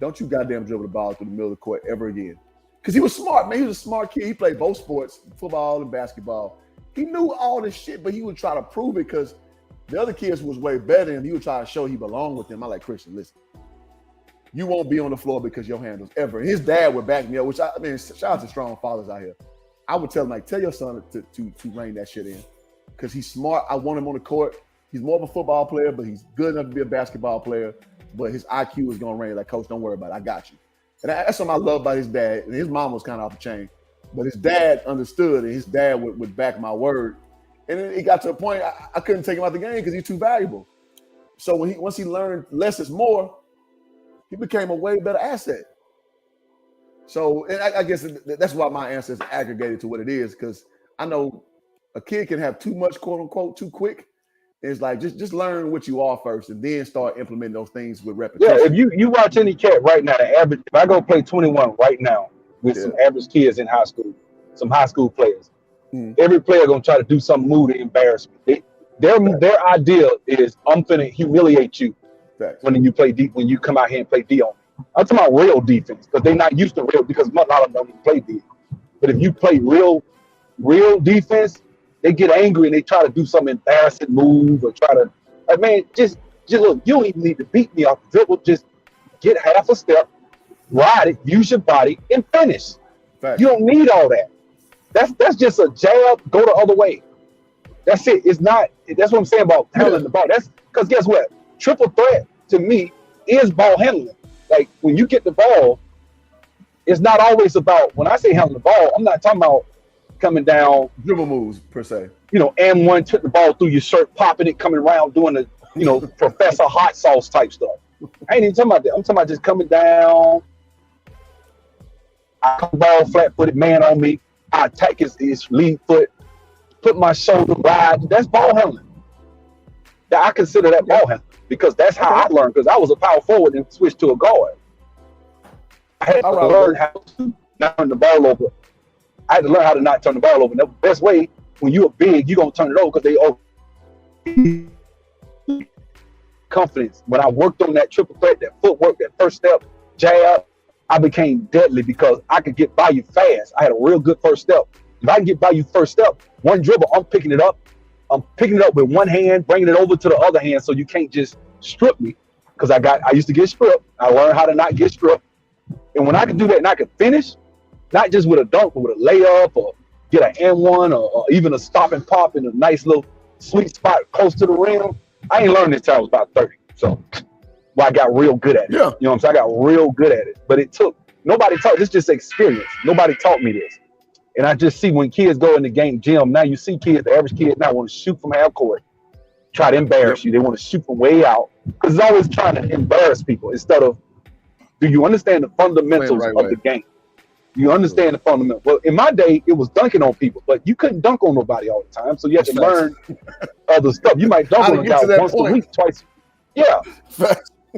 don't you goddamn dribble the ball through the middle of the court ever again. Because he was smart, man. He was a smart kid. He played both sports, football and basketball. He knew all this shit, but he would try to prove it because the other kids was way better and he would try to show he belonged with them. I like, Christian, listen, you won't be on the floor because your handles ever. And his dad would back me up, which shout out to strong fathers out here. I would tell him, like, tell your son to rein that shit in because he's smart. I want him on the court. He's more of a football player, but he's good enough to be a basketball player. But his IQ is going to reign. Like, coach, don't worry about it. I got you. And that's something I love about his dad. And his mom was kind of off the chain. But his dad understood, and his dad would back my word. And then it got to a point I couldn't take him out the game because he's too valuable. So once he learned less is more, he became a way better asset. So and I guess that's why my answer is aggregated to what it is, because I know a kid can have too much, quote unquote, too quick. It's like just learn what you are first, and then start implementing those things with repetition. Yeah, if you watch any cat right now, the average. If I go play 21 right now with some average kids in high school, some high school players, every player gonna try to do some move to embarrass me. Their idea is I'm finna humiliate you when you play deep. When you come out here and play D on me, I'm talking about real defense because they're not used to real. Because a lot of them don't even play D. But if you play real defense, they get angry and they try to do some embarrassing move or try to, like, man, just look, you don't even need to beat me off the dribble. Just get half a step, ride it, use your body, and finish. You don't need all that. That's just a jab, go the other way. That's it. It's not, that's what I'm saying about handling the ball. That's because guess what? Triple threat to me is ball handling. Like, when you get the ball, it's not always about, when I say handling the ball, I'm not talking about coming down dribble moves per se, and one took the ball through your shirt, popping it, coming around doing the Professor Hot Sauce type stuff. I ain't even talking about that. I'm talking about just coming down. I come ball flat-footed man on me. I attack his lead foot, put my shoulder ride. That's ball handling. I consider that ball handling because that's how I learned. Because I was a power forward and switched to a guard. I had to learn how to not turn the ball over. I had to learn how to not turn the ball over. And the best way, when you're big, you're going to turn it over because they confidence. When I worked on that triple threat, that footwork, that first step, jab, I became deadly because I could get by you fast. I had a real good first step. If I can get by you first step, one dribble, I'm picking it up. I'm picking it up with one hand, bringing it over to the other hand so you can't just strip me because I used to get stripped. I learned how to not get stripped. And when I could do that and I could finish, not just with a dunk, but with a layup or get an N1 or even a stop and pop in a nice little sweet spot close to the rim. I ain't learned this till I was about 30. So I got real good at it. Yeah. You know what I'm saying? I got real good at it. But nobody taught, this just experience. Nobody taught me this. And I just see when kids go in the gym, now you see kids, the average kids now want to shoot from half court, try to embarrass you. They want to shoot from way out. Because it's always trying to embarrass people instead of, do you understand the fundamentals of the game? You understand the fundamental. Well, in my day, it was dunking on people, but you couldn't dunk on nobody all the time. So you had to learn other stuff. You might dunk on a guy once a week, twice. Yeah.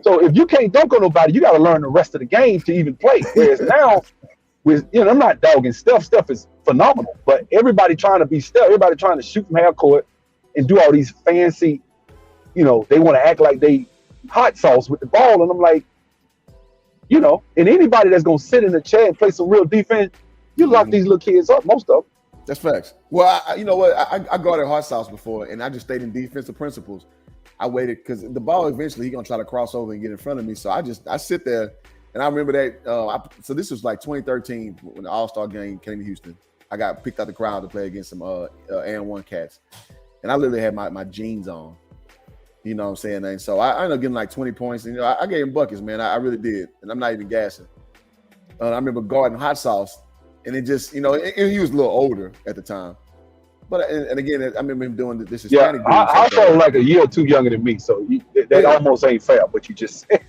So if you can't dunk on nobody, you got to learn the rest of the game to even play. Whereas now, with, I'm not dogging Steph. Steph is phenomenal, but everybody trying to be Steph, everybody trying to shoot from half court and do all these fancy, they want to act like they hot sauce with the ball. And I'm like, and anybody that's going to sit in the chair and play some real defense, you lock these little kids up, most of them. That's facts. Well, you know what? I guarded hot sauce before, and I just stayed in defensive principles. I waited because the ball eventually he's going to try to cross over and get in front of me. So I sit there, and I remember that. So this was like 2013 when the All-Star game came to Houston. I got picked out the crowd to play against some and1 cats. And I literally had my jeans on. You know what I'm saying? And so I ended up getting like 20 points. And I gave him buckets, man. I really did. And I'm not even gassing. I remember guarding hot sauce. And it just, and he was a little older at the time. But and again, I remember him doing this Hispanic. Yeah, I felt like a year or two younger than me. So that almost ain't fair, what you just said.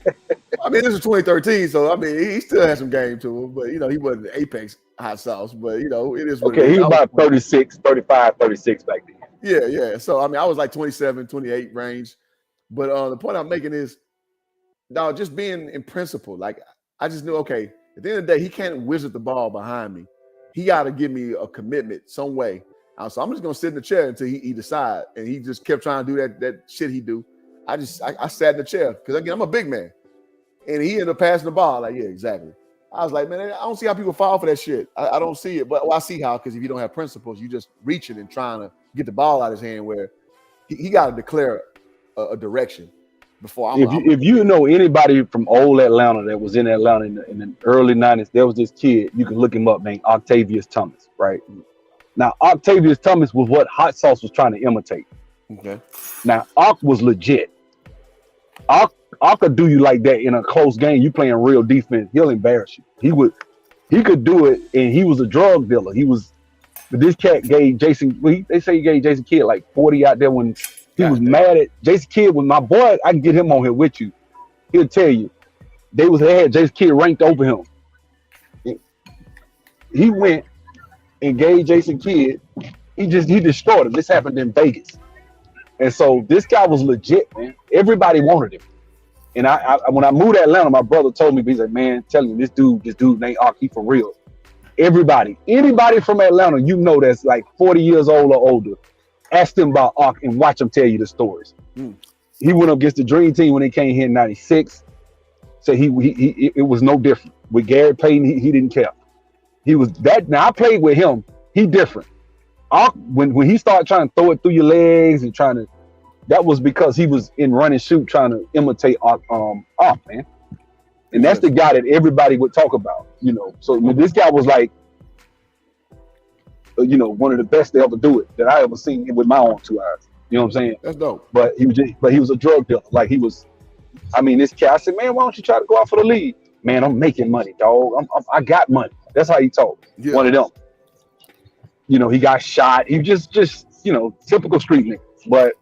I mean, this was 2013. So, I mean, he still had some game to him. But, he wasn't the apex hot sauce. But, it is what okay, he was about 36, 35, 36 back then. Yeah. So, I mean, I was like 27, 28 range. But the point I'm making is, dog, just being in principle. Like, I just knew, okay, at the end of the day, he can't wizard the ball behind me. He got to give me a commitment some way. So I'm just going to sit in the chair until he decide. And he just kept trying to do that shit he do. I sat in the chair because, again, I'm a big man. And he ended up passing the ball. Like, yeah, exactly. I was like, man, I don't see how people fall for that shit. I don't see it. But I see how, because if you don't have principles, you just reaching and trying to get the ball out of his hand where he got to declare a direction before if you know anybody from old Atlanta that was in Atlanta in the early 90s, there was this kid, you can look him up, named Octavius Thomas, right? Now, Octavius Thomas was what Hot Sauce was trying to imitate. Okay. Now, Ock was legit. Ock could do you like that in a close game. You playing real defense, he'll embarrass you. He could do it, and he was a drug dealer. But this cat gave Jason, they say he gave Jason Kidd like 40 out there when he was mad at Jason Kidd. Was my boy, I can get him on here with you. He'll tell you. They had Jason Kidd ranked over him. He went and gave Jason Kidd, he destroyed him. This happened in Vegas. And so this guy was legit, man. Everybody wanted him. And I when I moved to Atlanta, my brother told me, he's like, man, tell him this dude named Aki for real. Anybody from Atlanta, that's like 40 years old or older, ask them about Ark and watch them tell you the stories. He went up against the Dream Team when they came here in 96. So it was no different. With Gary Payton, he didn't care. He was that. Now I played with him. He different. Ark, when he started trying to throw it through your legs and that was because he was in run and shoot trying to imitate Ark, man. And that's the guy that everybody would talk about, So when this guy was like, one of the best to ever do it that I ever seen with my own 2 eyes. You know what I'm saying? That's dope. But he was a drug dealer. Like this cat, I said, man, why don't you try to go out for the league? Man, I'm making money, dog. I got money. That's how he talked. Yeah. One of them. He got shot. He just typical street nigga. But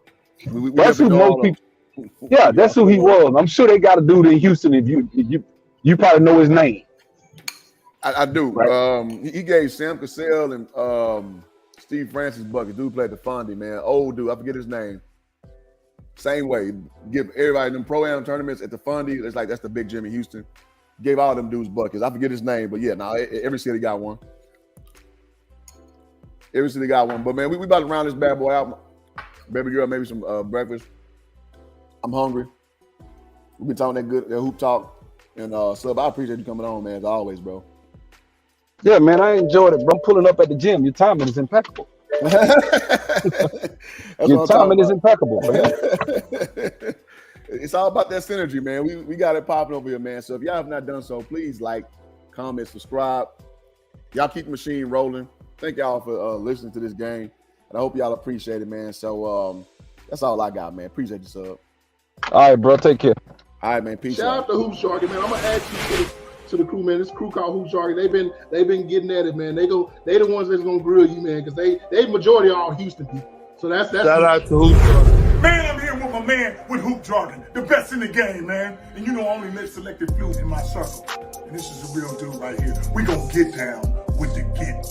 that's who most people. Yeah, that's who he was. I'm sure they got a dude in Houston. If you probably know his name. I do. Right. He gave Sam Cassell and Steve Francis buckets. Dude played the Fondy, man. Old dude. I forget his name. Same way. Give everybody them pro-am tournaments at the Fondy. It's like that's the big gym in Houston. Gave all them dudes buckets. I forget his name, but yeah, every city got one. Every city got one. But man, we about to round this bad boy out. Baby girl, maybe some breakfast. I'm hungry. We've been talking that hoop talk. And Sub, I appreciate you coming on, man, as always, bro. Yeah, man, I enjoyed it, bro. I'm pulling up at the gym. Your timing is impeccable. Your timing is impeccable, man. It's all about that synergy, man. We got it popping over here, man. So if y'all have not done so, please like, comment, subscribe. Y'all keep the machine rolling. Thank y'all for listening to this game. And I hope y'all appreciate it, man. So that's all I got, man. Appreciate you, Sub. All right, bro. Take care. All right, man. Peace. Shout out to Hoop Sharky, man. I'm gonna add you to the crew, man. This crew called Hoop Sharky. They've been getting at it, man. They the ones that's gonna grill you, man, because they majority are all Houston people. So that's shout out to Hoop Sharky. Man, I'm here with my man with Hoop Jargon, the best in the game, man. And I only let selected few in my circle. And this is a real dude right here. We gonna get down with the get